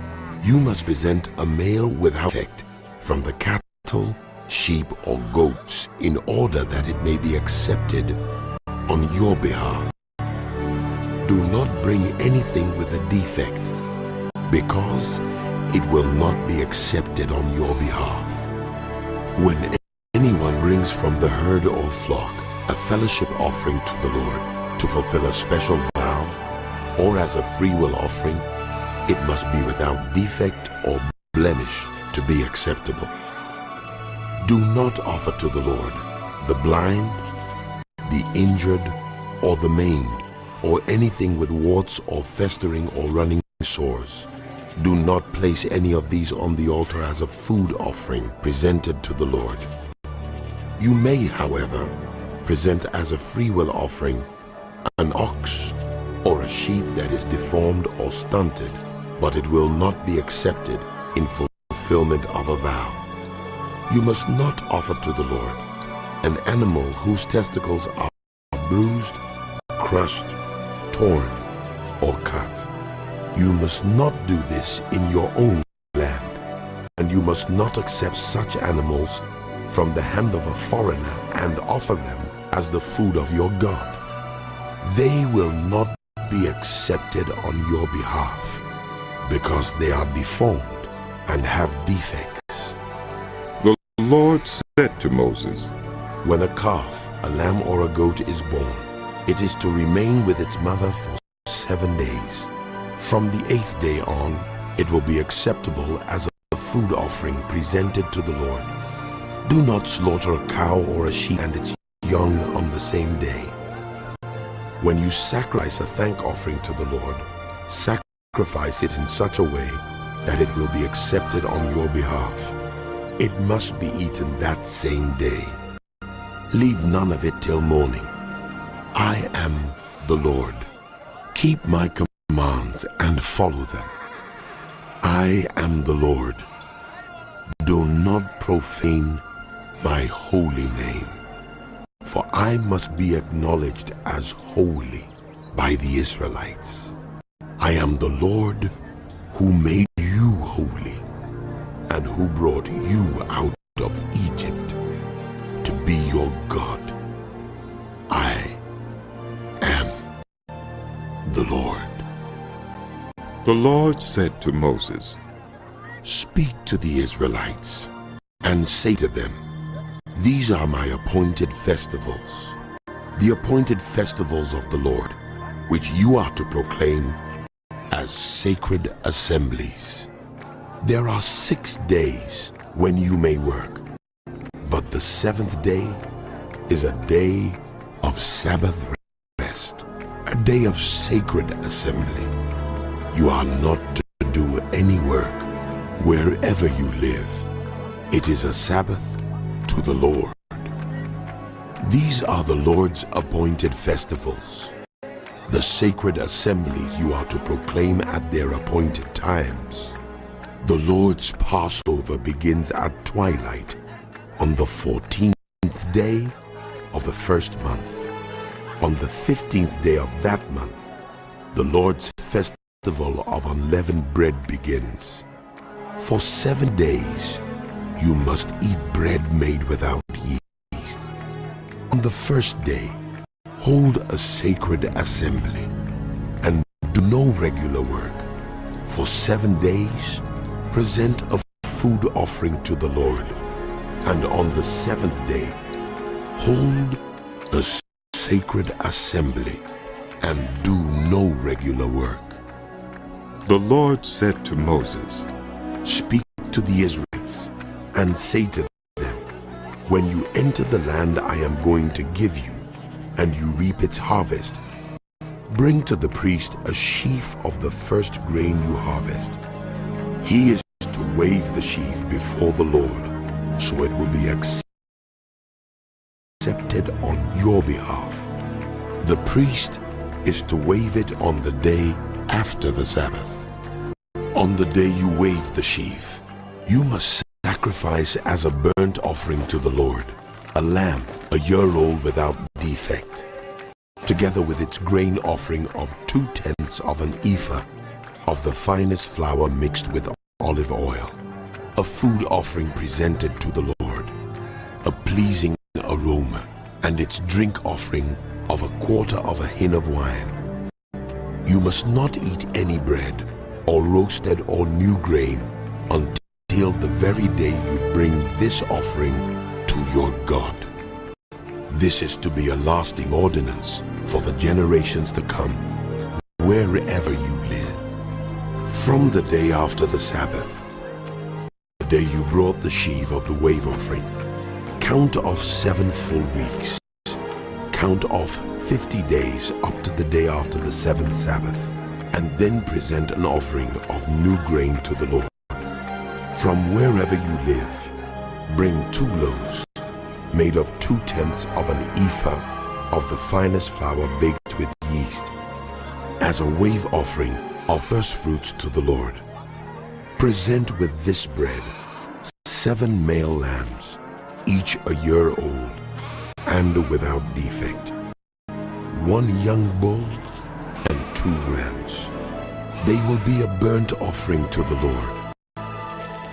you must present a male without defect from the cattle, sheep, or goats in order that it may be accepted on your behalf. Do not bring anything with a defect, because it will not be accepted on your behalf. When anyone brings from the herd or flock a fellowship offering to the Lord to fulfill a special vow or as a free will offering, it must be without defect or blemish to be acceptable. Do not offer to the Lord the blind, the injured, or the maimed, or anything with warts or festering or running sores. Do not place any of these on the altar as a food offering presented to the Lord. You may, however, present as a freewill offering an ox or a sheep that is deformed or stunted, but it will not be accepted in fulfillment of a vow. You must not offer to the Lord an animal whose testicles are bruised, crushed, torn, or cut. You must not do this in your own land, and you must not accept such animals from the hand of a foreigner and offer them as the food of your God. They will not be accepted on your behalf, because they are deformed and have defects. The Lord said to Moses, When a calf, a lamb, or a goat is born, it is to remain with its mother for 7 days. From the 8th day on, it will be acceptable as a food offering presented to the Lord. Do not slaughter a cow or a sheep and its young on the same day. When you sacrifice a thank offering to the Lord, sacrifice it in such a way that it will be accepted on your behalf. It must be eaten that same day. Leave none of it till morning. I am the Lord. Keep my commands and follow them. I am the Lord. Do not profane my holy name, for I must be acknowledged as holy by the Israelites. I am the Lord who made you holy and who brought you out of Egypt to be your God. I am the Lord. The Lord said to Moses, Speak to the Israelites and say to them, These are my appointed festivals, the appointed festivals of the Lord, which you are to proclaim as sacred assemblies. There are 6 days when you may work, but the 7th day is a day of Sabbath rest, a day of sacred assembly. You are not to do any work wherever you live. It is a Sabbath to the Lord. These are the Lord's appointed festivals, the sacred assemblies you are to proclaim at their appointed times. The Lord's Passover begins at twilight on the 14th day of the first month. On the 15th day of that month, the Lord's festival of unleavened bread begins. For 7 days, you must eat bread made without yeast. On the first day, hold a sacred assembly and do no regular work. For 7 days, present a food offering to the Lord. And on the 7th day, hold a sacred assembly and do no regular work. The Lord said to Moses, Speak to the Israelites and say to them, When you enter the land I am going to give you, and you reap its harvest, bring to the priest a sheaf of the first grain you harvest. He is to wave the sheaf before the Lord, so it will be accepted on your behalf. The priest is to wave it on the day after the Sabbath. On the day you wave the sheaf, you must sacrifice as a burnt offering to the Lord a lamb, a year old without defect. together with its grain offering of 2/10 of an ephah of the finest flour mixed with olive oil, a food offering presented to the Lord, a pleasing aroma, and its drink offering of 1/4 of a hin of wine. You must not eat any bread, or roasted or new grain, until the very day you bring this offering to your God. This is to be a lasting ordinance for the generations to come, wherever you live. From the day after the Sabbath, the day you brought the sheaf of the wave offering, count off 7 full weeks. Count off 50 days up to the day after the 7th Sabbath, and then present an offering of new grain to the Lord. From wherever you live, bring 2 loaves made of 2/10 of an ephah of the finest flour baked with yeast, as a wave offering of first fruits to the Lord. Present with this bread 7 male lambs, each a year old and without defect, 1 young bull and 2 rams. They will be a burnt offering to the Lord,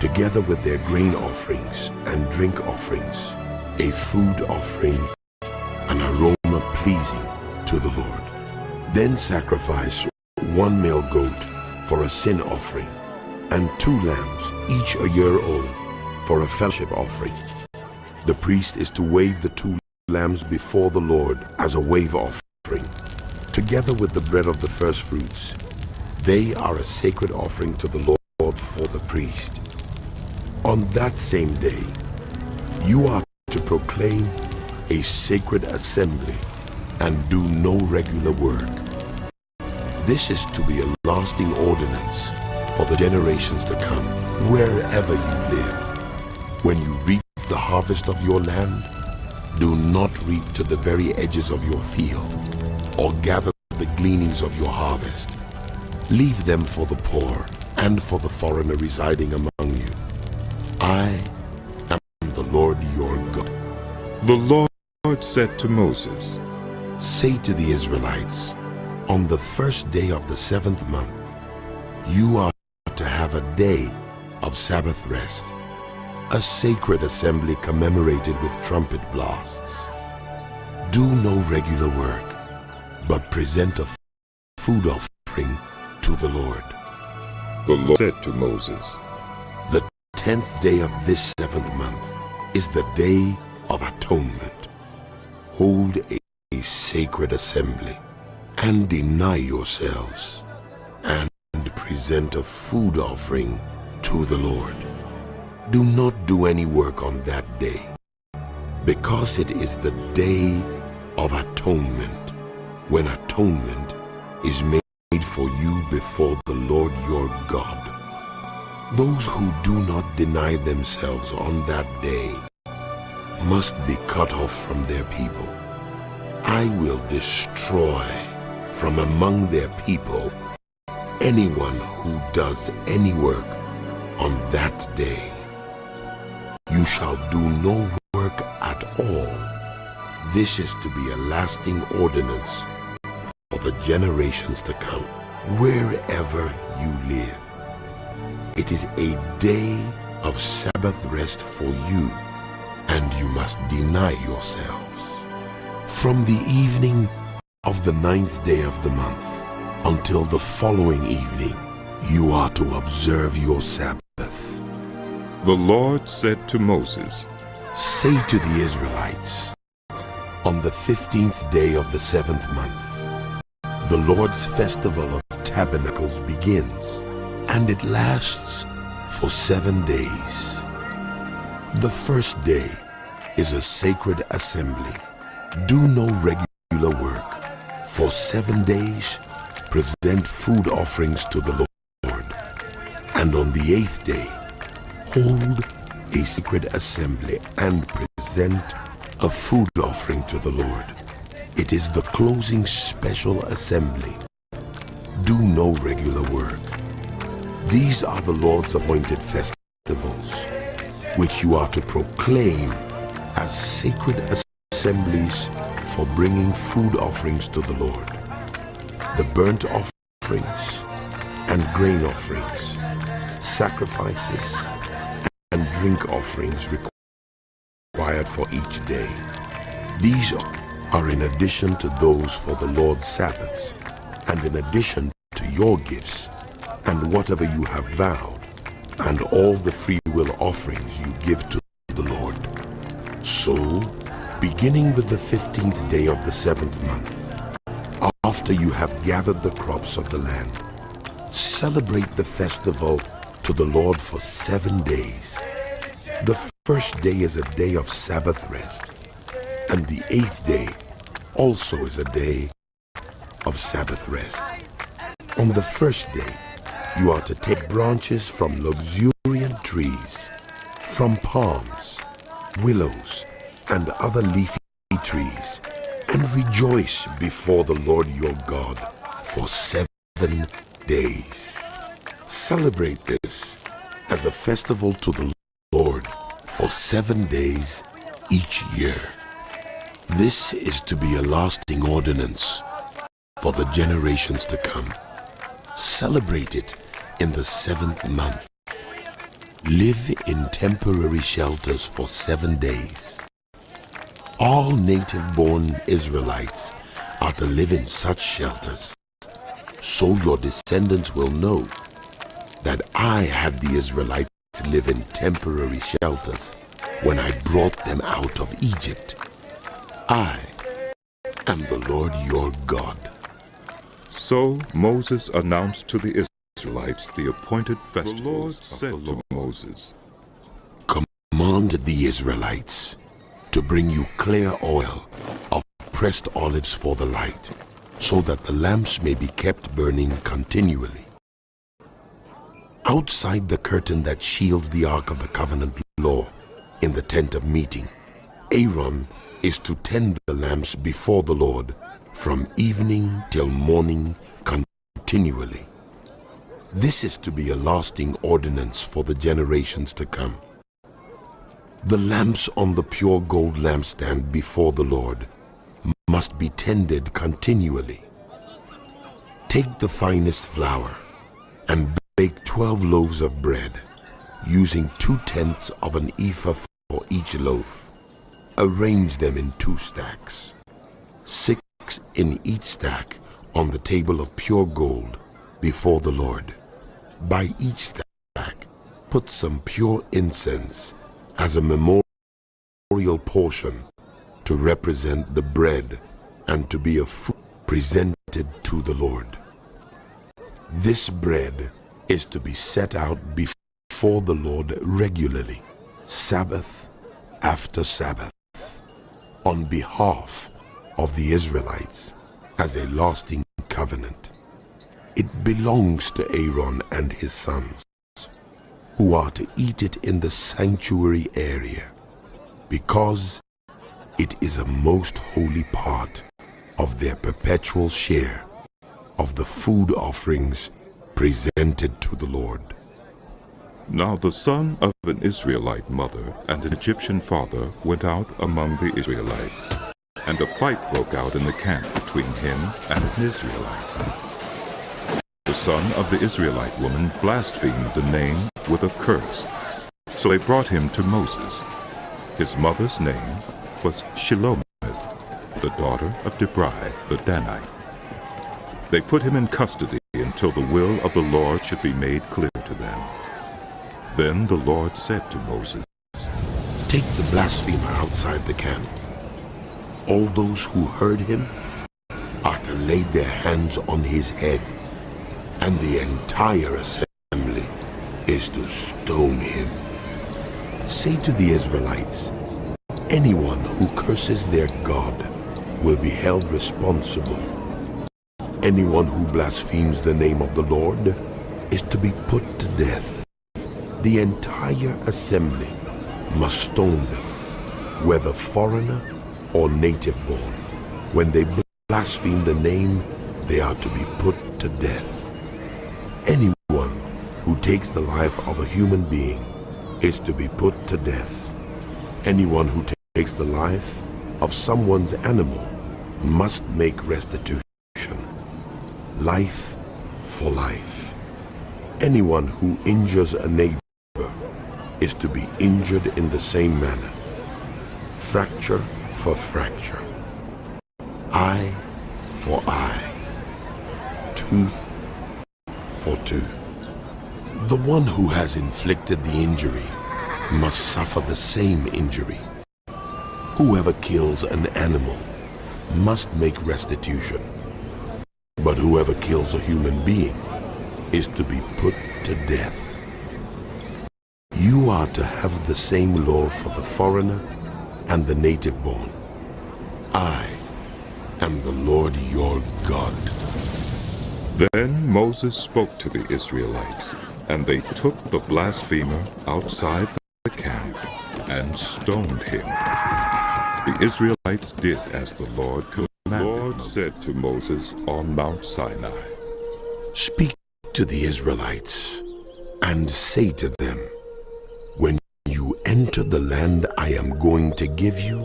together with their grain offerings and drink offerings, a food offering, an aroma pleasing to the Lord. Then sacrifice 1 male goat for a sin offering, and 2 lambs, each a year old, for a fellowship offering. The priest is to wave the 2 lambs before the Lord as a wave offering, together with the bread of the first fruits. They are a sacred offering to the Lord for the priest. On that same day, you are to proclaim a sacred assembly and do no regular work. This is to be a lasting ordinance for the generations to come, wherever you live. When you reap the harvest of your land, do not reap to the very edges of your field, or gather the gleanings of your harvest. Leave them for the poor and for the foreigner residing among you. I am the Lord your God. The Lord said to Moses, Say to the Israelites, on the first day of the 7th month, you are to have a day of Sabbath rest, a sacred assembly commemorated with trumpet blasts. Do no regular work, but present a food offering to the Lord. The Lord said to Moses, The 10th day of this 7th month is the Day of Atonement. Hold a sacred assembly and deny yourselves and present a food offering to the Lord. Do not do any work on that day, because it is the Day of Atonement, when atonement is made for you before the Lord your God. Those who do not deny themselves on that day must be cut off from their people. I will destroy from among their people anyone who does any work on that day. You shall do no work at all. This is to be a lasting ordinance for the generations to come, wherever you live. It is a day of Sabbath rest for you, and you must deny yourselves. From the evening of the 9th day of the month until the following evening, you are to observe your Sabbath. The Lord said to Moses, Say to the Israelites, on the 15th day of the 7th month, the Lord's festival of tabernacles begins, and it lasts for 7 days. The first day is a sacred assembly. Do no regular work. For 7 days, present food offerings to the Lord. And on the 8th day, hold a sacred assembly and present a food offering to the Lord. It is the closing special assembly. Do no regular work. These are the Lord's appointed festivals, which you are to proclaim as sacred assemblies for bringing food offerings to the Lord, the burnt offerings and grain offerings, sacrifices and drink offerings required for each day. These are in addition to those for the Lord's Sabbaths, and in addition to your gifts and whatever you have vowed, and all the free will offerings you give to the Lord. So, beginning with the 15th day of the 7th month, after you have gathered the crops of the land, celebrate the festival to the Lord for 7 days. The first day is a day of Sabbath rest, and the 8th day also is a day of Sabbath rest. On the first day, you are to take branches from luxuriant trees, from palms, willows, and other leafy trees, and rejoice before the Lord your God for 7 days. Celebrate this as a festival to the Lord for 7 days each year. This is to be a lasting ordinance for the generations to come. Celebrate it in the 7th month. Live in temporary shelters for 7 days. All native-born Israelites are to live in such shelters, so your descendants will know that I had the Israelites live in temporary shelters when I brought them out of Egypt. I am the Lord your God. So Moses announced to the Israelites the appointed festivals. The Lord said to Moses, Command the Israelites to bring you clear oil of pressed olives for the light, so that the lamps may be kept burning continually. Outside the curtain that shields the Ark of the Covenant law in the tent of meeting, Aaron is to tend the lamps before the Lord from evening till morning continually. This is to be a lasting ordinance for the generations to come. The lamps on the pure gold lampstand before the Lord must be tended continually. Take the finest flour and bake 12 loaves of bread, using 2/10 of an ephah for each loaf. Arrange them in 2 stacks, 6 in each stack on the table of pure gold before the Lord. By each stack, put some pure incense as a memorial portion to represent the bread and to be a food presented to the Lord. This bread is to be set out before the Lord regularly, Sabbath after Sabbath, on behalf of the Israelites as a lasting covenant. It belongs to Aaron and his sons, who are to eat it in the sanctuary area, because it is a most holy part of their perpetual share of the food offerings presented to the Lord. Now the son of an Israelite mother and an Egyptian father went out among the Israelites, and a fight broke out in the camp between him and an Israelite. The son of the Israelite woman blasphemed the name with a curse, so they brought him to Moses. His mother's name was Shelomith, the daughter of Dibri the Danite. They put him in custody until the will of the Lord should be made clear to them. Then the Lord said to Moses, Take the blasphemer outside the camp. All those who heard him are to lay their hands on his head, and the entire assembly is to stone him. Say to the Israelites, anyone who curses their God will be held responsible. Anyone who blasphemes the name of the Lord is to be put to death. The entire assembly must stone them, whether foreigner or native born. When they blaspheme the name, they are to be put to death. Anyone who takes the life of a human being is to be put to death. Anyone who takes the life of someone's animal must make restitution, life for life. Anyone who injures a neighbor is to be injured in the same manner. Fracture for fracture, eye for eye, tooth for tooth. The one who has inflicted the injury must suffer the same injury. Whoever kills an animal must make restitution, but whoever kills a human being is to be put to death. You are to have the same law for the foreigner and the native born. I am the Lord your God. Then Moses spoke to the Israelites, and they took the blasphemer outside the camp and stoned him. The Israelites did as the Lord commanded. The Lord said to Moses on Mount Sinai, Speak to the Israelites and say to them, when you enter the land I am going to give you,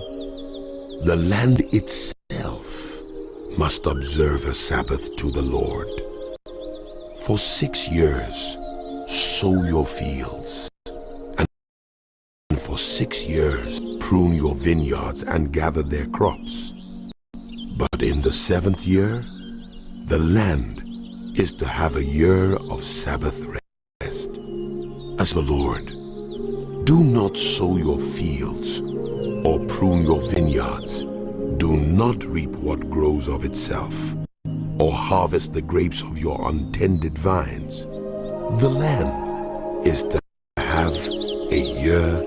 the land itself must observe a Sabbath to the Lord. For 6 years sow your fields, and for 6 years prune your vineyards and gather their crops. But in the 7th year, the land is to have a year of Sabbath rest. As the Lord, do not sow your fields or prune your vineyards. Do not reap what grows of itself, or harvest the grapes of your untended vines. The land is to have a year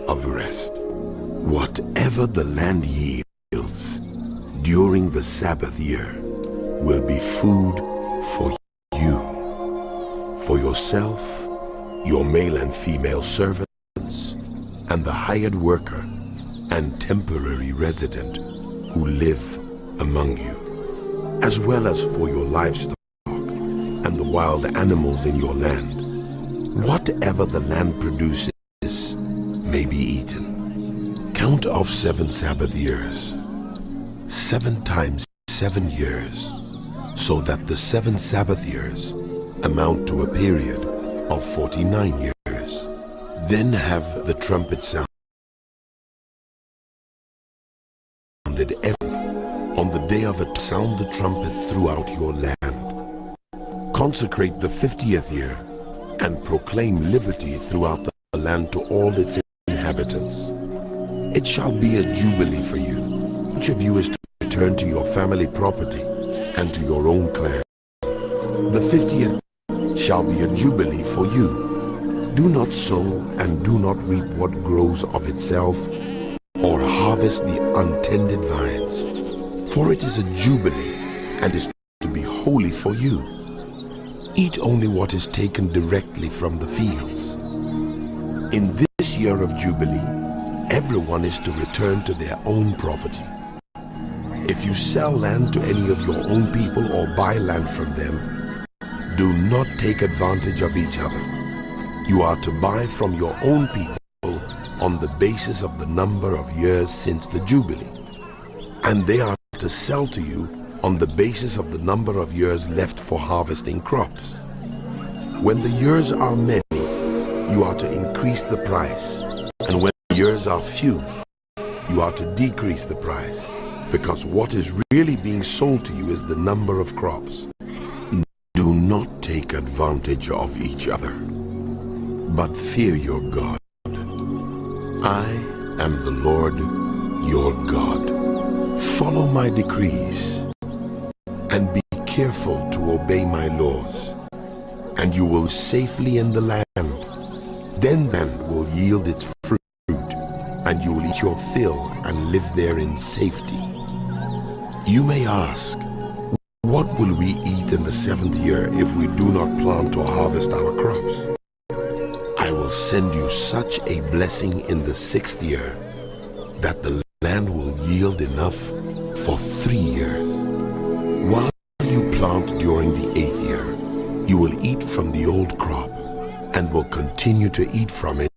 of rest. Whatever the land yields during the Sabbath year will be food for you, for yourself, your male and female servants, and the hired worker and temporary resident who live among you, as well as for your livestock and the wild animals in your land. Whatever the land produces may be eaten. Count off 7 Sabbath years, 7 times 7 years, so that the 7 Sabbath years amount to a period of 49 years. Then have the trumpet sounded on the day of it. Sound the trumpet throughout your land. Consecrate the 50th year and proclaim liberty throughout the land to all its inhabitants. It shall be a jubilee for you. Each of you is to return to your family property and to your own clan. The 50th shall be a jubilee for you. Do not sow and do not reap what grows of itself, or harvest the untended vines, for it is a jubilee and is to be holy for you. Eat only what is taken directly from the fields. In this year of jubilee, everyone is to return to their own property. If you sell land to any of your own people or buy land from them, do not take advantage of each other. You are to buy from your own people on the basis of the number of years since the Jubilee, and they are to sell to you on the basis of the number of years left for harvesting crops. When the years are many, you are to increase the price, and when the years are few, you are to decrease the price, because what is really being sold to you is the number of crops. Do not take advantage of each other, but fear your God. I am the Lord your God. Follow my decrees and be careful to obey my laws, and you will safely in the land. Then the land will yield its fruit, and you will eat your fill and live there in safety. You may ask, what will we eat in the 7th year if we do not plant or harvest our crops? I will send you such a blessing in the 6th year that the land will yield enough for 3 years. While you plant during the 8th year, you will eat from the old crop and will continue to eat from it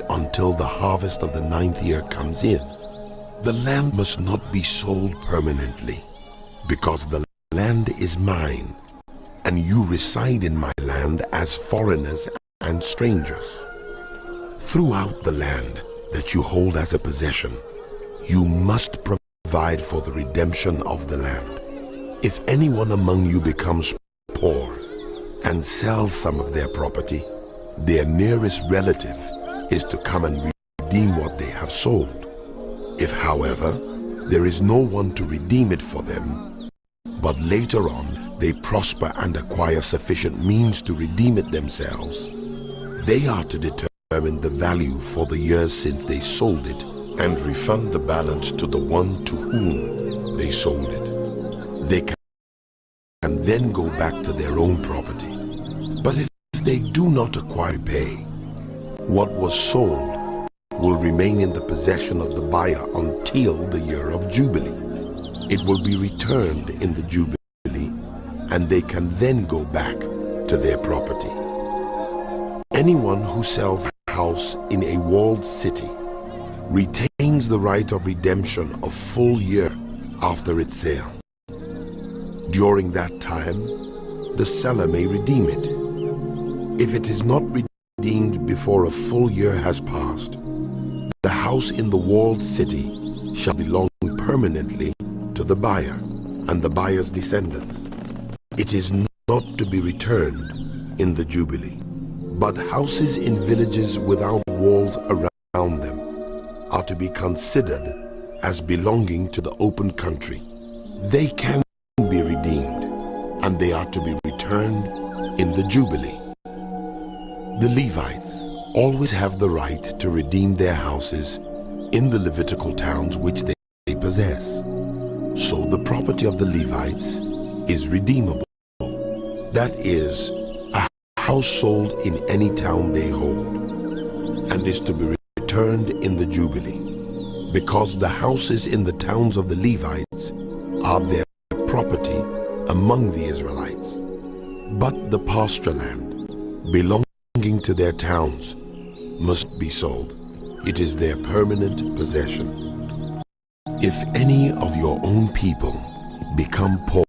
until the harvest of the 9th year comes in. The land must not be sold permanently, because the land is mine, and you reside in my land as foreigners and strangers. Throughout the land that you hold as a possession, you must provide for the redemption of the land. If anyone among you becomes poor and sells some of their property, their nearest relative is to come and redeem what they have sold. If, however, there is no one to redeem it for them, but later on they prosper and acquire sufficient means to redeem it themselves, they are to determine the value for the years since they sold it and refund the balance to the one to whom they sold it. They can then go back to their own property. But if they do not acquire pay, what was sold will remain in the possession of the buyer until the year of Jubilee. It will be returned in the Jubilee, and they can then go back to their property. Anyone who sells a house in a walled city retains the right of redemption a full year after its sale. During that time, the seller may redeem it. If it is not redeemed before a full year has passed, the house in the walled city shall belong permanently to the buyer and the buyer's descendants. It is not to be returned in the Jubilee. But houses in villages without walls around them are to be considered as belonging to the open country. They can be redeemed, and they are to be returned in the Jubilee. The Levites always have the right to redeem their houses in the Levitical towns which they possess. So the property of the Levites is redeemable. That is, a house sold in any town they hold, and is to be returned in the Jubilee, because the houses in the towns of the Levites are their property among the Israelites. But the pasture land belonging to their towns must be sold. It is their permanent possession. If any of your own people become poor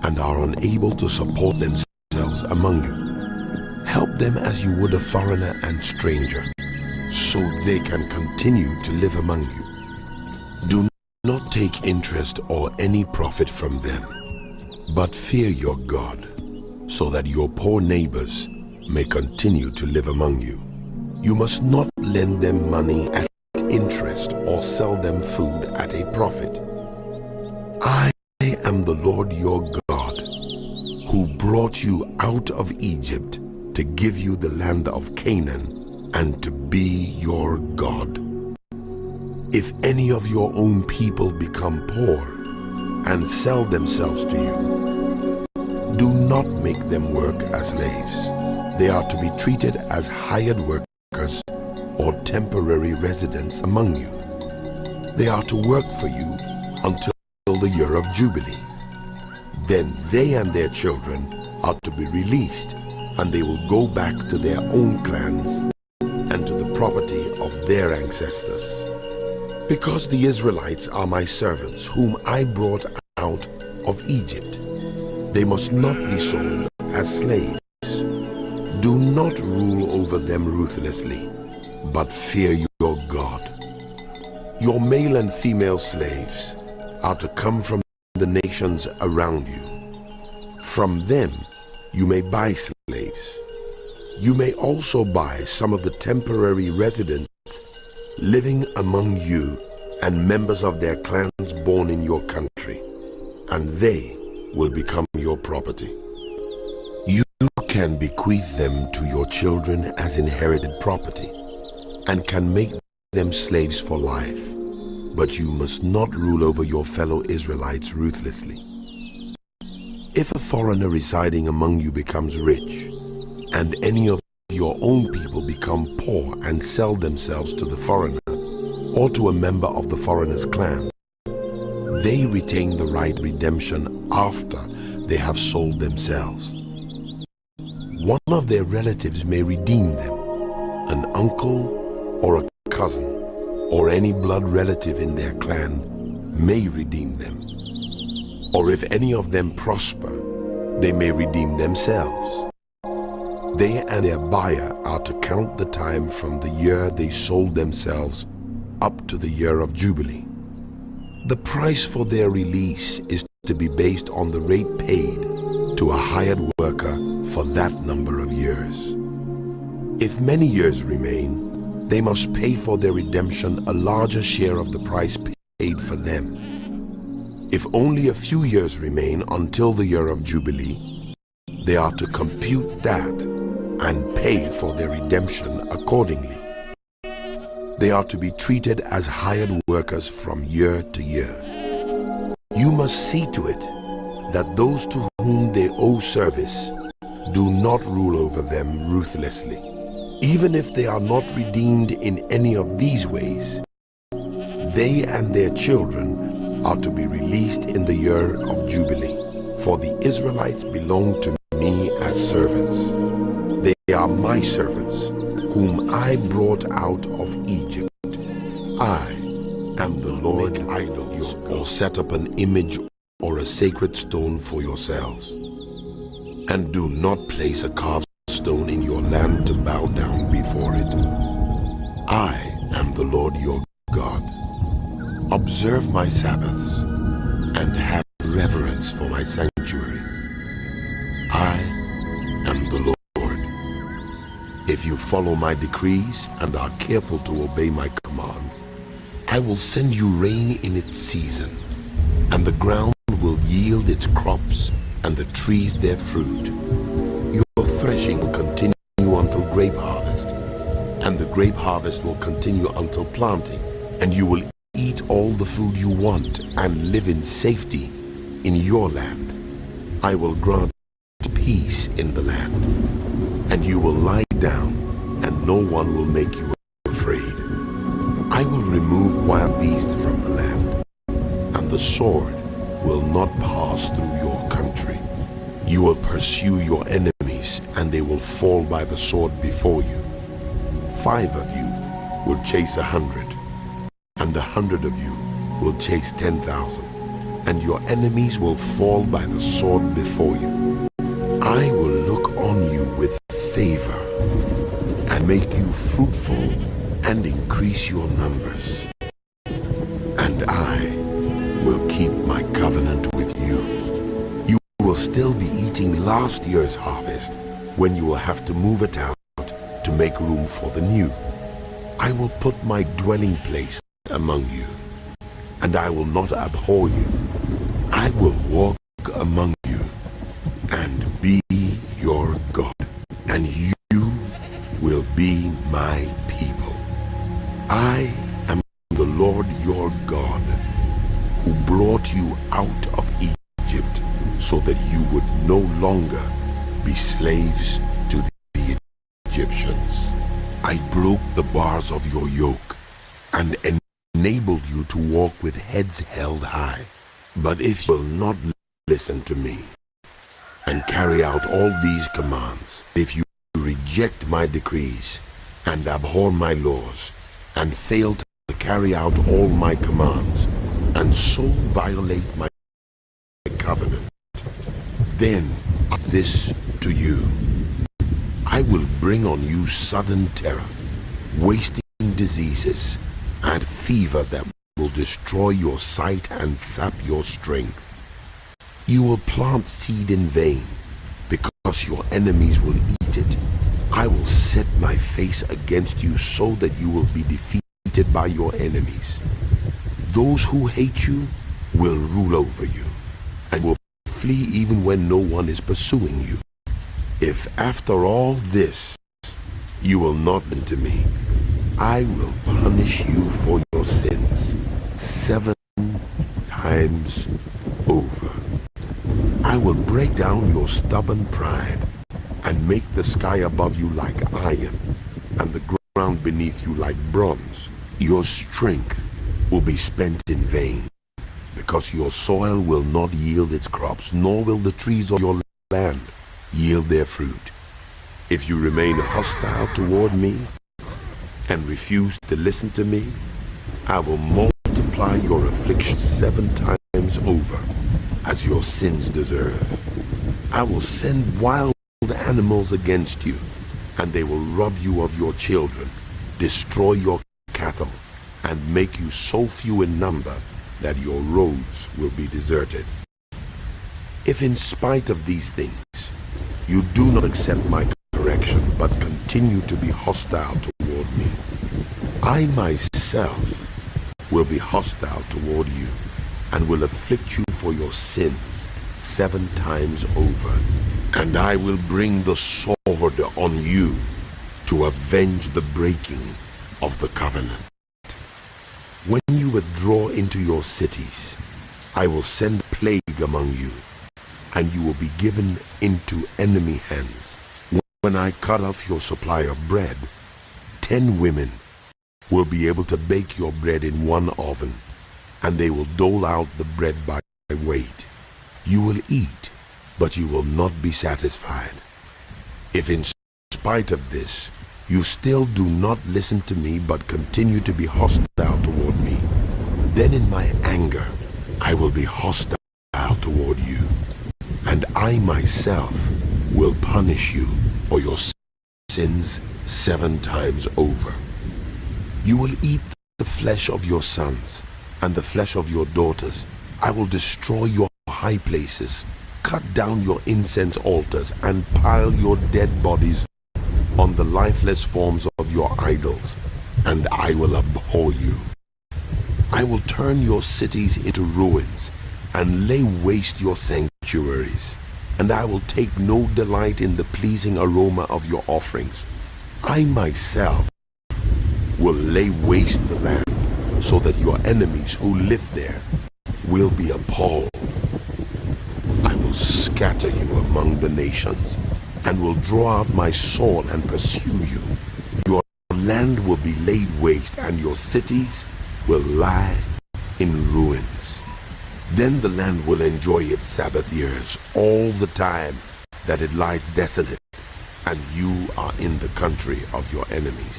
and are unable to support themselves among you, help them as you would a foreigner and stranger, so they can continue to live among you. Do not take interest or any profit from them, but fear your God, so that your poor neighbors may continue to live among you. You must not lend them money at interest or sell them food at a profit. I am the Lord your God, who brought you out of Egypt to give you the land of Canaan and to be your God. If any of your own people become poor and sell themselves to you, do not make them work as slaves. They are to be treated as hired workers or temporary residents among you. They are to work for you until the year of Jubilee. Then they and their children are to be released, and they will go back to their own clans and to the property of their ancestors. Because the Israelites are my servants, whom I brought out of Egypt, they must not be sold as slaves. Do not rule over them ruthlessly, but fear your God. Your male and female slaves are to come from the nations around you. From them you may buy slaves. You may also buy some of the temporary residents living among you and members of their clans born in your country, and they will become your property. You can bequeath them to your children as inherited property and can make them slaves for life, but you must not rule over your fellow Israelites ruthlessly. If a foreigner residing among you becomes rich, and any of your own people become poor and sell themselves to the foreigner or to a member of the foreigner's clan, they retain the right of redemption after they have sold themselves. One of their relatives may redeem them, an uncle or a cousin or any blood relative in their clan may redeem them. or if any of them prosper, they may redeem themselves. They and their buyer are to count the time from the year they sold themselves up to the year of Jubilee. The price for their release is to be based on the rate paid to a hired worker for that number of years. If many years remain, they must pay for their redemption a larger share of the price paid for them. If only a few years remain until the year of Jubilee, they are to compute that and pay for their redemption accordingly. They are to be treated as hired workers from year to year. You must see to it that those to whom they owe service do not rule over them ruthlessly. Even if they are not redeemed in any of these ways, they and their children are to be released in the year of Jubilee, for the Israelites belong to me as servants. They are my servants, whom I brought out of Egypt. I am the Lord. Idols or set up an image or a sacred stone for yourselves. And do not place a carved stone in your land to bow down before it. I am the Lord your God. Observe my Sabbaths and have reverence for my sanctuary. I am the Lord. If you follow my decrees and are careful to obey my commands, I will send you rain in its season, and the ground will yield its crops and the trees their fruit. Your threshing will continue until grape harvest, and the grape harvest will continue until planting, and you will eat all the food you want and live in safety in your land. I will grant peace in the land, and you will lie down, and no one will make you afraid. I will remove wild beasts from the land, and the sword will not pass through your country. You will pursue your enemies, and they will fall by the sword before you. 5 of you will chase 100, and 100 of you will chase 10,000, and your enemies will fall by the sword before you. I will look on you with favor and make you fruitful and increase your numbers. And I will keep my covenant with you. You will still be eating last year's harvest when you will have to move it out to make room for the new. I will put my dwelling place among you, and I will not abhor you. I will walk among you and be your God, and you will be my people. I am the Lord your God, who brought you out of Egypt so that you would no longer be slaves to the Egyptians. I broke the bars of your yoke and enabled you to walk with heads held high. But if you will not listen to me and carry out all these commands, if you reject my decrees and abhor my laws and fail to carry out all my commands and so violate my covenant, then this to you: I will bring on you sudden terror, wasting diseases, and fever that will destroy your sight and sap your strength. You will plant seed in vain, because your enemies will eat it. I will set my face against you so that you will be defeated by your enemies. Those who hate you will rule over you and will flee even when no one is pursuing you. If after all this you will not listen to me, I will punish you for your sins 7 times over. I will break down your stubborn pride and make the sky above you like iron and the ground beneath you like bronze. Your strength will be spent in vain, because your soil will not yield its crops, nor will the trees of your land yield their fruit. If you remain hostile toward me and refuse to listen to me, I will multiply your affliction 7 times over. as your sins deserve. I will send wild animals against you, and they will rob you of your children, destroy your cattle, and make you so few in number that your roads will be deserted. If in spite of these things you do not accept my correction but continue to be hostile toward me, I myself will be hostile toward you and will afflict you for your sins 7 times over. And I will bring the sword on you to avenge the breaking of the covenant. When you withdraw into your cities, I will send plague among you, and you will be given into enemy hands. When I cut off your supply of bread, 10 women will be able to bake your bread in one oven, and they will dole out the bread by weight. You will eat, but you will not be satisfied. If in spite of this, you still do not listen to me but continue to be hostile toward me, then in my anger I will be hostile toward you, and I myself will punish you for your sins 7 times over. You will eat the flesh of your sons and the flesh of your daughters. I will destroy your high places, cut down your incense altars, and pile your dead bodies on the lifeless forms of your idols, and I will abhor you. I will turn your cities into ruins and lay waste your sanctuaries, and I will take no delight in the pleasing aroma of your offerings. I myself will lay waste the land so that your enemies who live there will be appalled. I will scatter you among the nations and will draw out my sword and pursue you. Your land will be laid waste and your cities will lie in ruins. Then the land will enjoy its Sabbath years all the time that it lies desolate and you are in the country of your enemies.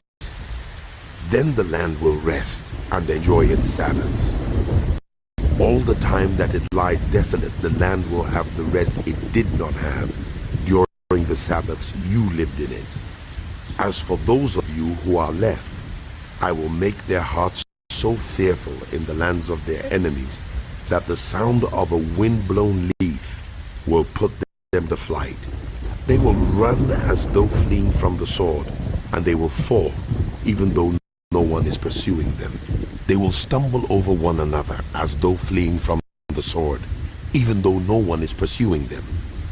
Then the land will rest and enjoy its Sabbaths. All the time that it lies desolate, the land will have the rest it did not have during the Sabbaths you lived in it. As for those of you who are left, I will make their hearts so fearful in the lands of their enemies that the sound of a wind-blown leaf will put them to flight. They will run as though fleeing from the sword, and they will fall, even though no one is pursuing them. They will stumble over one another as though fleeing from the sword, even though no one is pursuing them.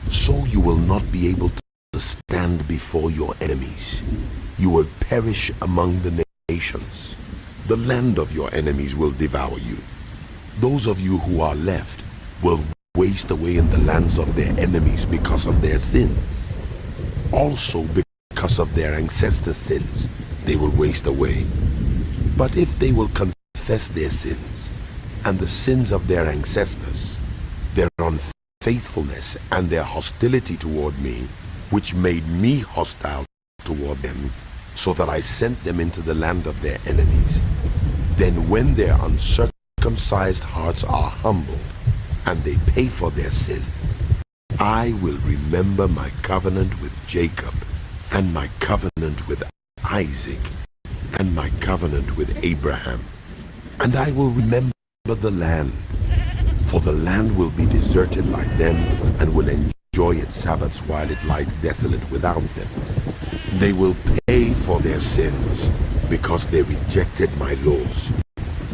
So you will not be able to stand before your enemies. You will perish among the nations. The land of your enemies will devour you. Those of you who are left will waste away in the lands of their enemies because of their sins. Also because of their ancestors' sins, they will waste away. But if they will confess their sins and the sins of their ancestors, their unfaithfulness and their hostility toward me, which made me hostile toward them, so that I sent them into the land of their enemies, then when their uncircumcised hearts are humbled and they pay for their sin, I will remember my covenant with Jacob and my covenant with Isaac and my covenant with Abraham, and I will remember the land, for the land will be deserted by them and will enjoy its Sabbaths while it lies desolate without them. They will pay for their sins because they rejected my laws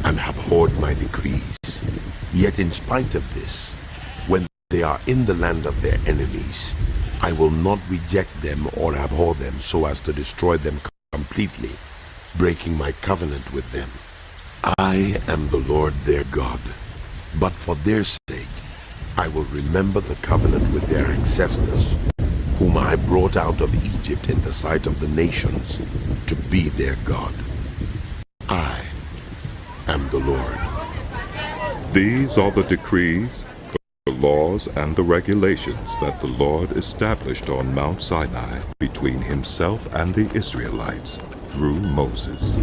and abhorred my decrees. Yet in spite of this, when they are in the land of their enemies, I will not reject them or abhor them so as to destroy them completely, breaking my covenant with them. I am the Lord their God, but for their sake I will remember the covenant with their ancestors, whom I brought out of Egypt in the sight of the nations, to be their God. I am the Lord. These are the decrees, the laws, and the regulations that the Lord established on Mount Sinai between himself and the Israelites through Moses.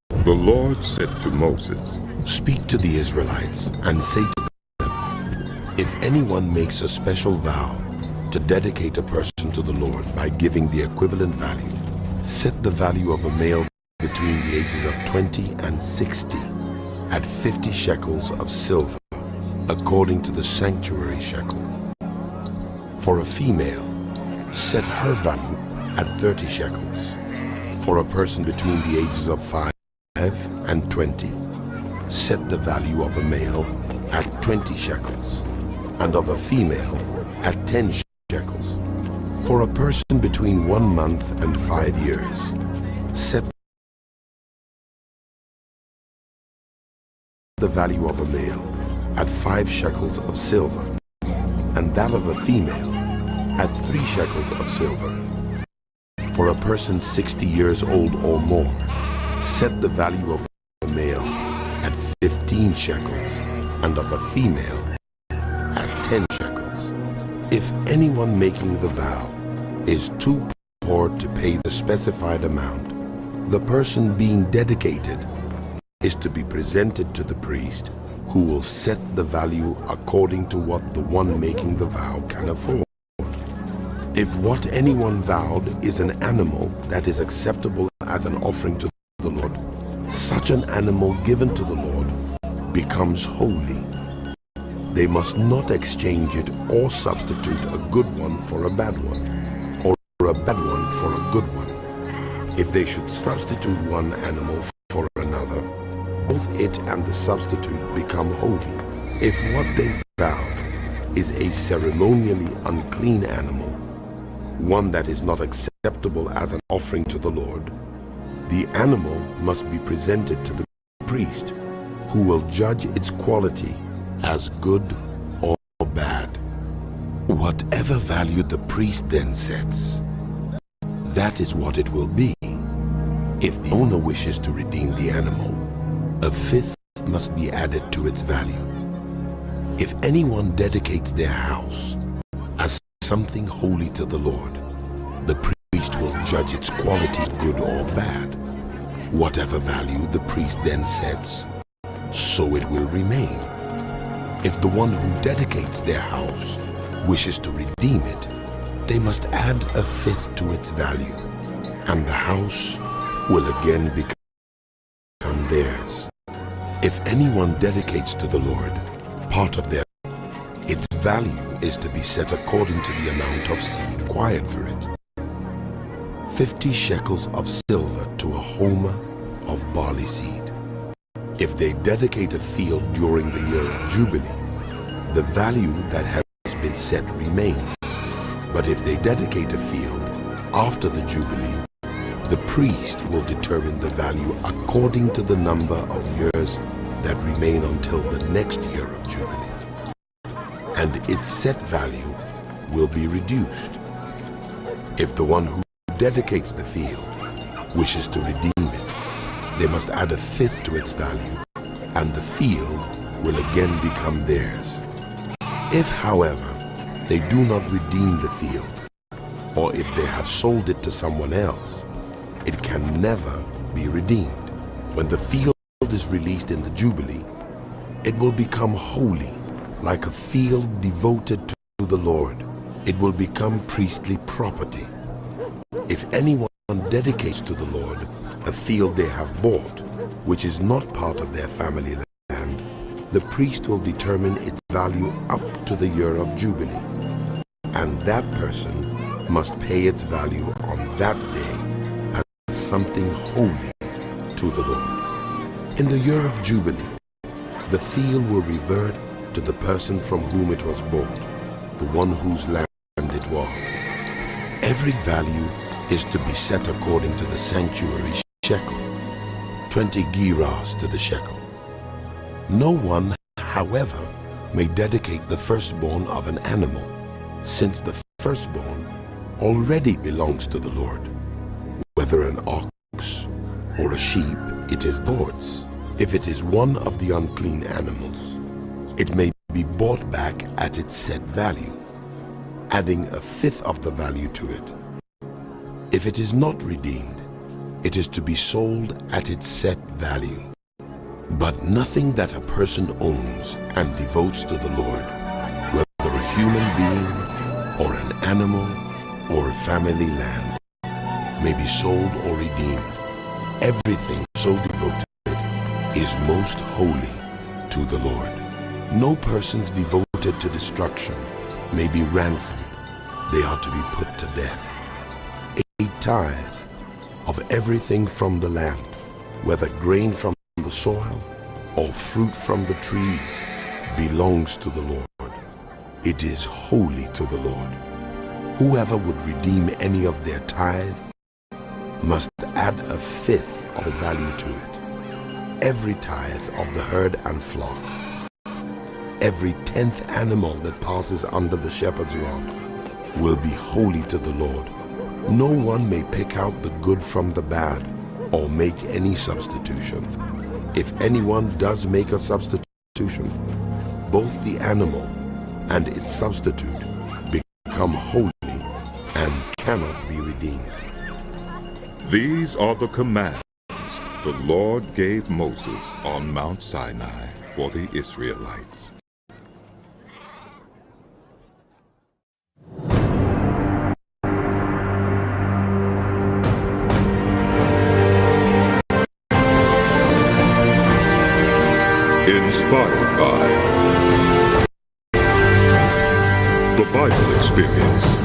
The Lord said to Moses, Speak to the Israelites and say to them, anyone makes a special vow to dedicate a person to the Lord by giving the equivalent value, set the value of a male between the ages of 20 and 60 at 50 shekels of silver, according to the sanctuary shekel. For a female, set her value at 30 shekels. For a person between the ages of 5 and 20, set the value of a male at 20 shekels, and of a female at 10 shekels. For a person between 1 month and 5 years, set the value of a male at 5 shekels of silver, and that of a female at 3 shekels of silver. For a person 60 years old or more, set the value of a male at 15 shekels, and of a female at 10 shekels. If anyone making the vow is too poor to pay the specified amount, the person being dedicated is to be presented to the priest, who will set the value according to what the one making the vow can afford. If what anyone vowed is an animal that is acceptable as an offering to the Lord, such an animal given to the Lord becomes holy. They must not exchange it or substitute a good one for a bad one, or a bad one for a good one. If they should substitute one animal for another, both it and the substitute become holy. If what they vowed is a ceremonially unclean animal, one that is not acceptable as an offering to the Lord, the animal must be presented to the priest, who will judge its quality as good or bad. Whatever value the priest then sets, that is what it will be. If the owner wishes to redeem the animal, a fifth must be added to its value. If anyone dedicates their house as something holy to the Lord, the priest will judge its quality good or bad. Whatever value the priest then sets, so it will remain. If the one who dedicates their house wishes to redeem it, they must add a fifth to its value, and the house will again become theirs. If anyone dedicates to the Lord part of their, its value is to be set according to the amount of seed required for it. 50 shekels of silver to a homer of barley seed. If they dedicate a field during the year of Jubilee, the value that has been set remains. But if they dedicate a field after the Jubilee, the priest will determine the value according to the number of years that remain until the next year of Jubilee, and its set value will be reduced. If the one who dedicates the field wishes to redeem it, they must add a fifth to its value, and the field will again become theirs. If, however, they do not redeem the field, or if they have sold it to someone else, it can never be redeemed. When the field is released in the Jubilee, it will become holy, like a field devoted to the Lord. It will become priestly property. If anyone dedicates to the Lord a field they have bought, which is not part of their family land, the priest will determine its value up to the year of Jubilee, and that person must pay its value on that day as something holy to the Lord. In the year of Jubilee, the field will revert to the person from whom it was bought, the one whose land it was. Every value is to be set according to the sanctuary shekel, 20 gerahs to the shekel. No one, however, may dedicate the firstborn of an animal, since the firstborn already belongs to the Lord. Whether an ox or a sheep, it is the Lord's. If it is one of the unclean animals, it may be bought back at its set value, adding a fifth of the value to it. If it is not redeemed, it is to be sold at its set value. But nothing that a person owns and devotes to the Lord, human being or an animal or family land may be sold or redeemed, everything so devoted is most holy to the Lord. No persons devoted to destruction may be ransomed. They are to be put to death. A tithe of everything from the land, whether grain from the soil or fruit from the trees, belongs to the Lord. It is holy to the Lord. Whoever would redeem any of their tithe must add a fifth of the value to it. Every tithe of the herd and flock, every 10th animal that passes under the shepherd's rod, will be holy to the Lord. No one may pick out the good from the bad or make any substitution. If anyone does make a substitution, both the animal and its substitute become holy and cannot be redeemed. These are the commands the Lord gave Moses on Mount Sinai for the Israelites. Inspired by the Bible Experience.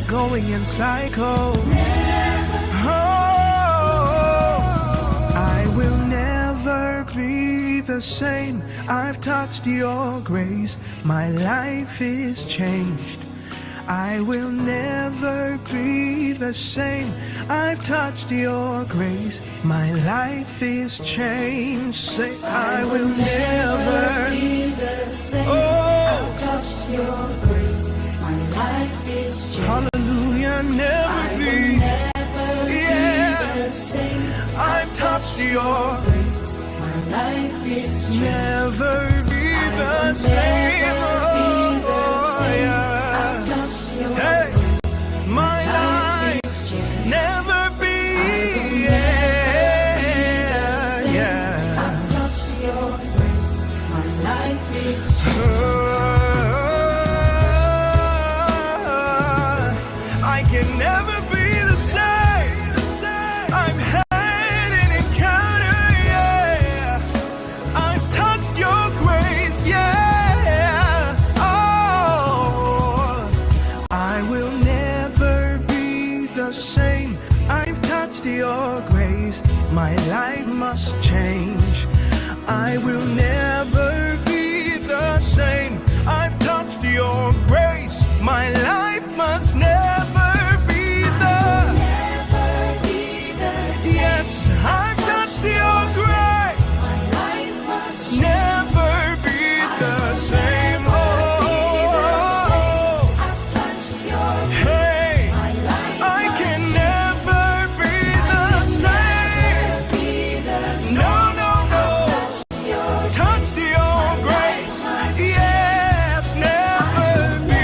Going in cycles. I will never be the same. I've touched your grace. My life is changed. I will never be the same. I've touched your grace. My life is changed. Say, I will never be the same. I've touched your grace. My life is changed. Hallelujah, never be the same. I've touched your grace. My life is changed. Never be the same. I've touched can never be the same. I've had an encounter, yeah. I've touched your grace, yeah. Oh, I will never be the same. I've touched your grace. My life must change. I will never be the same. I've touched your grace. My life must never be the same. Yes, I've touched your grace. My life must never be the same. Oh, I've touched your grace. Hey, I can never be the same. No, no, no. Touched your grace. Yes, never be.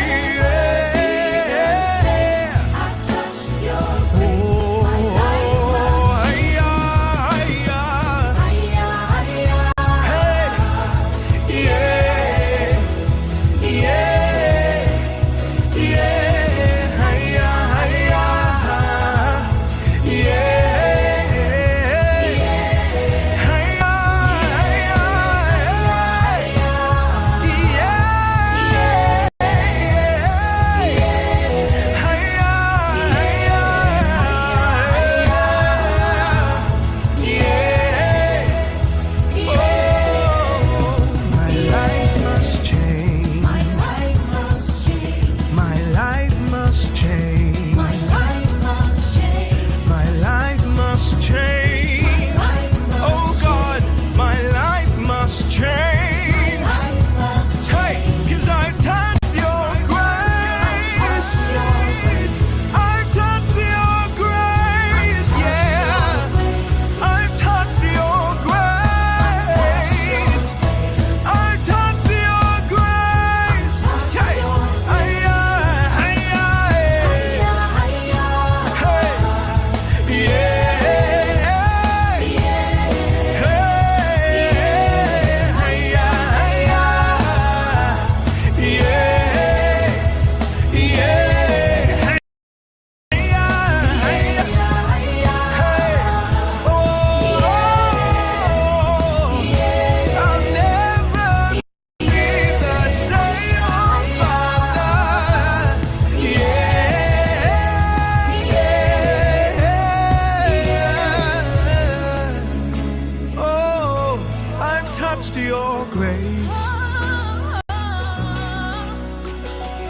Touched your grace.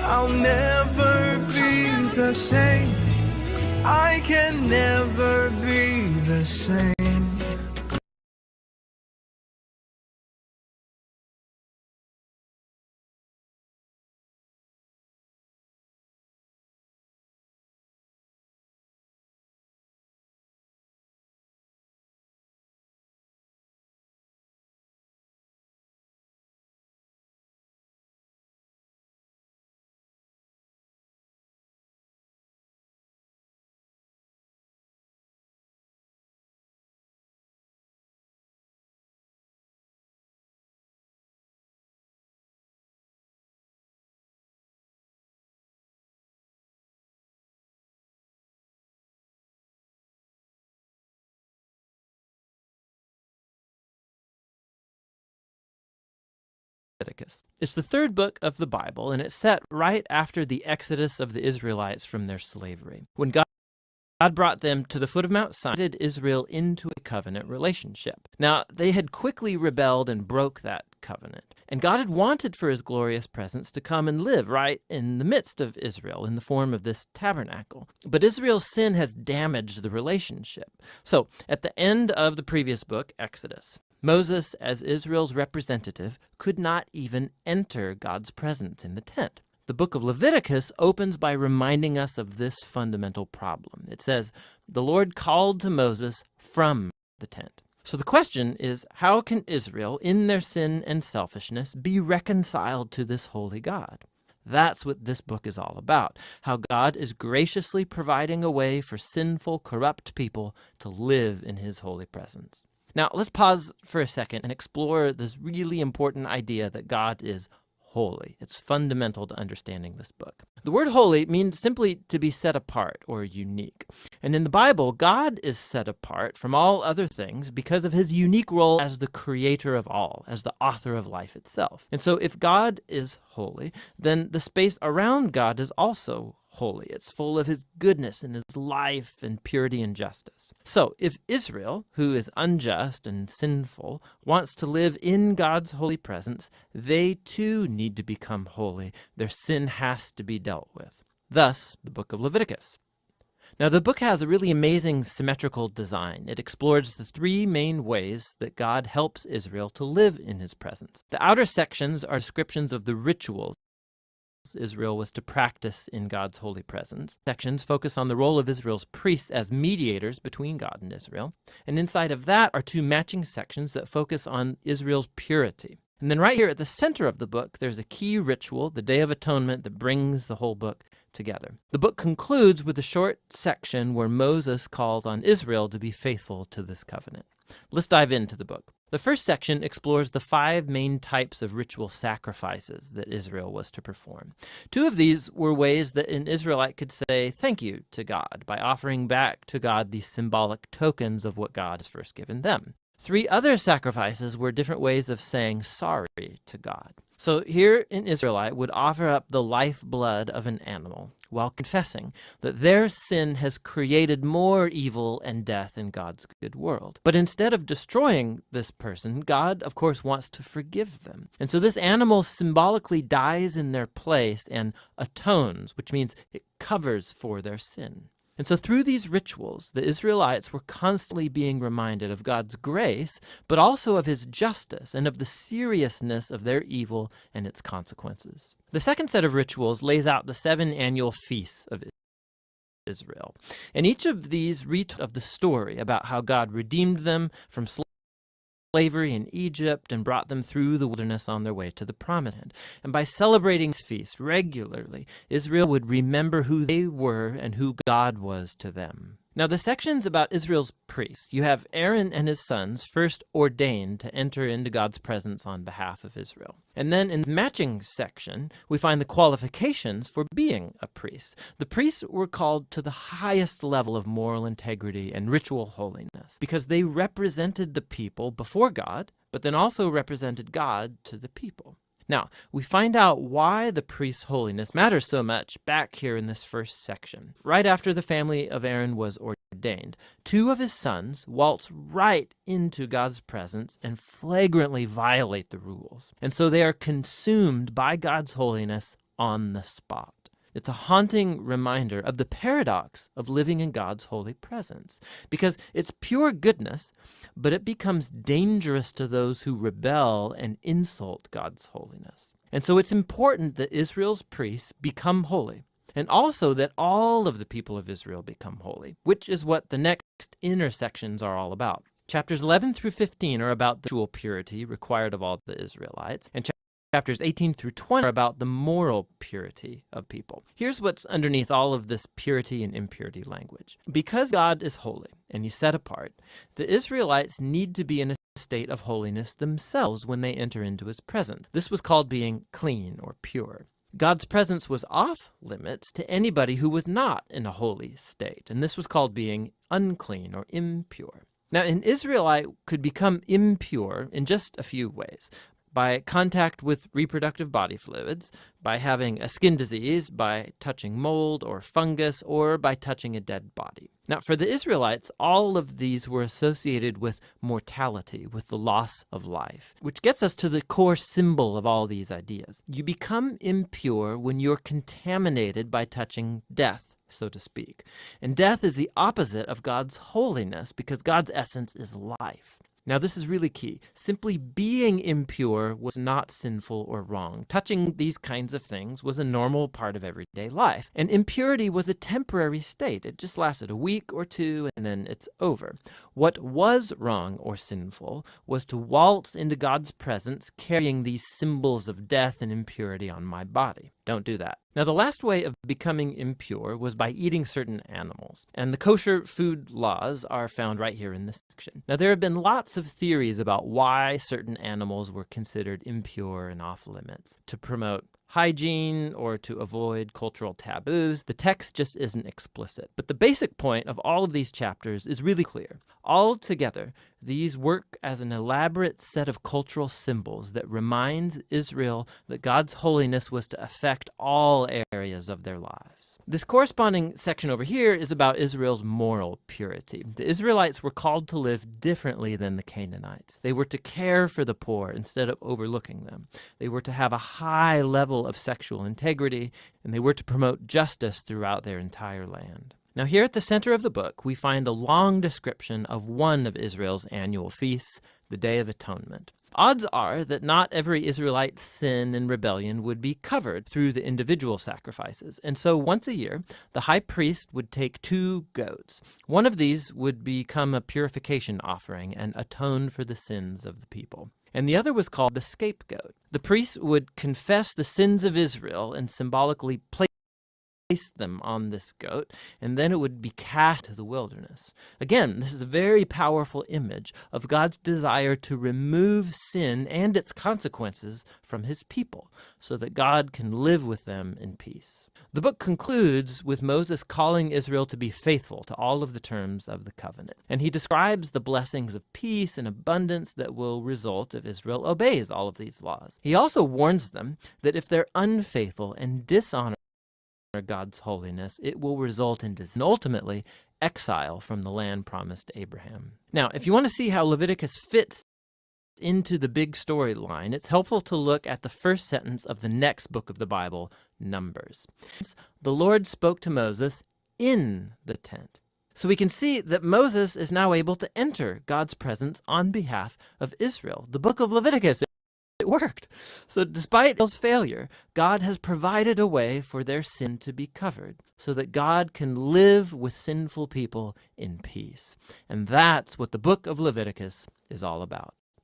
I'll never be the same. I can never be the same. Leviticus. It's the third book of the Bible, and it's set right after the exodus of the Israelites from their slavery. When God brought them to the foot of Mount Sinai, led Israel into a covenant relationship. Now, they had quickly rebelled and broke that covenant, and God had wanted for his glorious presence to come and live right in the midst of Israel in the form of this tabernacle. But Israel's sin has damaged the relationship. So, at the end of the previous book, Exodus, Moses, as Israel's representative, could not even enter God's presence in the tent. The book of Leviticus opens by reminding us of this fundamental problem. It says, "The Lord called to Moses from the tent." So the question is, how can Israel, in their sin and selfishness, be reconciled to this holy God? That's what this book is all about, how God is graciously providing a way for sinful, corrupt people to live in his holy presence. Now, let's pause for a second and explore this really important idea that God is holy. It's fundamental to understanding this book. The word holy means simply to be set apart or unique. And in the Bible, God is set apart from all other things because of his unique role as the creator of all, as the author of life itself. And so if God is holy, then the space around God is also holy. It's full of his goodness and his life and purity and justice. So if Israel, who is unjust and sinful, wants to live in God's holy presence, they too need to become holy. Their sin has to be dealt with. Thus, the book of Leviticus. Now, the book has a really amazing symmetrical design. It explores the three main ways that God helps Israel to live in his presence. The outer sections are descriptions of the rituals Israel was to practice in God's holy presence. Sections focus on the role of Israel's priests as mediators between God and Israel. And inside of that are two matching sections that focus on Israel's purity. And then right here at the center of the book, there's a key ritual, the Day of Atonement, that brings the whole book together. The book concludes with a short section where Moses calls on Israel to be faithful to this covenant. Let's dive into the book. The first section explores the 5 main types of ritual sacrifices that Israel was to perform. 2 of these were ways that an Israelite could say thank you to God by offering back to God these symbolic tokens of what God has first given them. 3 other sacrifices were different ways of saying sorry to God. So here an Israelite would offer up the lifeblood of an animal while confessing that their sin has created more evil and death in God's good world. But instead of destroying this person, God, of course, wants to forgive them. And so this animal symbolically dies in their place and atones, which means it covers for their sin. And so through these rituals, the Israelites were constantly being reminded of God's grace, but also of his justice and of the seriousness of their evil and its consequences. The second set of rituals lays out the 7 annual feasts of Israel. And each of these retells of the story about how God redeemed them from slavery in Egypt and brought them through the wilderness on their way to the promised land. And by celebrating these feasts regularly, Israel would remember who they were and who God was to them. Now, the sections about Israel's priests, you have Aaron and his sons first ordained to enter into God's presence on behalf of Israel. And then in the matching section, we find the qualifications for being a priest. The priests were called to the highest level of moral integrity and ritual holiness because they represented the people before God, but then also represented God to the people. Now, we find out why the priest's holiness matters so much back here in this first section. Right after the family of Aaron was ordained, 2 of his sons waltz right into God's presence and flagrantly violate the rules. And so they are consumed by God's holiness on the spot. It's a haunting reminder of the paradox of living in God's holy presence, because it's pure goodness, but it becomes dangerous to those who rebel and insult God's holiness. And so it's important that Israel's priests become holy, and also that all of the people of Israel become holy, which is what the next inner sections are all about. Chapters 11 through 15 are about the ritual purity required of all the Israelites, and chapters 18 through 20 are about the moral purity of people. Here's what's underneath all of this purity and impurity language. Because God is holy and he's set apart, the Israelites need to be in a state of holiness themselves when they enter into his presence. This was called being clean or pure. God's presence was off limits to anybody who was not in a holy state, and this was called being unclean or impure. Now, an Israelite could become impure in just a few ways. By contact with reproductive body fluids, by having a skin disease, by touching mold or fungus, or by touching a dead body. Now, for the Israelites, all of these were associated with mortality, with the loss of life, which gets us to the core symbol of all these ideas. You become impure when you're contaminated by touching death, so to speak. And death is the opposite of God's holiness because God's essence is life. Now, this is really key. Simply being impure was not sinful or wrong. Touching these kinds of things was a normal part of everyday life. And impurity was a temporary state. It just lasted a week or 2, and then it's over. What was wrong or sinful was to waltz into God's presence carrying these symbols of death and impurity on my body. Don't do that. Now, the last way of becoming impure was by eating certain animals, and the kosher food laws are found right here in this section. Now, there have been lots of theories about why certain animals were considered impure and off limits. To promote hygiene or to avoid cultural taboos, the text just isn't explicit. But the basic point of all of these chapters is really clear. Altogether, these work as an elaborate set of cultural symbols that reminds Israel that God's holiness was to affect all areas of their lives. This corresponding section over here is about Israel's moral purity. The Israelites were called to live differently than the Canaanites. They were to care for the poor instead of overlooking them. They were to have a high level of sexual integrity, and they were to promote justice throughout their entire land. Now, here at the center of the book, we find a long description of one of Israel's annual feasts, the Day of Atonement. Odds are that not every Israelite's sin and rebellion would be covered through the individual sacrifices. And so once a year, the high priest would take 2 goats. One of these would become a purification offering and atone for the sins of the people. And the other was called the scapegoat. The priest would confess the sins of Israel and symbolically place them on this goat, and then it would be cast to the wilderness. Again, this is a very powerful image of God's desire to remove sin and its consequences from his people so that God can live with them in peace. The book concludes with Moses calling Israel to be faithful to all of the terms of the covenant, and he describes the blessings of peace and abundance that will result if Israel obeys all of these laws. He also warns them that if they're unfaithful and dishonor God's holiness, it will result in and ultimately exile from the land promised to Abraham. Now, if you want to see how Leviticus fits into the big storyline, it's helpful to look at the first sentence of the next book of the Bible, Numbers. The Lord spoke to Moses in the tent. So we can see that Moses is now able to enter God's presence on behalf of Israel. The book of Leviticus, it worked. So despite Israel's failure, God has provided a way for their sin to be covered so that God can live with sinful people in peace. And that's what the book of Leviticus is all about.